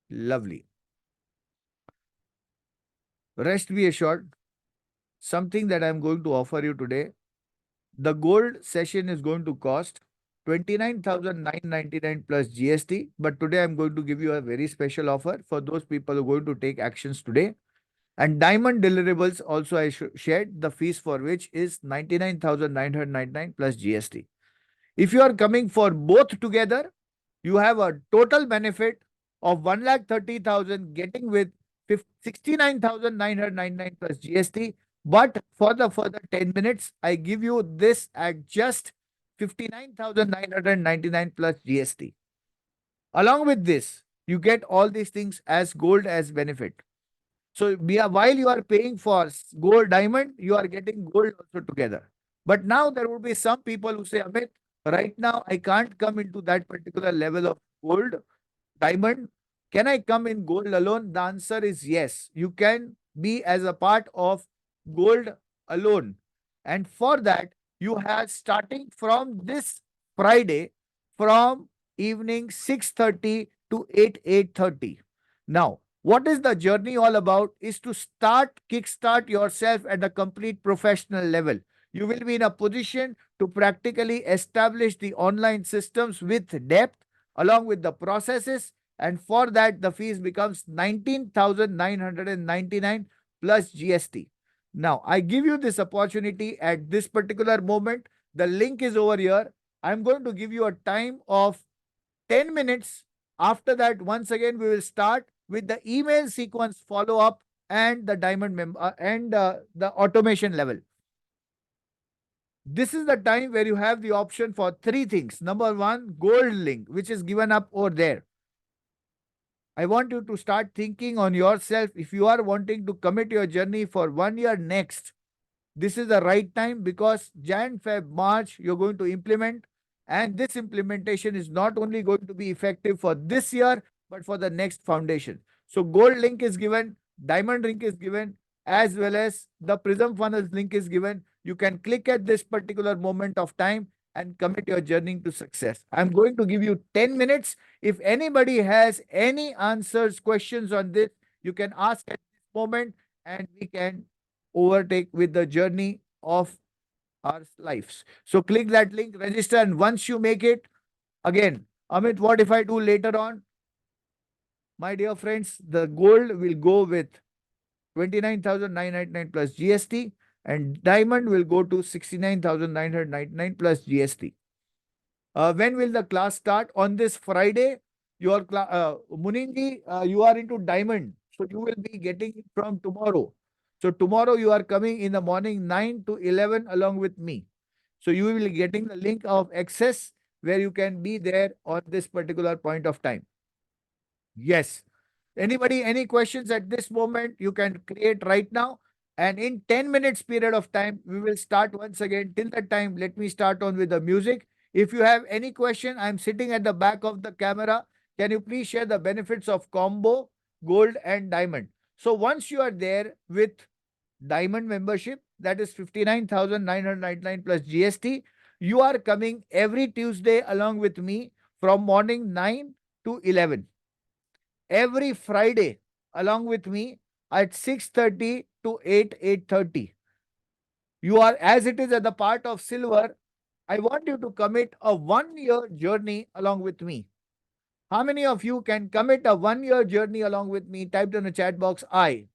Lovely. Rest be assured, something that I'm going to offer you today. The gold session is going to cost 29,999 plus GST. But today I'm going to give you a very special offer for those people who are going to take actions today. And diamond deliverables also I shared, the fees for which is 99,999 plus GST. If you are coming for both together, you have a total benefit of 1,30,000 getting with 69,999 plus GST. But for the further 10 minutes, I give you this at just 59,999 plus GST. Along with this, you get all these things as gold as benefit. So while you are paying for gold diamond, you are getting gold also together. But now there would be some people who say, Amit, right now I can't come into that particular level of gold diamond. Can I come in gold alone? The answer is yes. You can be as a part of gold alone. And for that, you have starting from this Friday from evening 6:30 to 8:30. Now, what is the journey all about is to kickstart yourself at a complete professional level. You will be in a position to practically establish the online systems with depth along with the processes, and for that the fees becomes 19,999 plus GST. Now I give you this opportunity at this particular moment. The link is over here. I'm going to give you a time of 10 minutes. After that, once again, we will start with the email sequence follow up and the diamond member and the automation level. This is the time where you have the option for three things. Number one, gold link, which is given up over there. I want you to start thinking on yourself. If you are wanting to commit your journey for 1 year next, this is the right time because Jan, Feb, March, you're going to implement. And this implementation is not only going to be effective for this year, but for the next foundation. So gold link is given, diamond link is given, as well as the prism funnels link is given. You can click at this particular moment of time and commit your journey to success. I'm going to give you 10 minutes. If anybody has any answers, questions on this, you can ask at this moment and we can overtake with the journey of our lives. So click that link, register, and once you make it, again, Amit, what if I do later on? My dear friends, the gold will go with 29,999 plus GST and diamond will go to 69,999 plus GST. When will the class start? On this Friday, your Muninji, you are into diamond. So you will be getting it from tomorrow. So tomorrow you are coming in the morning 9 to 11 along with me. So you will be getting the link of access where you can be there on this particular point of time. Yes. Anybody, any questions at this moment, you can create right now. And in 10 minutes period of time, we will start once again. Till that time, let me start on with the music. If you have any question, I'm sitting at the back of the camera. Can you please share the benefits of combo, gold and diamond? So once you are there with diamond membership, that is 59,999 plus GST. You are coming every Tuesday along with me from morning 9 to 11. Every Friday along with me at 6:30 to 8:30. You are, as it is at the part of silver, I want you to commit a 1 year journey along with me. How many of you can commit a 1 year journey along with me? Type in the chat box I.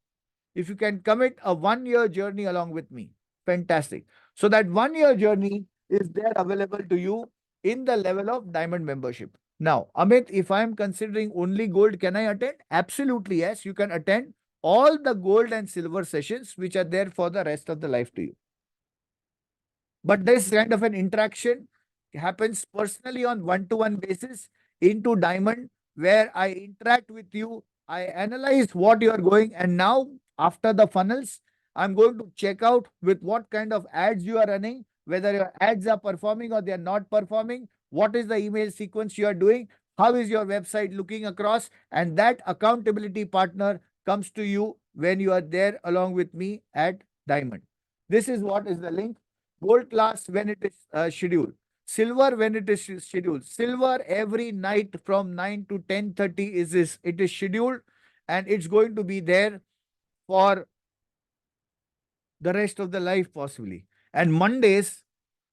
If you can commit a 1 year journey along with me, fantastic. So that 1 year journey is there available to you in the level of diamond membership. Now, Amit, if I am considering only gold, can I attend? Absolutely, yes. You can attend all the gold and silver sessions which are there for the rest of the life to you. But this kind of an interaction happens personally on one-to-one basis into Diamond, where I interact with you, I analyze what you are going, and now after the funnels, I'm going to check out with what kind of ads you are running, whether your ads are performing or they are not performing, what is the email sequence you are doing, how is your website looking across, and that accountability partner comes to you when you are there along with me at Diamond. This is what is the link. Gold class when it is scheduled. Silver when it is scheduled. Silver every night from 9 to 10:30 it is scheduled, and it's going to be there for the rest of the life possibly. And Mondays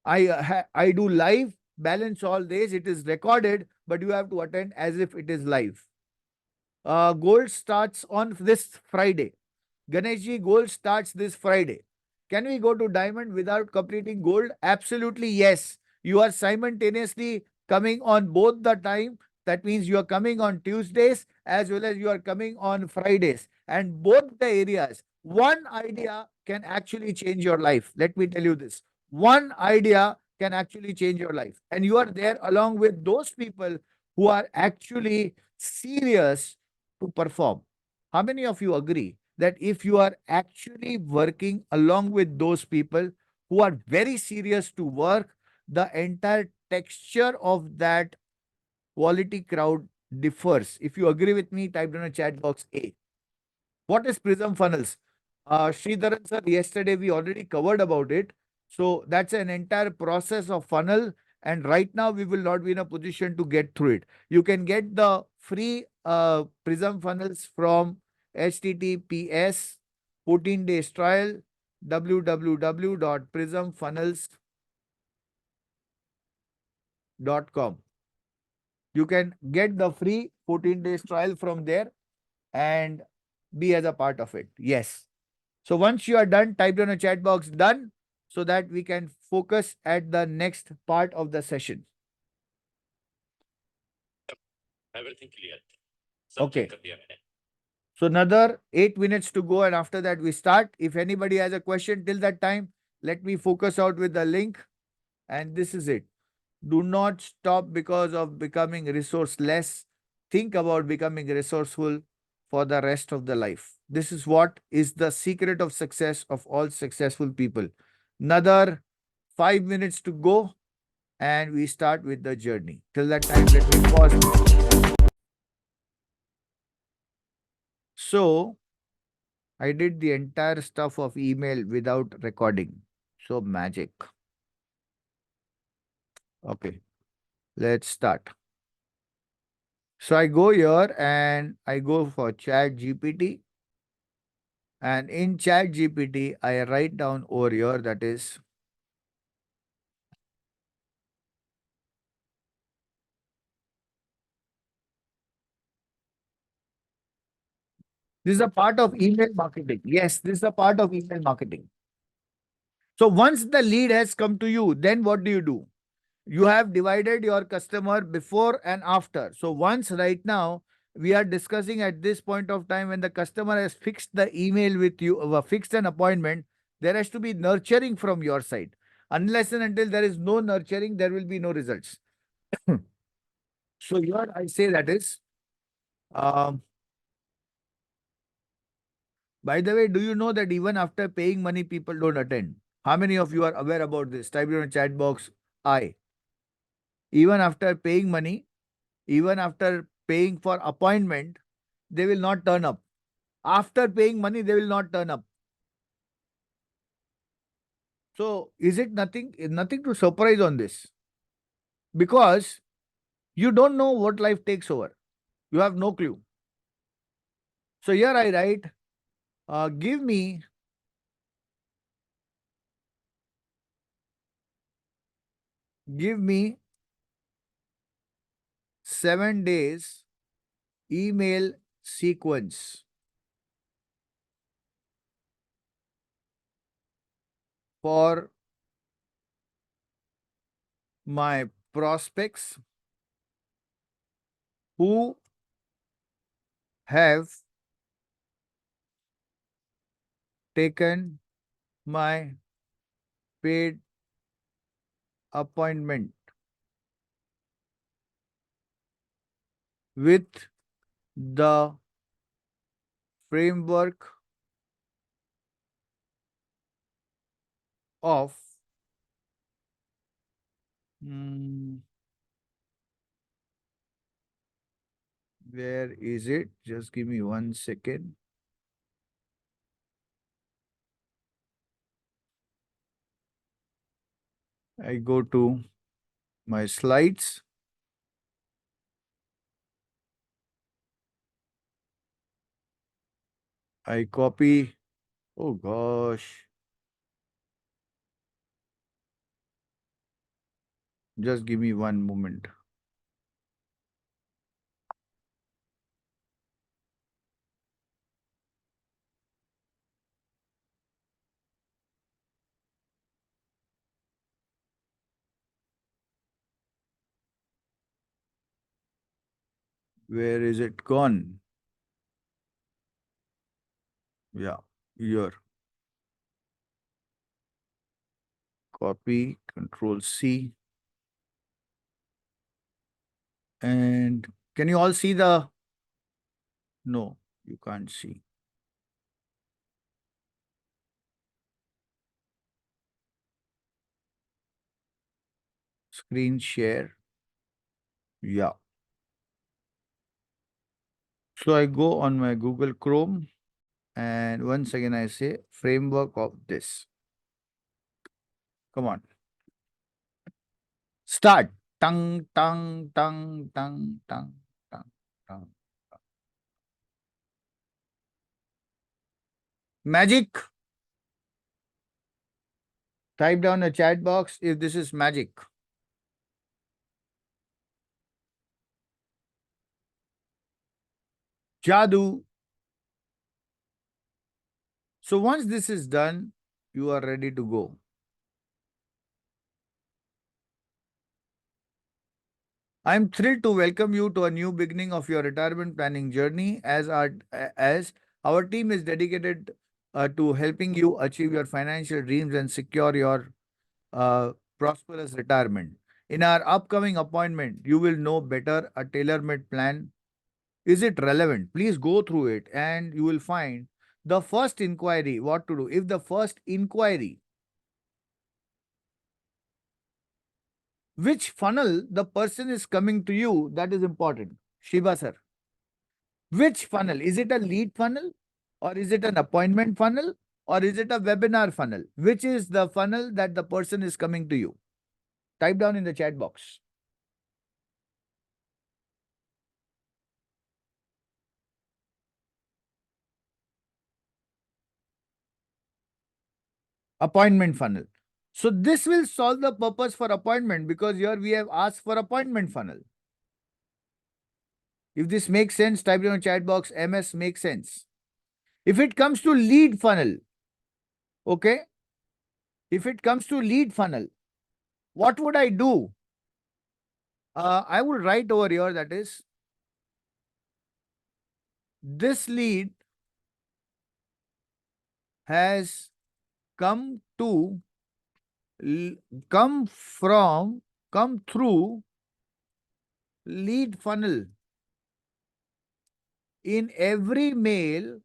I do live balance all days. It is recorded, but you have to attend as if it is live. Gold starts on this Friday. Ganeshji, gold starts this Friday. Can we go to diamond without completing gold? Absolutely, yes. You are simultaneously coming on both the time. That means you are coming on Tuesdays as well as you are coming on Fridays. And both the areas, one idea can actually change your life. Let me tell you this. One idea can actually change your life. And you are there along with those people who are actually serious to perform. How many of you agree that if you are actually working along with those people who are very serious to work, the entire texture of that quality crowd differs? If you agree with me, type in a chat box A. What is Prism Funnels? Sridharan sir, yesterday we already covered about it. So that's an entire process of funnel. And right now we will not be in a position to get through it. You can get the free Prism Funnels from HTTPS 14 days trial www.prismfunnels.com. You can get the free 14 days trial from there and be as a part of it. Yes. So once you are done, type in a chat box done so that we can focus at the next part of the session. Everything clear. Okay. So another 8 minutes to go, and after that we start. If anybody has a question till that time, let me focus out with the link. And this is it. Do not stop because of becoming resourceless. Think about becoming resourceful for the rest of the life. This is what is the secret of success of all successful people. Another 5 minutes to go, and we start with the journey. Till that time, let me pause. So, I did the entire stuff of email without recording. So, magic. Okay, let's start. So I go here and I go for Chat GPT. And in Chat GPT, I write down over here that is this is a part of email marketing. Yes, this is a part of email marketing. So once the lead has come to you, then what do? You have divided your customer before and after. So once right now, we are discussing at this point of time when the customer has fixed the email with you, fixed an appointment, there has to be nurturing from your side. Unless and until there is no nurturing, there will be no results. So here I say that is, um, by the way, do you know that even after paying money, people don't attend? How many of you are aware about this? Type in the chat box, I. Even after paying money, even after paying for appointment, they will not turn up. After paying money, they will not turn up. So is it nothing to surprise on this? Because you don't know what life takes over. You have no clue. So here I write, give me 7 days email sequence for my prospects who have taken my paid appointment with the framework of mm, where is it? Just give me 1 second. I go to my slides. I copy. Oh gosh. Just give me one moment. Where is it gone? Yeah, here. Copy, Control C. And can you all see the? No, you can't see. Screen share. Yeah. So I go on my Google Chrome and once again I say framework of this. Come on. Start. Tung, tung, tung, tung, tung, tung, tung. Magic. Type down a chat box if this is magic. Jadoo. So once this is done, you are ready to go. I'm thrilled to welcome you to a new beginning of your retirement planning journey as our team is dedicated to helping you achieve your financial dreams and secure your prosperous retirement. In our upcoming appointment, you will know better a tailor-made plan. Is it relevant? Please go through it and you will find the first inquiry, what to do. If the first inquiry, which funnel the person is coming to you, that is important. Shiba sir. Which funnel? Is it a lead funnel or is it an appointment funnel or is it a webinar funnel? Which is the funnel that the person is coming to you? Type down in the chat box. Appointment funnel. So this will solve the purpose for appointment because here we have asked for appointment funnel. If this makes sense, type in the chat box, MS makes sense. If it comes to lead funnel, okay? If it comes to lead funnel, what would I do? I would write over here that is, this lead has come to come from come through lead funnel. In every mail,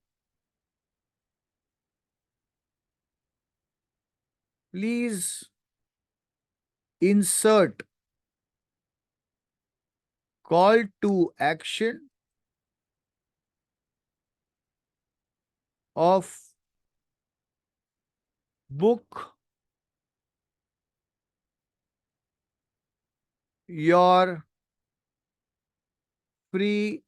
please insert call to action of book your free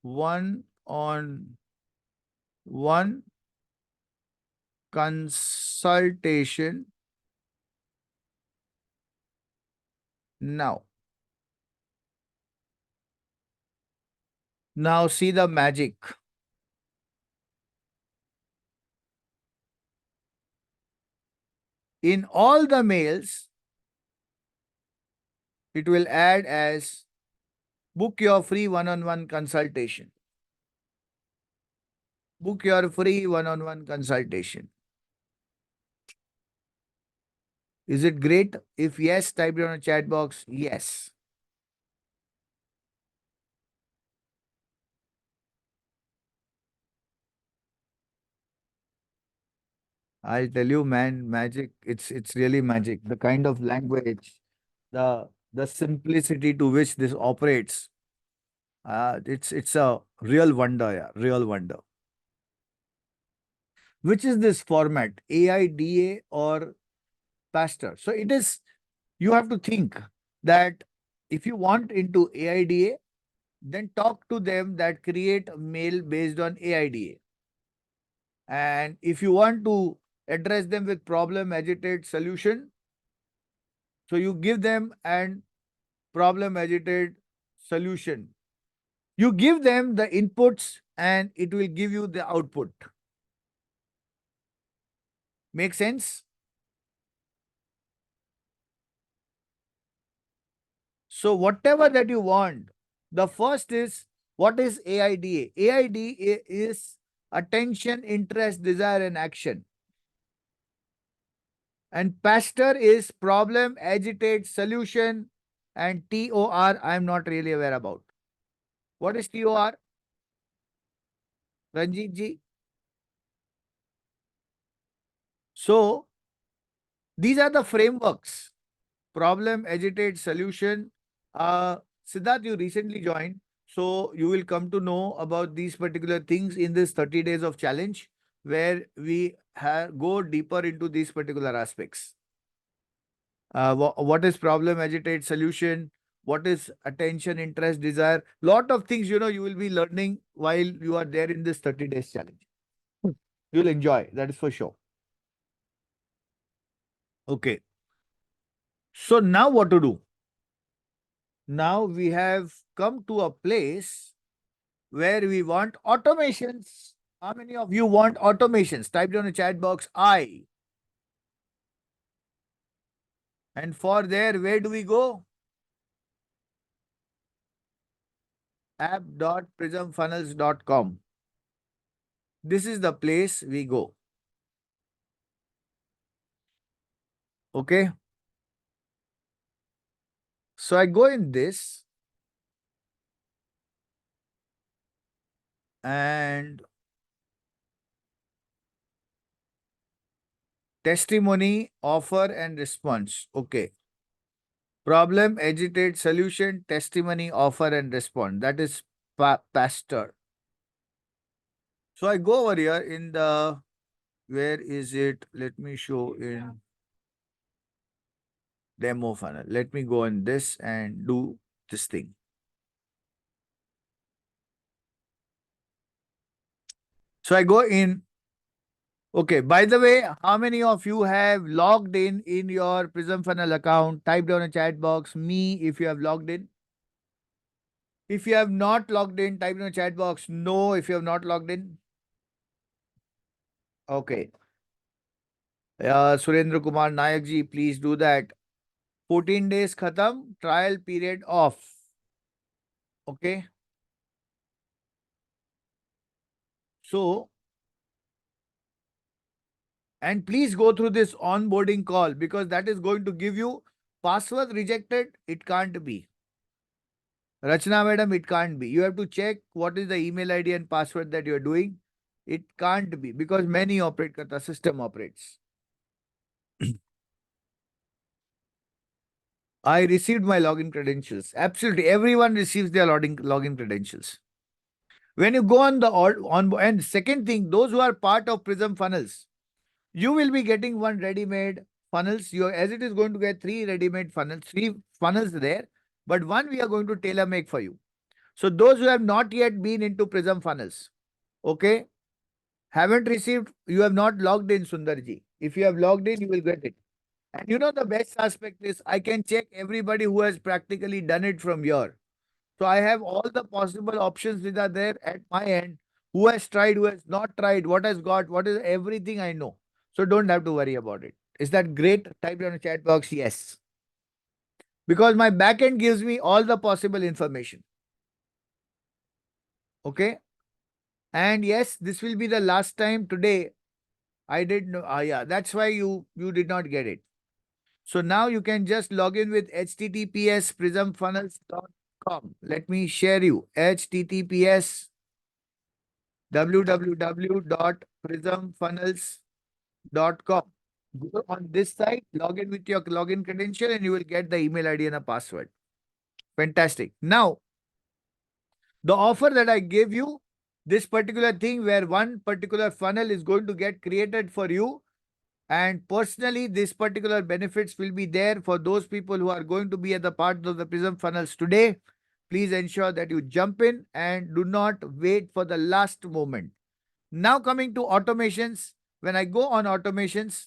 one-on-one consultation now. Now see the magic. In all the mails, it will add as book your free one-on-one consultation. Book your free one-on-one consultation. Is it great? If yes, type it on a chat box. Yes. I'll tell you, man, magic. It's really magic. The kind of language, the simplicity to which this operates. It's a real wonder, yeah, real wonder. Which is this format? AIDA or Pastor? So it is. You have to think that if you want into AIDA, then talk to them that create a mail based on AIDA. And if you want to address them with problem, agitate, solution, so you give them an problem, agitate, solution. You give them the inputs and it will give you the output. Make sense? So whatever that you want, the first is, what is AIDA? AIDA is attention, interest, desire, and action. And pastor is problem, agitate, solution, and TOR I am not really aware about. What is TOR? Ranjit ji? So these are the frameworks. Problem, agitate, solution. Siddharth, you recently joined. So you will come to know about these particular things in this 30 days of challenge where we go deeper into these particular aspects. What is problem, agitate, solution? What is attention, interest, desire? Lot of things, you will be learning while you are there in this 30 days challenge. You'll enjoy, that is for sure. Okay. So now what to do? Now we have come to a place where we want automations. How many of you want automations? Type down the chat box I. And for there, where do we go? app.prismfunnels.com. This is the place we go. Okay. So I go in this and testimony, offer and response. Okay. Problem, agitate, solution, testimony, offer and response. That is pastor. So I go over here in the, where is it? Let me show in demo funnel. Let me go in this and do this thing. So I go in. Okay, by the way, how many of you have logged in your Prism Funnel account? Type down a chat box, me, if you have logged in. If you have not logged in, type in a chat box, no, if you have not logged in. Okay. Surendra Kumar Nayak ji, please do that. 14 days khatam, trial period off. Okay. So, and please go through this onboarding call because that is going to give you password rejected. It can't be. Rachna madam, it can't be. You have to check what is the email ID and password that you are doing. It can't be because many operate, the system operates. I received my login credentials. Absolutely. Everyone receives their login credentials. When you go on the and second thing, those who are part of Prism funnels, you will be getting one ready-made funnels. As it is going to get 3 ready-made funnels, 3 funnels there. but one we are going to tailor make for you. So those who have not yet been into Prism funnels, okay, haven't received, you have not logged in, Sundarji. If you have logged in, you will get it. And you know the best aspect is I can check everybody who has practically done it from here. So I have all the possible options which are there at my end. Who has tried, who has not tried, what has got, what is everything I know. So don't have to worry about it. Is that great? Type it on the chat box, yes. Because my backend gives me all the possible information. Okay. And yes, this will be the last time today. I did know. Yeah, that's why you did not get it. So now you can just log in with https prismfunnels.com. Let me share you https www.prismfunnels.com. Go on this site, log in with your login credential, and you will get the email ID and a password. Fantastic. Now, the offer that I gave you, this particular thing where one particular funnel is going to get created for you. And personally, this particular benefits will be there for those people who are going to be at the part of the Prism funnels today. Please ensure that you jump in and do not wait for the last moment. Now coming to automations, when I go on automations,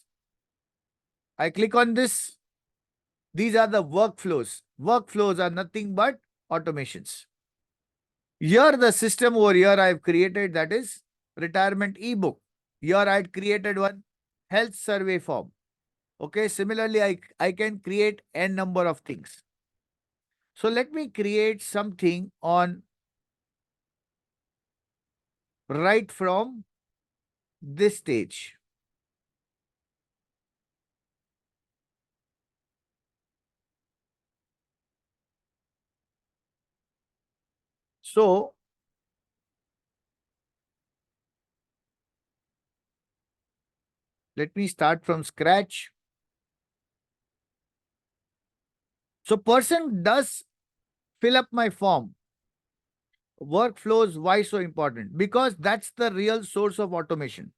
I click on this. These are the workflows. Workflows are nothing but automations. Here the system over here I have created, that is retirement ebook. Here I had created one health survey form. Okay, similarly, I can create n number of things. So let me create something on right from this stage. So let me start from scratch. So person does fill up my form. Workflows, why so important? Because that's the real source of automation.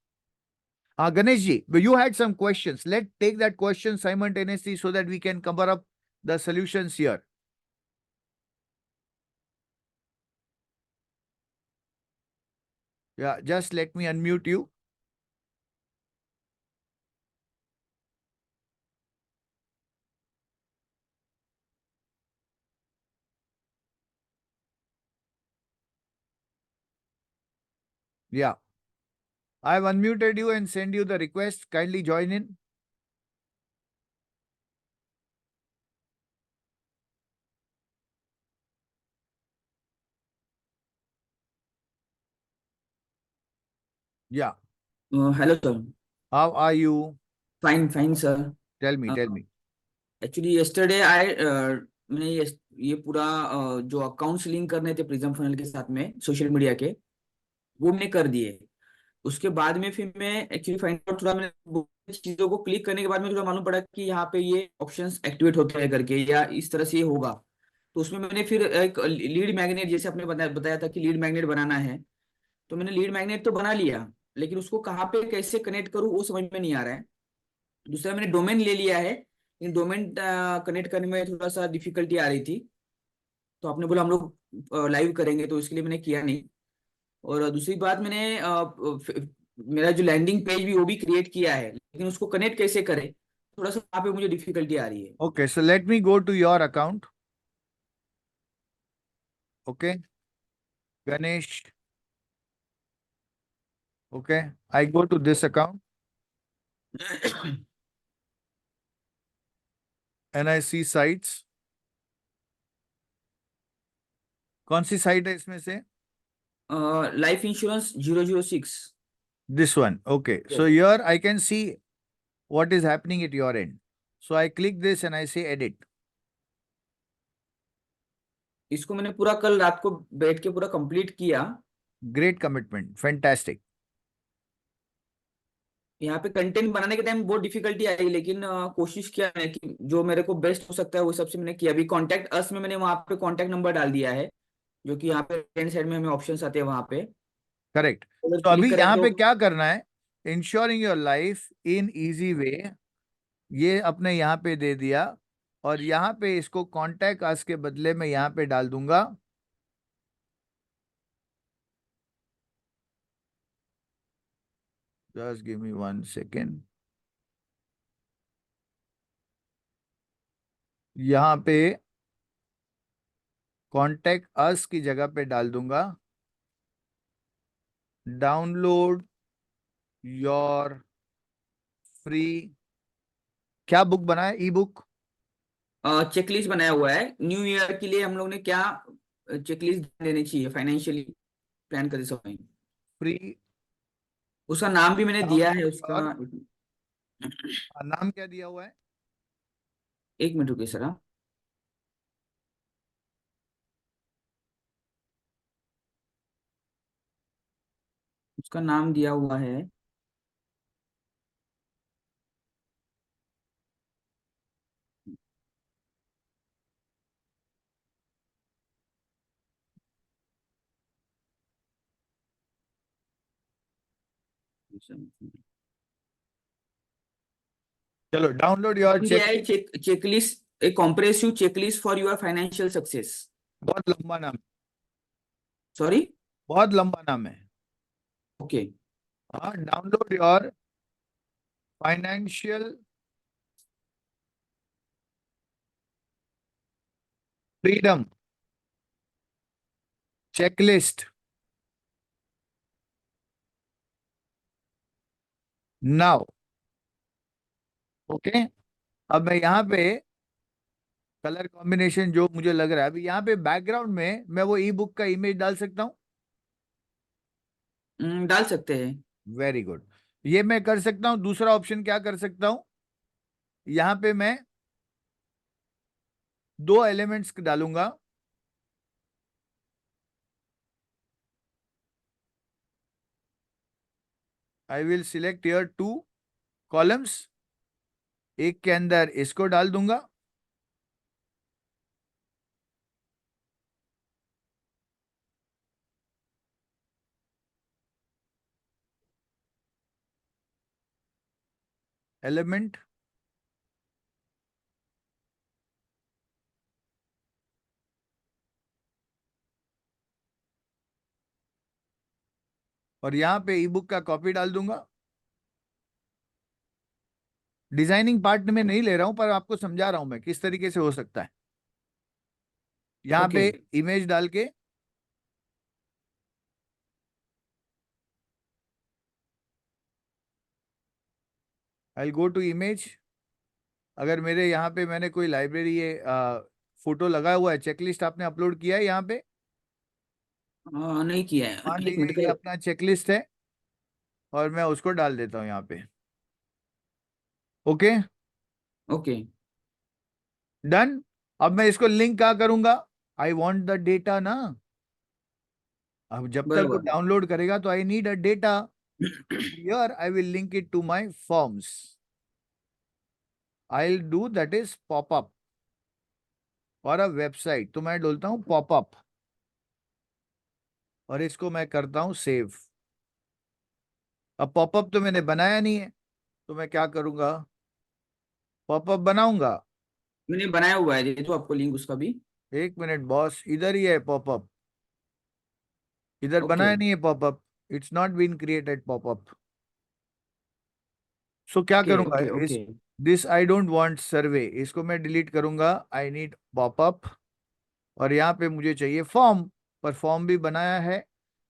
Ganeshji, you had some questions. Let's take that question simultaneously so that we can cover up the solutions here. Yeah, just let me unmute you. Yeah. I've unmuted you and send you the request. Kindly join in. Yeah. Hello, sir. How are you? Fine, sir. Tell me, Uh, tell me. Actually, yesterday मैंने ये पूरा जो accounts link करने थे prism funnel के साथ में social media के, वो मैंने कर दिए। उसके बाद में फिर मैं एक्चुअली फाइंड आउट थोड़ा मैंने बहुत चीजों को क्लिक करने के बाद में थोड़ा मालूम पड़ा कि यहाँ पे ये ऑप्शंस एक्टिवेट होते हैं करके, या इस तरह से ये होगा। तो उसमें मैंने फिर एक लीड मैग्नेट, जैसे आपने बताया था कि लीड मैग्नेट बनाना है, तो मैंने लीड मैग्नेट तो बना लिया, लेकिन उसको कहाँ पे कैसे कनेक्ट करूँ वो समझ में नहीं आ रहा है। दूसरा मैंने डोमेन ले लिया है, लेकिन डोमेन कनेक्ट करने में थोड़ा सा डिफिकल्टी आ रही थी। तो आपने बोला हम लोग लाइव करेंगे, तो इसके लिए मैंने किया नहीं। और दूसरी बात, मैंने मेरा जो लैंडिंग पेज भी वो भी क्रिएट किया है, लेकिन उसको कनेक्ट कैसे करें, थोड़ा सा वहाँ पे मुझे डिफिकल्टी आ रही है। Okay, so let me go to your account. Okay, Ganesh. Okay, I go to this account and I see sites. कौन सी साइट है इसमें से? Life insurance 006। This one. Okay, so Yes. here I can see what is happening at your end. So I click this and I say edit. इसको मैंने पूरा कल रात को बैठ के पूरा कंप्लीट किया। Great commitment. Fantastic. यहाँ पे कंटेंट बनाने के टाइम बहुत डिफिकल्टी आई, लेकिन कोशिश किया मैंने कि जो मेरे को बेस्ट हो सकता है वो सबसे मैंने किया। अभी कॉन्टैक्ट अस में मैंने वहाँ पे कॉन्टैक्ट नंबर डाल दिया है, जो कि यहाँ पे राइट साइड में हमें ऑप्शंस आते हैं वहाँ पे। करेक्ट। अगर तो क्लिक अभी करें यहाँ तो पे क्या करना है? Ensuring your life in easy way, ये अपने यहाँ पे दे दिया। और यहाँ पे इसको कॉन्टैक्ट अस के बदले में यहाँ पे डाल दूंगा जस्ट गिव मी 1 सेकेंड। यहाँ पे कॉन्टैक्ट अस की जगह पे डाल दूंगा डाउनलोड योर फ्री, क्या बुक बनाया, ई बुक चेकलिस्ट बनाया हुआ है न्यू ईयर के लिए। हम लोग ने क्या चेकलिस्ट देनी चाहिए फाइनेंशियली प्लान करते समय, फ्री उसका नाम भी मैंने दिया है डाउनलोड उसका। और नाम क्या दिया हुआ है? एक मिनट रुकिए सर, हाँ। उसका नाम दिया हुआ है चलो डाउनलोड योर नाम चेक। दिया है checklist, A compressive checklist for your financial success. बहुत लंबा नाम, सॉरी। बहुत लंबा नाम है। ओके। हाँ, download your financial freedom checklist now. Okay, अब मैं यहाँ पे कलर कॉम्बिनेशन जो मुझे लग रहा है, अभी यहाँ पे बैकग्राउंड में मैं वो ई बुक का इमेज डाल सकता हूँ। डाल सकते हैं। वेरी गुड, ये मैं कर सकता हूँ। दूसरा ऑप्शन क्या कर सकता हूँ, यहाँ पे मैं दो एलिमेंट्स डालूंगा। I will select your 2 columns, एक के अंदर इसको डाल दूंगा एलिमेंट, और यहाँ पे ई बुक का कॉपी डाल दूंगा। डिजाइनिंग पार्ट में नहीं ले रहा हूं, पर आपको समझा रहा हूं मैं किस तरीके से हो सकता है। यहाँ ओके। पे इमेज डाल के आई गो टू इमेज। अगर मेरे यहाँ पे मैंने कोई लाइब्रेरी ये फोटो लगाया हुआ है, चेकलिस्ट आपने अपलोड किया है यहाँ पे, नहीं किया है, मान एक लीजिए मिनट ये का। अपना चेकलिस्ट है और मैं उसको डाल देता हूँ यहाँ पे। Okay, okay. डन। अब मैं इसको लिंक क्या करूंगा, आई वॉन्ट द डेटा ना। अब जब तक वो बराबर। डाउनलोड करेगा तो I need a data. Here I will link it to my forms. I will do that is popup और अ वेबसाइट, तो मैं बोलता हूँ पॉपअप और इसको मैं करता हूँ सेव। अब पॉपअप तो मैंने बनाया नहीं है, तो मैं क्या करूंगा, पॉपअप बनाऊंगा। मैंने बनाया हुआ है, दे दो आपको लिंक उसका भी। 1 मिनट बॉस, इधर ही है पॉपअप, इधर ओके, बनाया नहीं है popup. It's not been created popup. So क्या ओके, करूंगा, ओके। इस okay, this I don't want survey, इसको मैं डिलीट करूंगा। आई नीड पॉपअप और यहाँ पे मुझे चाहिए फॉर्म, पर फॉर्म भी बनाया है।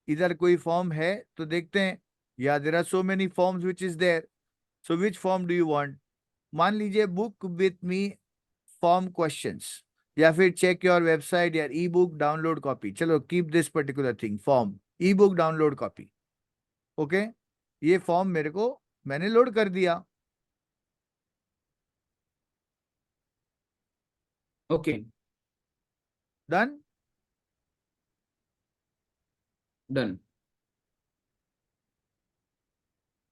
इधर कोई फॉर्म है तो देखते हैं। या there are so many forms which is there, so which form do you want? मान लीजिए book with me form questions, या फिर चेक योर वेबसाइट या ई बुक डाउनलोड कॉपी। चलो keep this particular thing form, e book download copy. Okay, ये form मेरे को मैंने लोड कर दिया। Okay. Done. Done.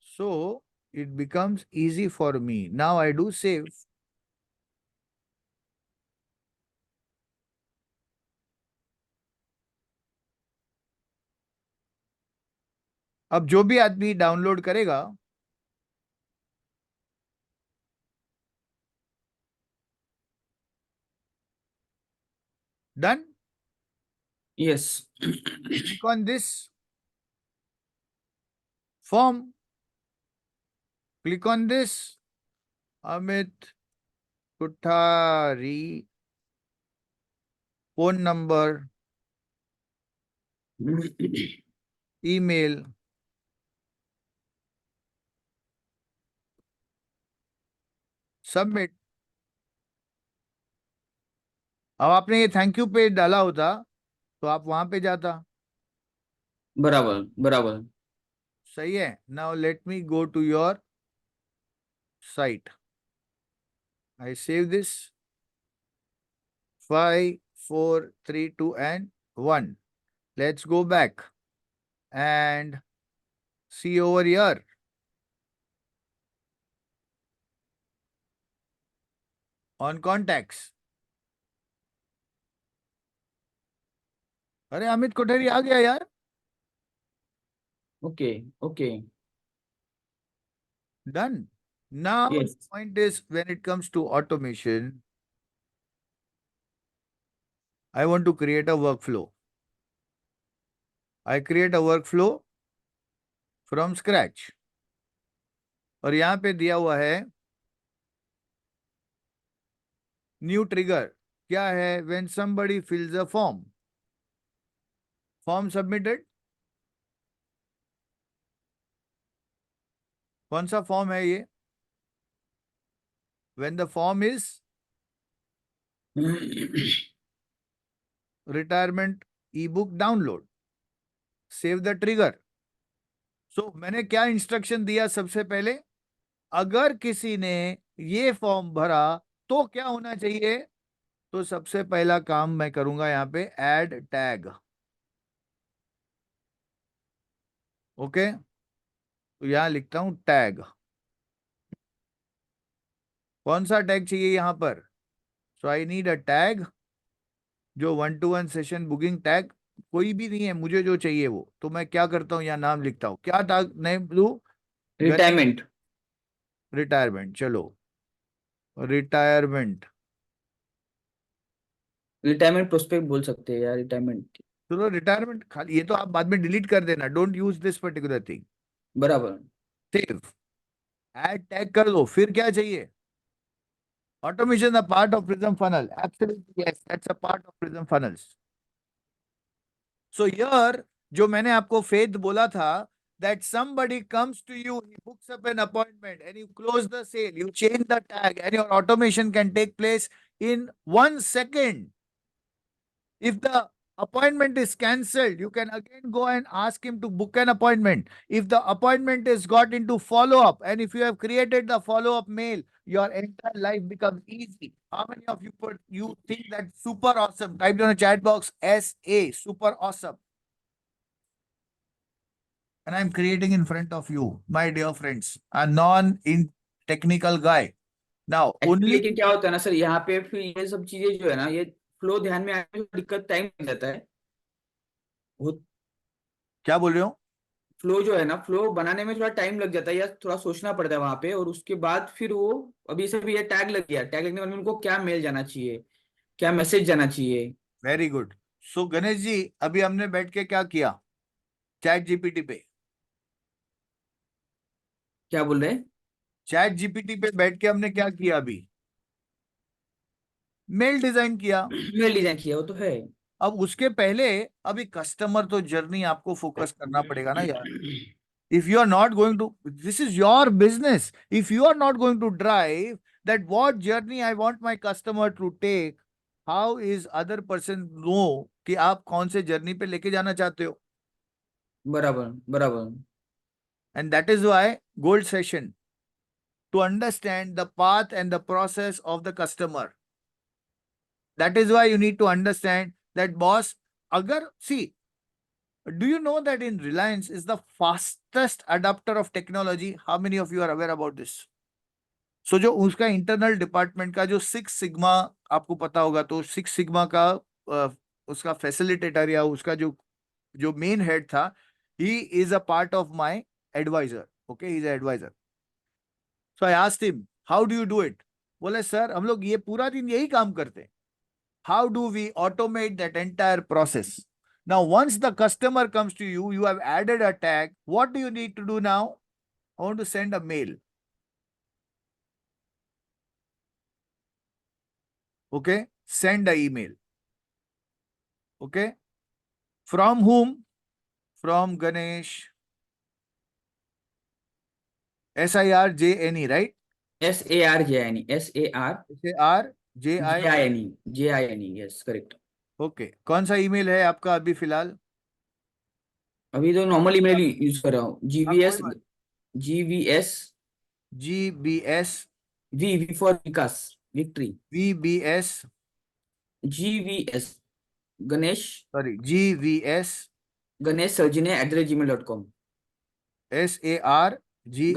So it becomes easy for me. Now I do save. अब जो भी आदमी डाउनलोड करेगा Done? Yes. Click on this form. Click on this. Amit Kothari, phone number, email. Submit. अब आपने ये थैंक यू पे डाला होता तो आप वहां पे जाता. बराबर बराबर. सही है. Now let me go to your site. I save this. 5, 4, 3, 2, and 1. Let's go back and see over here. On contacts. अरे अमित कोठरी आ गया यार. Okay okay. Done. Now the Yes. point is, when it comes to automation, I want to create a workflow. I create a workflow from scratch. और यहाँ पे दिया हुआ है न्यू ट्रिगर. क्या है? when somebody fills a form submitted. कौन सा फॉर्म है ये? when the form is retirement ebook download. Save the trigger. So मैंने क्या इंस्ट्रक्शन दिया? सबसे पहले, अगर किसी ने ये फॉर्म भरा तो क्या होना चाहिए? तो सबसे पहला काम मैं करूंगा यहाँ पे ऐड टैग. ओके, तो यहां लिखता हूं टैग. कौन सा टैग चाहिए यहां पर? सो आई नीड अ टैग जो 1-to-1 सेशन बुकिंग टैग. कोई भी नहीं है, मुझे जो चाहिए वो. तो मैं क्या करता हूं, यहाँ नाम लिखता हूं. क्या टैग नेम दू? रिटायरमेंट. रिटायरमेंट. चलो, रिटायरमेंट. रिटायरमेंट प्रोस्पेक्ट बोल सकते हैं यार. रिटायरमेंट. चलो रिटायरमेंट. खाली ये तो आप बाद में डिलीट कर देना. Don't use this particular thing. बराबर. सेव. ऐड टैग कर दो. फिर क्या चाहिए? Automation a part of Prism funnel. Absolutely yes, that's a part of Prism funnels. So here, जो मैंने आपको faith बोला था, that somebody comes to you, he books up an appointment, and you close the sale, you change the tag, and your automation can take place in 1 second. If the appointment is cancelled, you can again go and ask him to book an appointment. If the appointment is got into follow-up, and if you have created the follow-up mail, your entire life becomes easy. How many of you think that's super awesome? Type in the chat box SA, super awesome. And I'm creating in front of you, my dear friends, a non-technical guy. Now, Actually, only लेकिन क्या होता है ना sir, यहाँ पे फिर ये सब चीजें जो है ना, ये फ्लो ध्यान में आने में दिक्कत टाइम लग जाता है. वो क्या बोल रहे हो? फ्लो जो है ना, फ्लो बनाने में थोड़ा टाइम लग जाता है या थोड़ा सोचना पड़ता है वहां पे. और उसके बाद फिर वो अभी से भी ये टैग लग गया. टैग लगने के बाद में उनको क्या मेल जाना चाहिए, क्या मैसेज जाना चाहिए. Very good. So Ganesh ji, अभी हमने बैठ के क्या किया? चैट जीपीटी पे. क्या बोल रहे हैं? चैट जीपीटी पे बैठ के हमने क्या किया? अभी मेल डिजाइन किया. मेल डिजाइन किया, वो तो है. अब उसके पहले अभी कस्टमर तो जर्नी आपको फोकस करना पड़ेगा ना यार. If you are not going to, this is your business. If you are not going to drive that what journey I want my customer to take, how is other person know कि आप कौन से journey पे लेके जाना चाहते हो? बराबर बराबर. And that is why gold session, to understand the path and the process of the customer. That is why you need to understand that boss, agar, see, do you know that in Reliance is the fastest adapter of technology? How many of you are aware about this? So जो उसका internal department का जो 6 sigma, आपको पता होगा, तो 6 sigma का उसका फैसिलिटेटर या उसका जो जो मेन हेड था, he is a part of my advisor. Okay, he is advisor. So I asked him, how do you do it? बोले सर, हम लोग ये पूरा दिन यही काम करते हैं. how do we automate that entire process? Now, once the customer comes to you, you have added a tag. What do you need to do now? I want to send a mail. Okay, send an email. Okay, from whom? From Ganesh. SIRJNE, right? SARJINE. SARJI. JINE. Yes, correct. Okay, कौन सा email है आपका अभी फिलहाल? अभी तो normal email use कर रहा हूँ. हाँ, कोई GVS. बात. GVS. GBS. V for Vikas. Victory. VBS. GVS. Ganesh. Sorry, GVS. Ganesh Sargine @gmail.com. SARGI.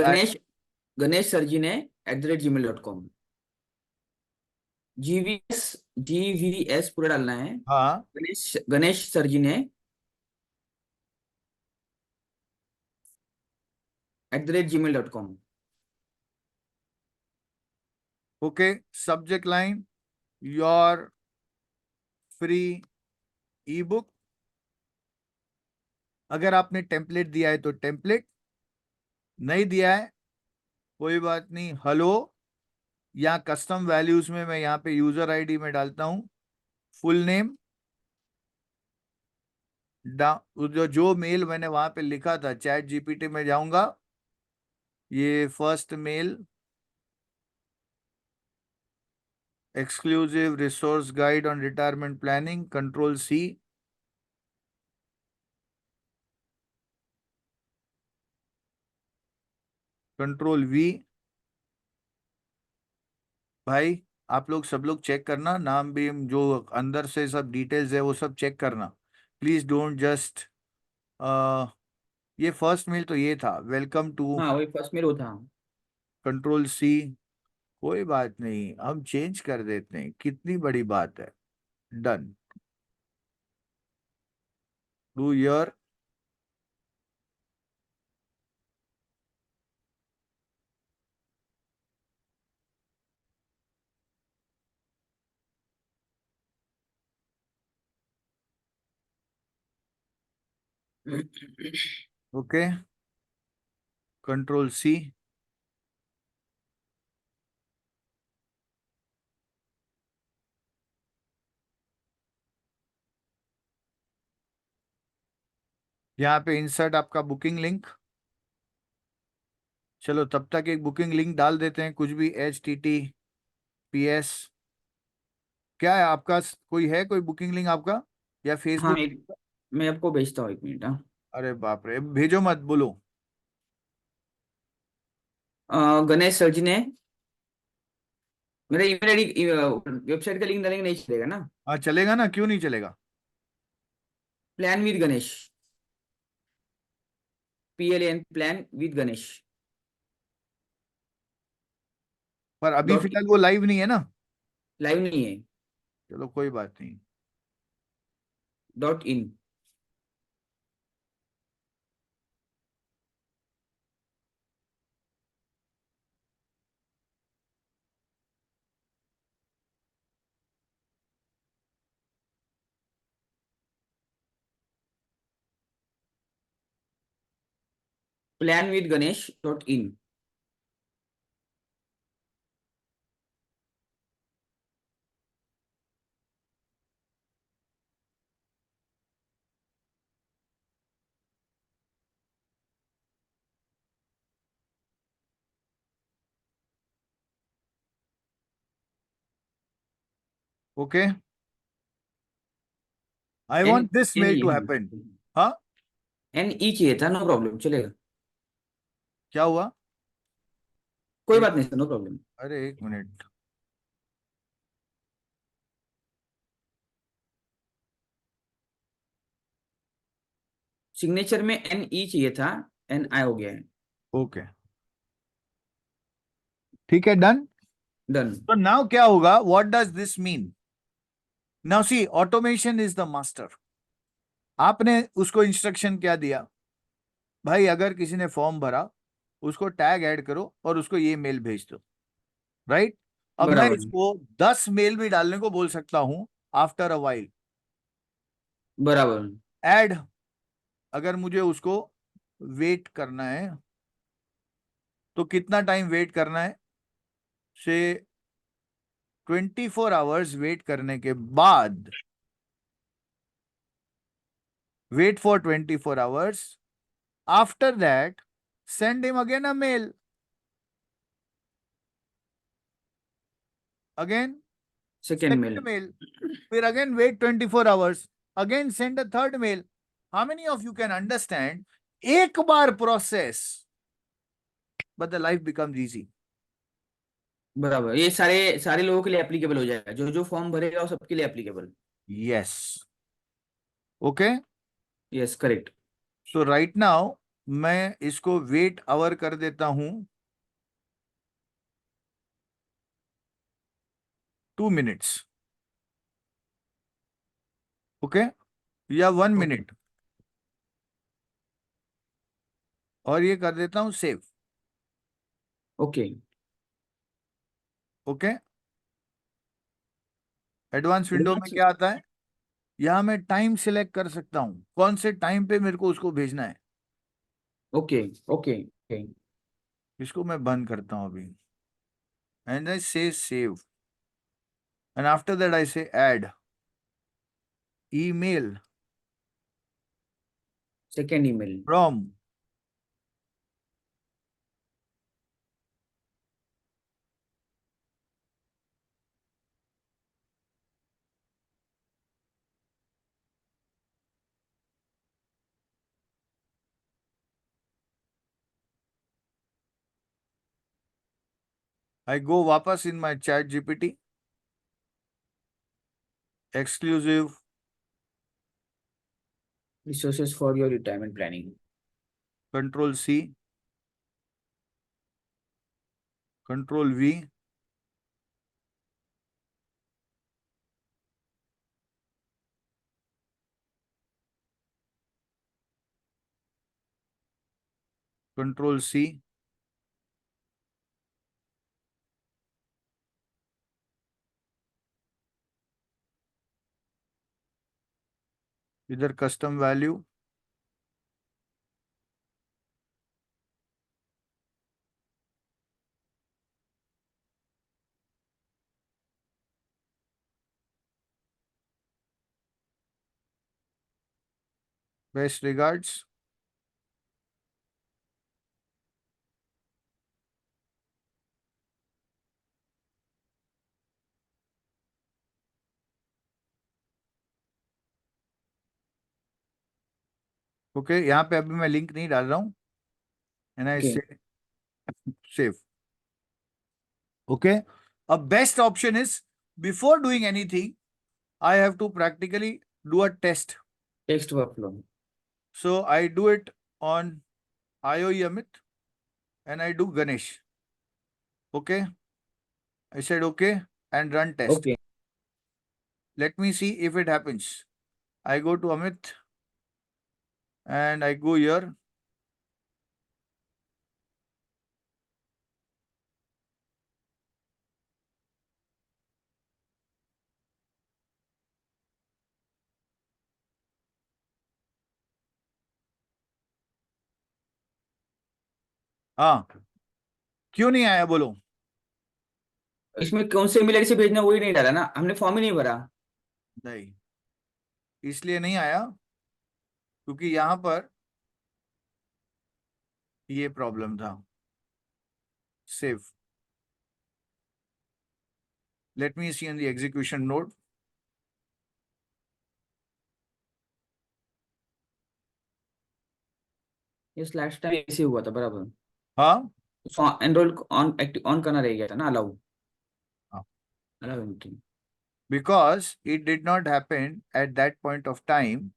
Ganesh Sargine @gmail.com. GVS पूरा डालना है. हाँ, Ganesh Sargine @gmail.com. Okay. Subject line, your free ebook. अगर आपने टेम्पलेट दिया है तो टेम्पलेट, नहीं दिया है कोई बात नहीं. हेलो, या कस्टम वैल्यूज में मैं यहाँ पे यूजर आईडी में डालता हूँ फुल नेम. जो मेल मैंने वहां पे लिखा था चैट जीपीटी में जाऊंगा. ये first mail, exclusive resource guide on retirement planning, Ctrl+C. Ctrl+V. भाई, आप लोग सब लोग चेक करना, नाम भी जो अंदर से सब डिटेल्स है वो सब चेक करना. Please don't just. ये फर्स्ट मेल तो ये था, वेलकम टू. हाँ, वही फर्स्ट मेल होता. Ctrl+C. कोई बात नहीं, हम चेंज कर देते हैं, कितनी बड़ी बात है. Done. Do your. Okay. Ctrl+C. यहाँ पे इंसर्ट आपका बुकिंग लिंक. चलो तब तक एक बुकिंग लिंक डाल देते हैं, कुछ भी. HTTPS. क्या है आपका, कोई है कोई बुकिंग लिंक आपका या हाँ, फेसबुक? मैं आपको भेजता हूँ, 1 मिनट. हाँ. अरे बाप रे, भेजो मत, बोलो. गणेश सर्जिने. मेरा ईमेल आईडी वेबसाइट का लिंक डालेंगे नहीं चलेगा ना? हाँ चलेगा ना, क्यों नहीं चलेगा. Plan with Ganesh. PLAN plan with Ganesh. पर अभी डॉट फिलहाल वो लाइव नहीं है ना. लाइव नहीं है. चलो कोई बात नहीं. .in. Plan with Ganesh .in. Okay. I an want this an mail to happen. हाँ, NE चाहिए था. नो प्रॉब्लम, चलेगा. क्या हुआ? कोई एक, बात नहीं सर, नो प्रॉब्लम. अरे एक मिनट. सिग्नेचर में NE चाहिए था. NI हो गया है. ओके, ठीक है, डन. डन. तो नाउ क्या होगा, what does this mean? Now see, automation is the master. आपने उसको इंस्ट्रक्शन क्या दिया? भाई अगर किसी ने फॉर्म भरा, उसको टैग ऐड करो और उसको ये मेल भेज दो. राइट. अब मैं बराबर. इसको 10 मेल भी डालने को बोल सकता हूं after a while. बराबर. Add, अगर मुझे उसको वेट करना है तो कितना टाइम वेट करना है? से 24 आवर्स वेट करने के बाद, wait for 24 hours. After that, send him again a mail. Again, second second mail. mail. फिर again wait 24 hours. Again send a third mail. How many of you can understand? एक बार process, but the life becomes easy. बराबर. ये सारे सारे लोगों के लिए applicable हो जाएगा. जो जो फॉर्म भरेगा वो सबके लिए applicable. Yes. Okay. Yes, correct. So right now, मैं इसको wait hour कर देता हूं 2 minutes. Okay. या 1 minute. और ये कर देता हूं save. Okay. Okay. Advance window में क्या आता है? यहां मैं टाइम सिलेक्ट कर सकता हूं, कौन से टाइम पे मेरे को उसको भेजना है. ओके. ओके. ओके. इसको मैं बंद करता हूं अभी. And I say save. And after that I say add email second email. From I go वापस in my chat GPT exclusive resources for your retirement planning. Control C control V control C इधर custom value best regards. Okay. यहाँ पे अभी मैं link नहीं डाल रहा हूँ. And I okay. Say save. Okay. A best option is before doing anything, I have to practically do a test. Text workflow. So I do it on IOE Amit and I do Ganesh. Okay. I said okay and run test. Okay. Let me see if it happens. I go to Amit and I go here. हाँ. क्यों नहीं आया बोलो? इसमें कौन से email ID से भेजना वही नहीं डाला ना, हमने फॉर्म ही नहीं भरा. नहीं, इसलिए नहीं आया क्योंकि यहाँ पर ये प्रॉब्लम था. Save. Let me see on the execution node. इस लास्ट टाइम ऐसे हुआ था बराबर. हाँ. एनरोल ऑन एक्टिव ऑन करना रह गया था ना. अलाउ. हाँ. Allow entry. Because it did not happen at that point of time,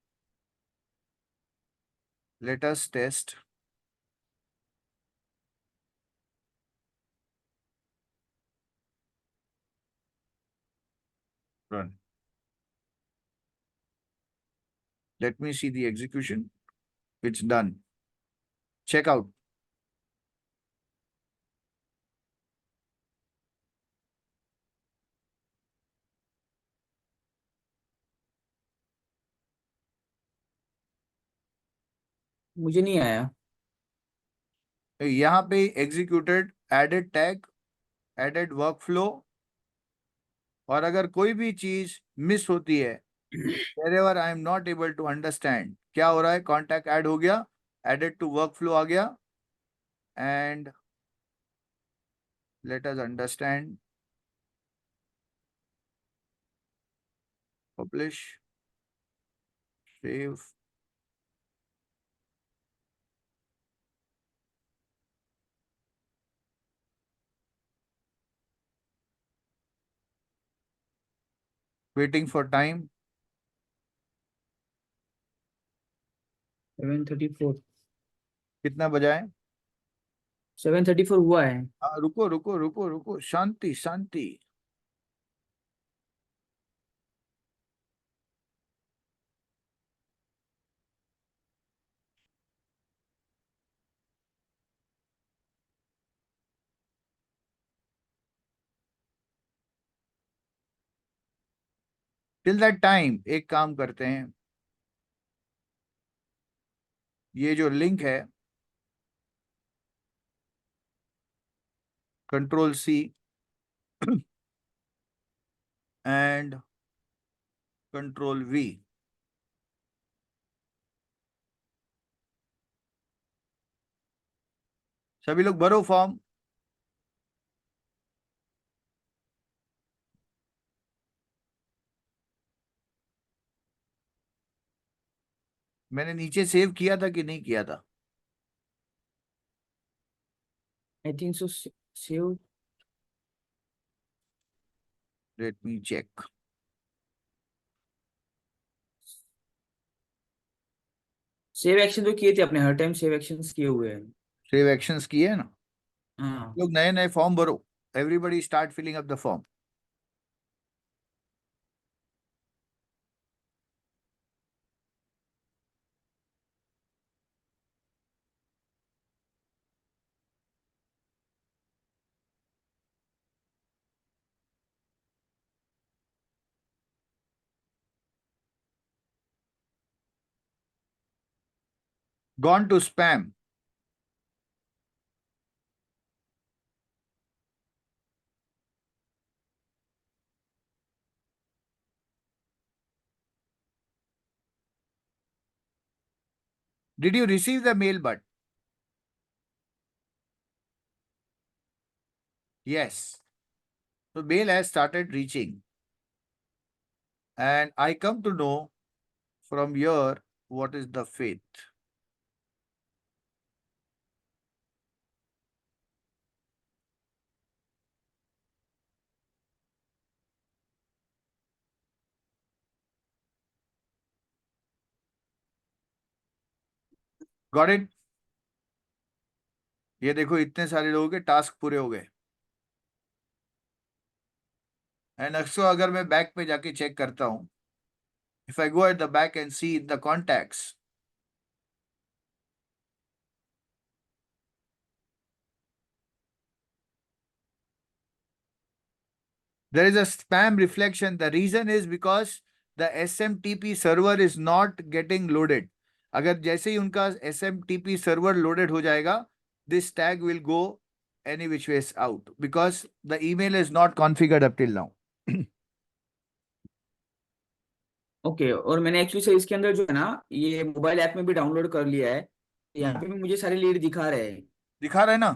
let us test. Run. Let me see the execution. It's done. Check out. मुझे नहीं आया। यहाँ पे executed, added tag, added workflow, और अगर कोई भी चीज मिस होती है, wherever I am not able to understand, क्या हो रहा है, कॉन्टैक्ट ऐड हो गया, एडेड टू वर्क फ्लो आ गया, and let us understand, publish, save, waiting for time. 7:34। कितना बजाए? 7:34 हुआ है। रुको रुको रुको रुको, शांति शांति। टिल दैट टाइम एक काम करते हैं, ये जो लिंक है, Ctrl+C एंड Ctrl+V, सभी लोग भरो फॉर्म। मैंने नीचे सेव किया था कि नहीं किया था? I think so. Save. Let me check. Save action तो किए थे अपने, हर टाइम सेव एक्शंस किए हुए हैं। सेव एक्शंस किए है ना? हाँ। लोग नए नए फॉर्म भरो, everybody start filling up the form. Gone to spam. Did you receive the mail? But yes. So mail has started reaching. And I come to know from here what is the faith. Got it? ये देखो इतने सारे लोगों के task पूरे हो गए। And अक्सर अगर मैं बैक पे जाके चेक करता हूं, if I go at the back and see the contacts, there is a spam reflection. The reason is because the SMTP server is not getting loaded. अगर जैसे ही उनका SMTP server loaded हो जाएगा, this tag will go any which ways out because the email is not configured up till now. Okay, और मैंने actually से इसके अंदर जो है ना, ये मोबाइल ऐप में भी डाउनलोड कर लिया है। यहाँ पे भी मुझे सारे लीड दिखा रहे हैं। दिखा रहा है ना?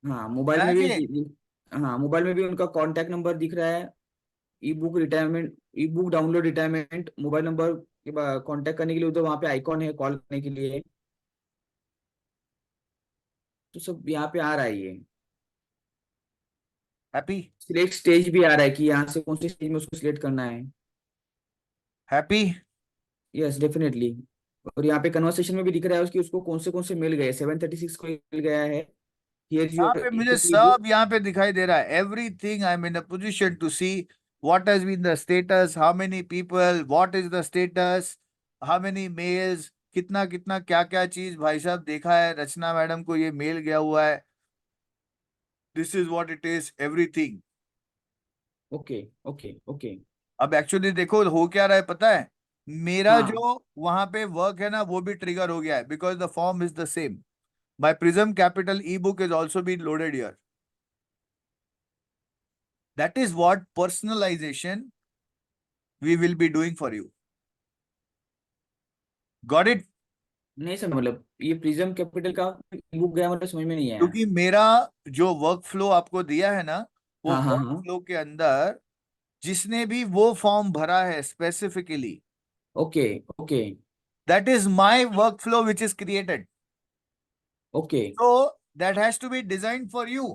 हाँ, मोबाइल है में कि भी हाँ, मोबाइल में भी उनका कांटेक्ट नंबर दिख रहा है। ई बुक रिटायरमेंट, ई book download retirement, mobile number के बाद कांटेक्ट करने के लिए उधर वहाँ पे आइकॉन है कॉल करने के लिए। तो सब यहाँ पे आ रहा है ये। हैप्पी? सिलेक्ट स्टेज भी आ रहा है कि यहाँ से कौन से स्टेज में उसको सिलेक्ट करना है। हैप्पी? Yes, definitely. और यहाँ पे कन्वर्सेशन में भी दिख रहा है उसकी, उसको कौन से मिल गए। 7:36 को मिल गया है। हियर यहाँ योर पे मुझे ई बुक। सब यहाँ पे दिखाई दे रहा है। Everything I am in a position to see what has been the status, how many people, what is the status, how many mails, कितना कितना क्या क्या चीज भाई साहब देखा है। रचना मैडम को ये मेल गया हुआ है। This is what it is, everything. Okay okay okay. अब एक्चुअली देखो हो क्या रहा है पता है? मेरा हाँ जो वहां पे वर्क है ना वो भी ट्रिगर हो गया है because the form is the same. My prism capital e book is also been loaded here. That is what personalization we will be doing for you. Got it? नहीं समझ, मतलब ये प्रिज्म कैपिटल का book गया, मतलब समझ में नहीं आया। क्योंकि मेरा जो वर्क फ्लो आपको दिया है ना, वो हाँ हाँ वर्क हाँ। फ्लो के अंदर जिसने भी वो फॉर्म भरा है specifically, okay okay that is my workflow which is created. Okay So that has to be designed for you.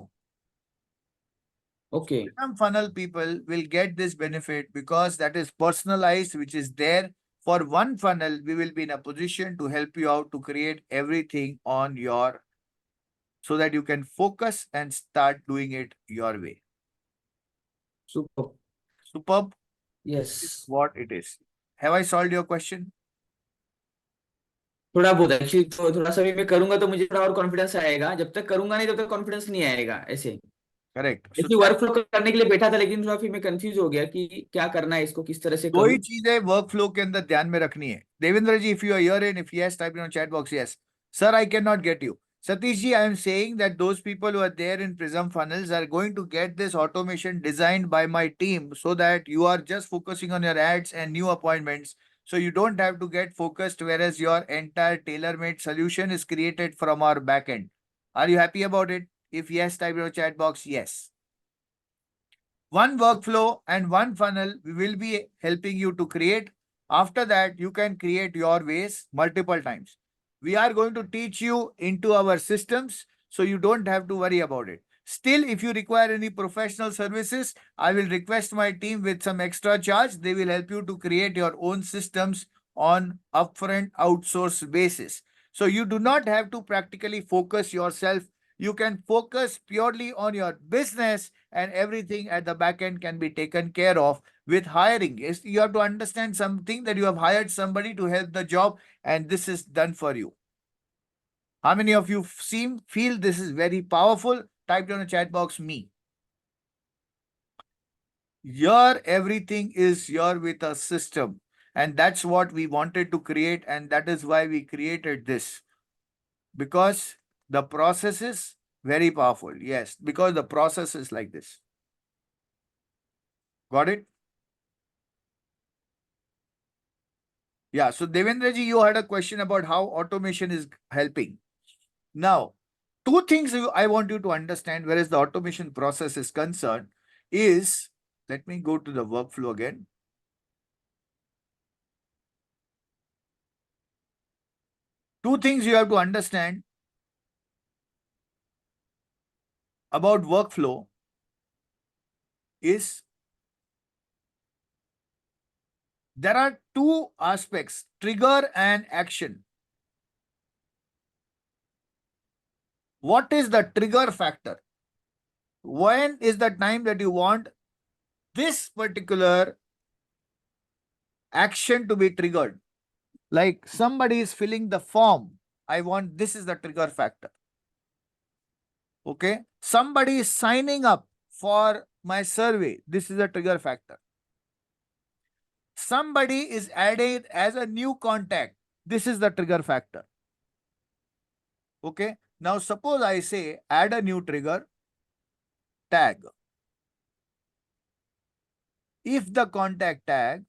Okay. Some funnel people will get this benefit because that is personalized, which is there. For one funnel, we will be in a position to help you out to create everything on your, so that you can focus and start doing it your way. Super. Superb. Yes. This is what it is. Have I solved your question? थोड़ा बहुत actually, थोड़ा सा भी मैं करूंगा तो मुझे थोड़ा और कॉन्फिडेंस आएगा, जब तक करूंगा नहीं तब तक कॉन्फिडेंस नहीं आएगा ऐसे। Correct. So actually work flow करने के लिए बैठा था, लेकिन थोड़ा फिर मैं कंफ्यूज हो गया कि क्या करना है, इसको किस तरह से दो ही करूं। चीजें वर्क फ्लो के अंदर ध्यान में रखनी है. Devendra ji, if you are here in, if yes, type in chat box yes. Sir, I can not get you. Satish ji, I am saying that those people who are there in Prism funnels are going to get this automation designed by my team so that you are just focusing on your ads and new appointments. So you don't have to get focused, whereas your entire tailor-made solution is created from our backend. Are you happy about it? If yes, type in your chat box yes. One workflow and one funnel we will be helping you to create. After that, you can create your ways multiple times. We are going to teach you into our systems, so you don't have to worry about it. Still, if you require any professional services, I will request my team with some extra charge. They will help you to create your own systems on upfront outsource basis. So you do not have to practically focus yourself. You can focus purely on your business, and everything at the back end can be taken care of with hiring. You have to understand something, that you have hired somebody to help the job, and this is done for you. How many of you feel this is very powerful? Type down in the chat box me. Your everything is your with a system, and that's what we wanted to create, and that is why we created this, because the process is very powerful. Yes, because the process is like this. Got it? Yeah. So Devendra ji, you had a question about how automation is helping. Now, two things I want you to understand, whereas the automation process is concerned, is, let me go to the workflow again. Two things you have to understand about workflow is, there are two aspects, trigger and action. What is the trigger factor? When is the time that you want this particular action to be triggered? Like somebody is filling the form. I want, this is the trigger factor. Okay. Somebody is signing up for my survey. This is a trigger factor. Somebody is added as a new contact. This is the trigger factor. Okay. Now suppose I say add a new trigger, tag. If the contact tag,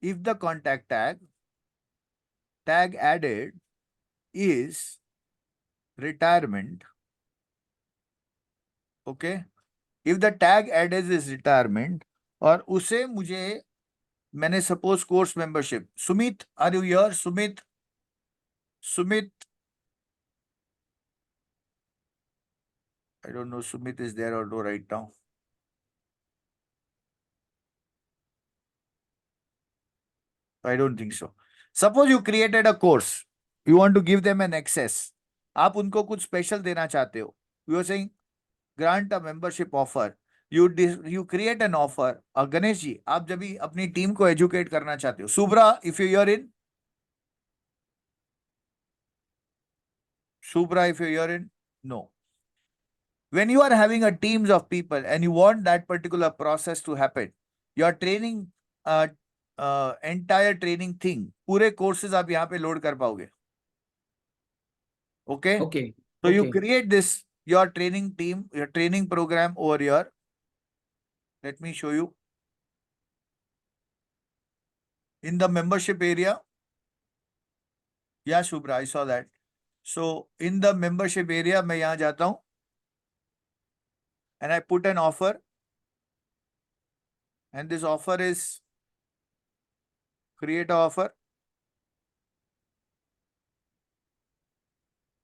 if the contact tag added is retirement. Okay. If the tag added is retirement, और उसे मुझे, मैंने suppose course membership, Sumit, are you here? Sumit, I don't know Sumit is there or no right now. I don't think so. Suppose you created a course, you want to give them an access. आप उनको कुछ special देना चाहते हो. You are saying grant a membership offer. You create an offer. Ganesh ji, आप जब भी अपनी टीम को एजुकेट करना चाहते हो. Subra, if you are in. Subra, if you are in. No. When you are having a teams of people and you want that particular process to happen, your training entire training thing, पूरे courses आप यहाँ पे load कर पाओगे. Okay? Okay. So you Okay. create this, your training team, your training program over here. Let me show you. In the membership area. Yeah, Shubhra, I saw that. So in the membership area, मैं यहाँ जाता हूँ and I put an offer, and this offer is create a offer.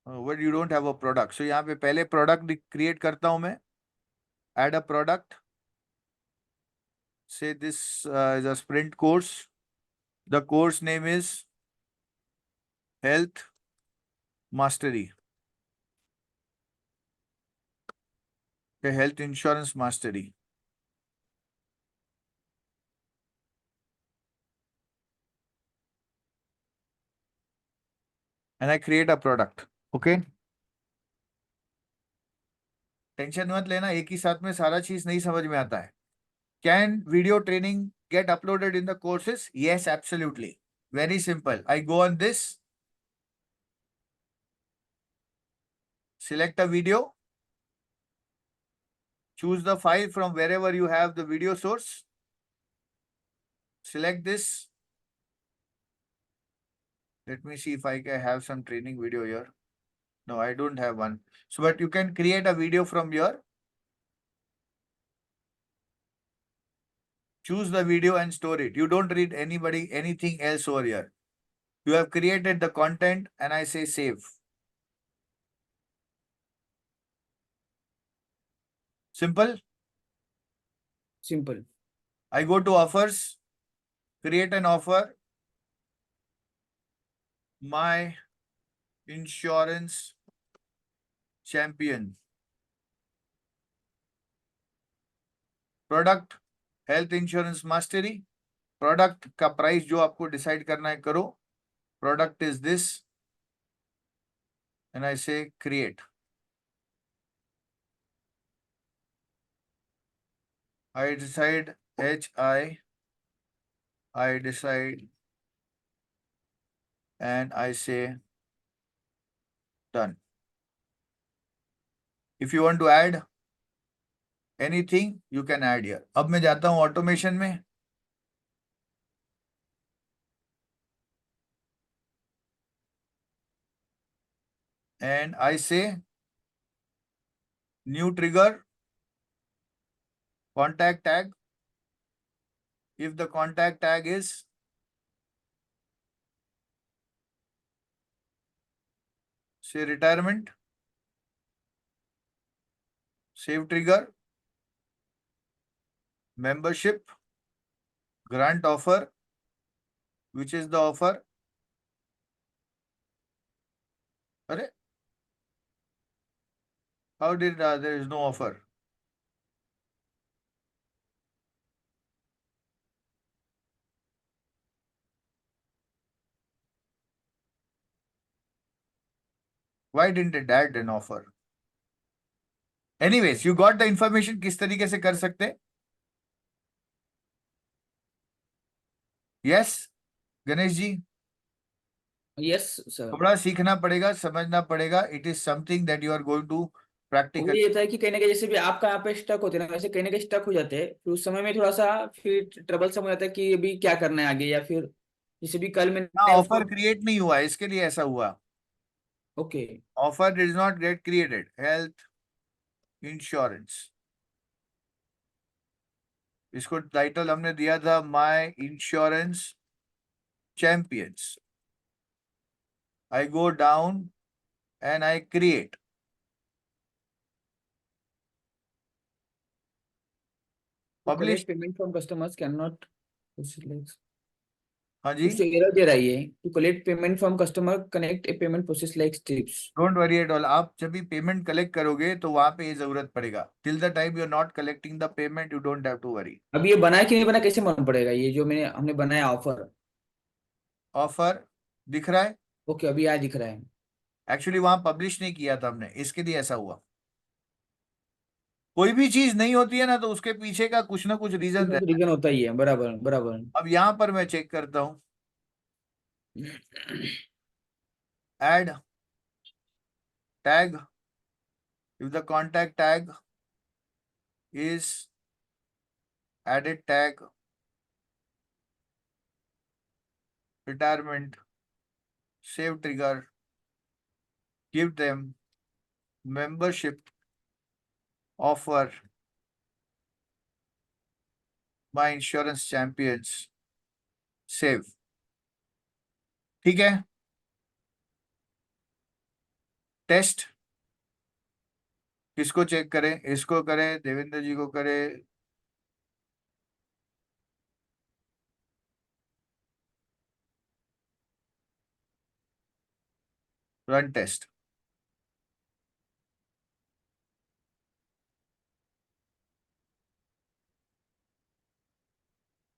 But you don't have a product. So यहाँ पे पहले product create करता हूँ मैं. Add a product. Say this is a sprint course. The course name is Health Mastery. Okay, Health Insurance Mastery. And I create a product. Okay. Tension मत लेना, एक ही साथ में सारा चीज नहीं समझ में आता है. Can video training get uploaded in the courses? Yes, absolutely. Very simple. I go on this, select a video, choose the file from wherever you have the video source, select this. Let me see if I can have some training video here. No, I don't have one. So, but you can create a video from here. Choose the video and store it. You don't read anything else over here. You have created the content and I say save. Simple. Simple. I go to offers, create an offer. My insurance champion. Product health insurance mastery. Product का price जो आपको decide करना है करो. Product is this. And I say create. I decide I decide and I say done. If you want to add anything, you can add here. अब मैं जाता हूँ ऑटोमेशन में. And I say new trigger, contact tag. If the contact tag is say retirement, save trigger, membership, grant offer, which is the offer. Arre? How did there is no offer? Why didn't it add an offer? Anyways, you got the information किस तरीके से कर सकते. Yes, Ganesh ji. Yes, sir. थोड़ा सीखना पड़ेगा, समझना पड़ेगा. It is something that you are going to practical. ये था कि कहीं ना कहीं जैसे भी आपका यहाँ पे स्टक होते हैं ना, वैसे कहीं ना कहीं स्टक हो जाते हैं, फिर उस समय में थोड़ा सा फिर ट्रबल सम हो जाता है कि अभी क्या करना है आगे, या फिर जैसे भी कल मैंने ऑफर क्रिएट नहीं हुआ, इसके लिए ऐसा हुआ. Okay. Offer is not get created. Health insurance, इसको टाइटल हमने दिया था my insurance champions. I go down and I create. Publish payment from customers can not. हाँ जी. उससे एरर दे रहा है ये, to collect payment from customer connect a payment process like steps. Don't worry at all. आप जब भी पेमेंट कलेक्ट करोगे तो वहां पे ये जरूरत पड़ेगा. Till the time you are not collecting the payment, you don't have to worry. अब ये बना है कि नहीं बना, कैसे मालूम पड़ेगा ये जो हमने बनाया ऑफर? ऑफर दिख रहा है. ओके, अभी यहाँ दिख रहा है. एक्चुअली वहां पब्लिश नहीं किया था हमने, इसके लिए ऐसा हुआ. कोई भी चीज नहीं होती है ना तो उसके पीछे का कुछ ना कुछ रीजन रहता है। रीजन होता ही है, बराबर बराबर। अब यहां पर मैं चेक करता हूं, add tag, if the contact tag is added tag retirement, save trigger, give them membership offer my insurance champions, save। ठीक है, टेस्ट किसको चेक करें, इसको करें, देवेंद्र जी को करें, रन टेस्ट।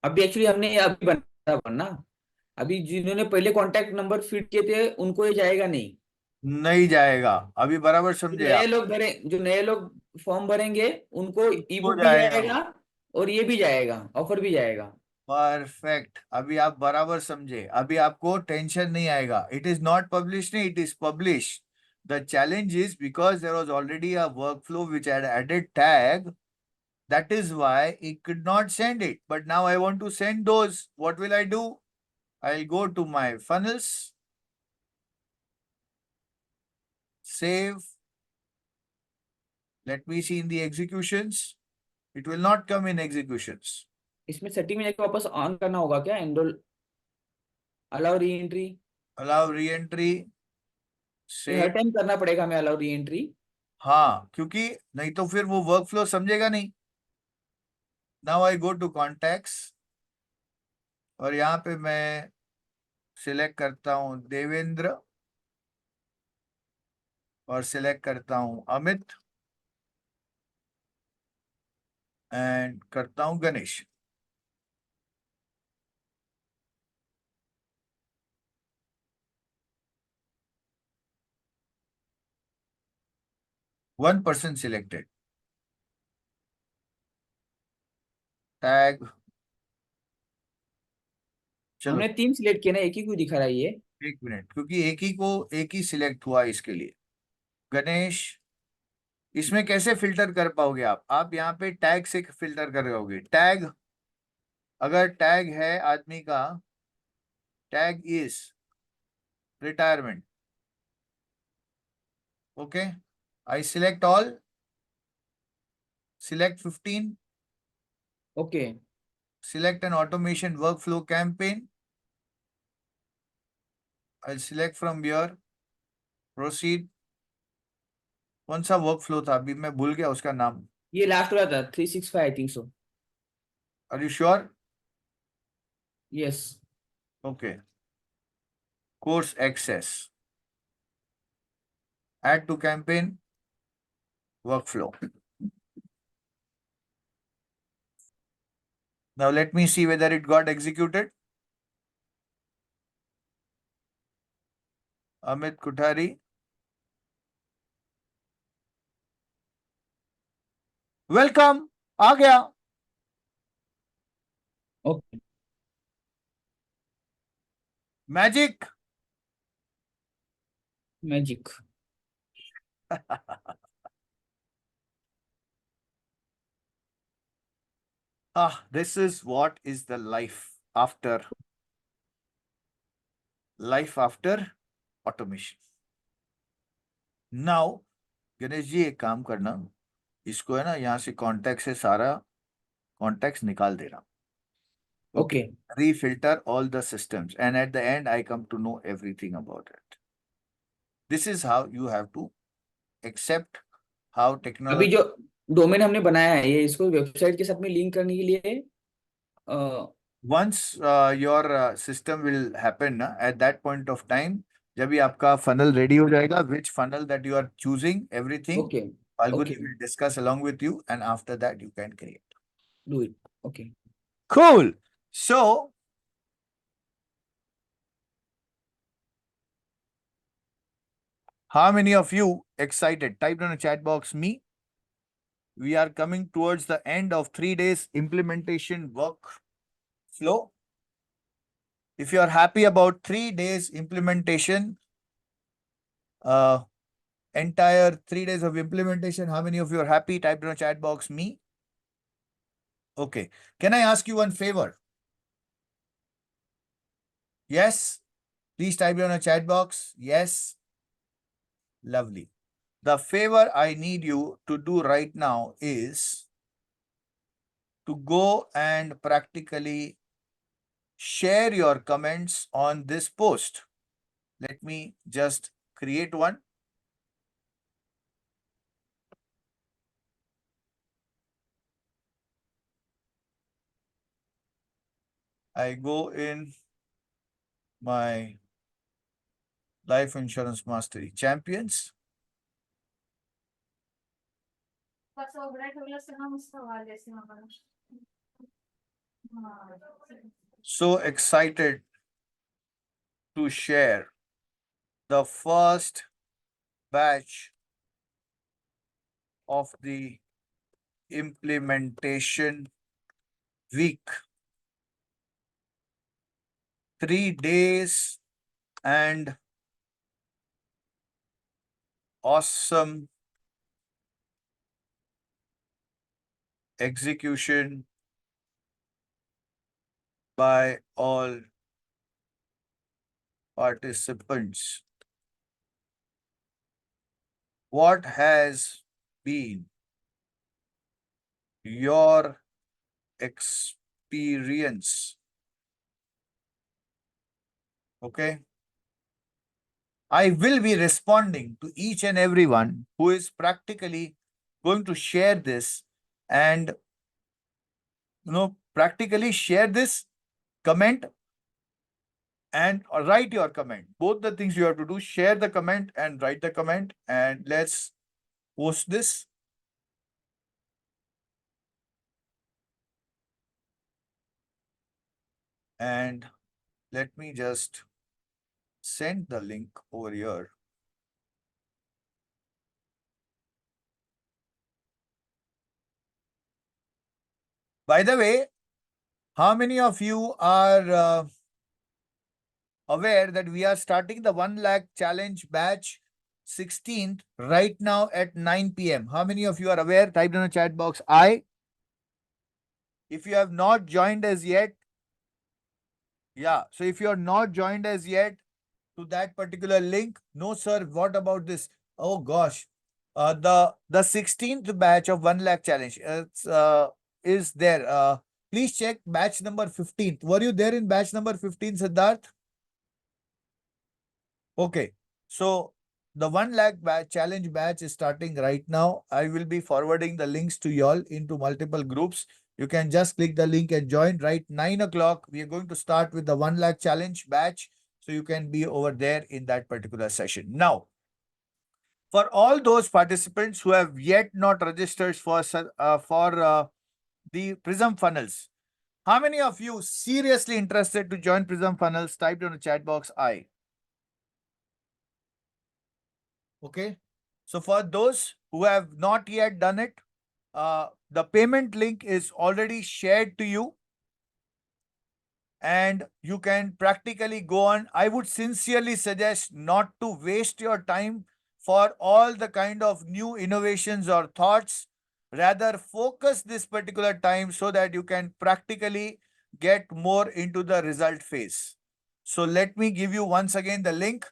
अभी एक्चुअली हमने ये अभी बनना, अभी जिन्होंने पहले कांटेक्ट नंबर फीड किए थे उनको ये जाएगा नहीं। नहीं जाएगा, अभी बराबर समझे आप? जो नए लोग फॉर्म भरेंगे उनको ई हो बुक भी जाएगा, जाएगा और ये भी जाएगा, ऑफर भी जाएगा। परफेक्ट, अभी आप बराबर समझे, अभी आपको टेंशन नहीं आएगा। इट इज नॉट पब्लिश, नहीं, it is publish. The challenge is because there was already a workflow which had added tag, that is why he could not send it. But now I want to send those. What will I do? I'll go to my funnels, save. Let me see in the executions. It will not come in executions. इसमें setting में जाके वापस on करना होगा क्या, enrol, allow re entry? Allow re-entry, ये हर save. Time करना पड़ेगा हमें अलाउ री एंट्री? हाँ, क्योंकि नहीं तो फिर वो वर्कफ्लो समझेगा नहीं। Now I go to contacts और यहाँ पे मैं सिलेक्ट करता हूँ देवेंद्र और सिलेक्ट करता हूँ अमित एंड करता हूँ Ganesh. One person selected, tag. चलो हमने 3 सिलेक्ट किए ना, एक ही क्यों दिखा रहा है ये? एक मिनट, क्योंकि एक ही सिलेक्ट हुआ इसके लिए। गणेश, इसमें कैसे फिल्टर कर पाओगे आप यहाँ पे टैग से फिल्टर कर रहोगे। टैग, अगर टैग है आदमी का, tag is retirement, okay, I select all, select 15, okay, select an automation workflow campaign, I'll select from here, proceed। कौन सा वर्कफ्लो था अभी मैं भूल गया उसका नाम। ये लास्ट वाला था 365 I think so. Are you sure? Yes. Okay, course access, add to campaign, workflow। Now let me see whether it got executed. Amit Kothari, welcome, आ गया। Okay, magic. Magic. This is what is the life after automation। Now Ganesh ji एक काम करना, इसको है ना यहाँ से कॉन्टेक्ट से सारा कॉन्टेक्ट निकाल देना। Okay, refilter all the systems and at the end I come to know everything about it। This is how you have to accept how अभी technology। जो डोमेन हमने बनाया है ये इसको वेबसाइट के साथ में लिंक करने के लिए once your system will happen na, at that point of time, जब भी आपका funnel ready हो जाएगा, which funnel that you are choosing, everything okay, Falguni okay, will discuss along with you and after that you can create। Do it. Okay, Cool। So how many of you excited? Type in the chat box me, we are coming towards the end of 3 days implementation work flow. If you are happy about 3 days implementation, entire 3 days of implementation, how many of you are happy? Type in the chat box, me. Okay. Can I ask you one favor? Yes. Please type in the chat box. Yes. Lovely. The favor I need you to do right now is to go and practically share your comments on this post. Let me just create one. I go in my Life Insurance Mastery Champions. So excited to share the first batch of the implementation week. 3 days and awesome execution by all participants. What has been your experience? Okay. I will be responding to each and everyone who is practically going to share this and practically share this, comment and write your comment. Both the things you have to do, share the comment and write the comment, and let's post this. And let me just send the link over here. By the way, how many of you are aware that we are starting the 1 lakh challenge batch 16th right now at 9 p.m. How many of you are aware? Type in the chat box I. If you have not joined as yet, yeah. So if you are not joined as yet to that particular link, no sir, what about this? Oh gosh. The 16th batch of 1 lakh challenge is there. Please check batch number 15th. Were you there in batch number 15, Siddharth? Okay. So the 1 lakh batch challenge batch is starting right now. I will be forwarding the links to y'all into multiple groups. You can just click the link and join. Right 9 o'clock. We are going to start with the 1 lakh challenge batch. So you can be over there in that particular session. Now, for all those participants who have yet not registered for the Prism Funnels, how many of you seriously interested to join Prism Funnels? Type in the chat box I. Okay. So for those who have not yet done it, the payment link is already shared to you. And you can practically go on. I would sincerely suggest not to waste your time for all the kind of new innovations or thoughts. Rather, focus this particular time so that you can practically get more into the result phase. So let me give you once again the link,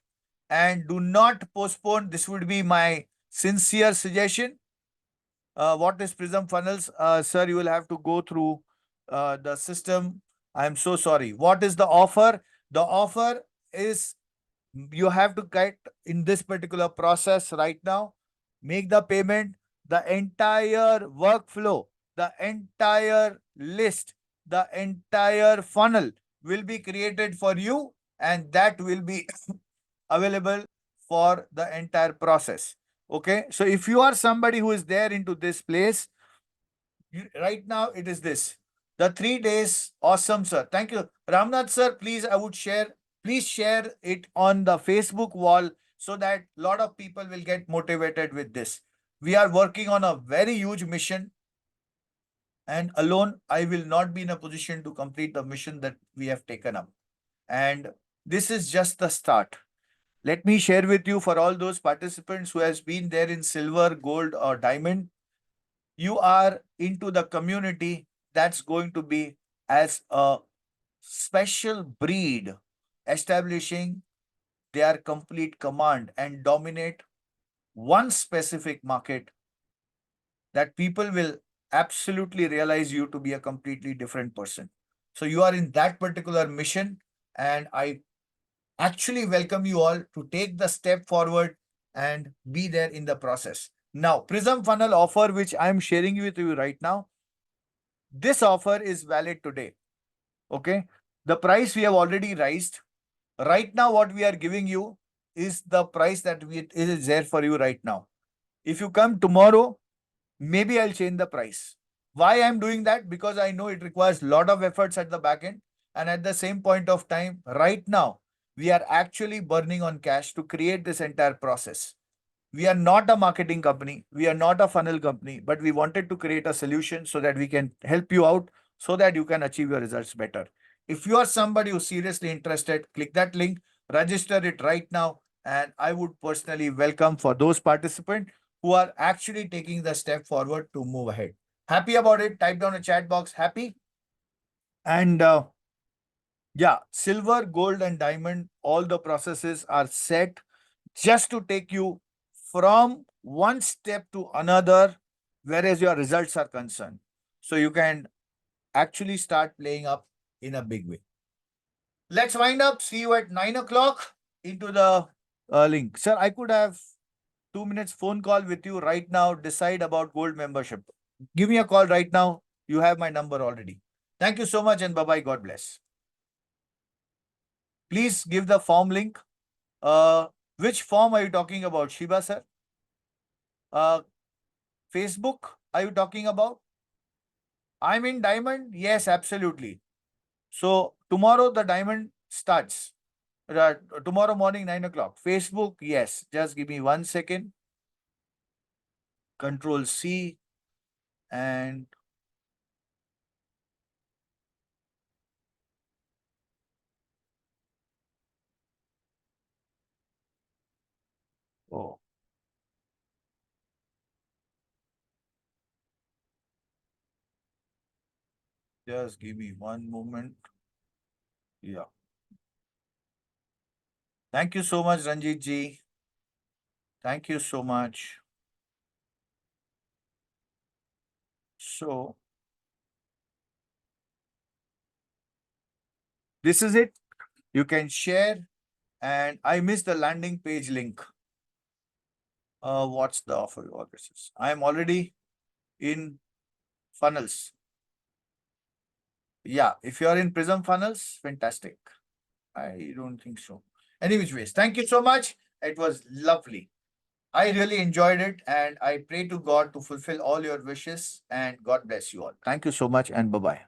and do not postpone. This would be my sincere suggestion. What is Prism Funnels? Sir, you will have to go through the system. I'm so sorry. What is the offer? The offer is you have to get in this particular process right now. Make the payment. The entire workflow, the entire list, the entire funnel will be created for you, and that will be available for the entire process. Okay. So if you are somebody who is there into this place, right now it is this. The 3 days. Awesome, sir. Thank you. Ramnath, sir, please, please share it on the Facebook wall so that a lot of people will get motivated with this. We are working on a very huge mission, and alone I will not be in a position to complete the mission that we have taken up. And this is just the start. Let me share with you, for all those participants who has been there in silver, gold or diamond, you are into the community that's going to be as a special breed, establishing their complete command and dominate one specific market, that people will absolutely realize you to be a completely different person. So you are in that particular mission, and I actually welcome you all to take the step forward and be there in the process. Now, Prism Funnel offer, which I am sharing with you right now, this offer is valid today. Okay. The price we have already raised. Right now, what we are giving you is the price that is there for you right now. If you come tomorrow, maybe I'll change the price. Why I'm doing that? Because I know it requires a lot of efforts at the back end. And at the same point of time, right now, we are actually burning on cash to create this entire process. We are not a marketing company. We are not a funnel company, but we wanted to create a solution so that we can help you out so that you can achieve your results better. If you are somebody who's seriously interested, click that link, register it right now. And I would personally welcome for those participants who are actually taking the step forward to move ahead. Happy about it? Type down a chat box. Happy? And yeah, silver, gold, and diamond, all the processes are set just to take you from one step to another, whereas your results are concerned. So you can actually start playing up in a big way. Let's wind up. See you at 9 o'clock into the link. Sir, I could have 2 minutes phone call with you right now. Decide about gold membership. Give me a call right now. You have my number already. Thank you so much, and bye-bye. God bless. Please give the form link. Which form are you talking about, Shiba sir? Facebook, are you talking about? I'm in diamond. Yes, absolutely. So tomorrow the diamond starts. Tomorrow morning, 9 o'clock. Facebook, yes. Just give me 1 second. Control C and oh. Just give me one moment. Yeah. Thank you so much, Ranjit ji. Thank you so much. So this is it. You can share, and I missed the landing page link. What's the offer? What this is? I am already in funnels. Yeah, if you are in Prism funnels, fantastic. I don't think so. Any which ways, thank you so much. It was lovely. I really enjoyed it, and I pray to God to fulfill all your wishes, and God bless you all. Thank you so much, and bye-bye.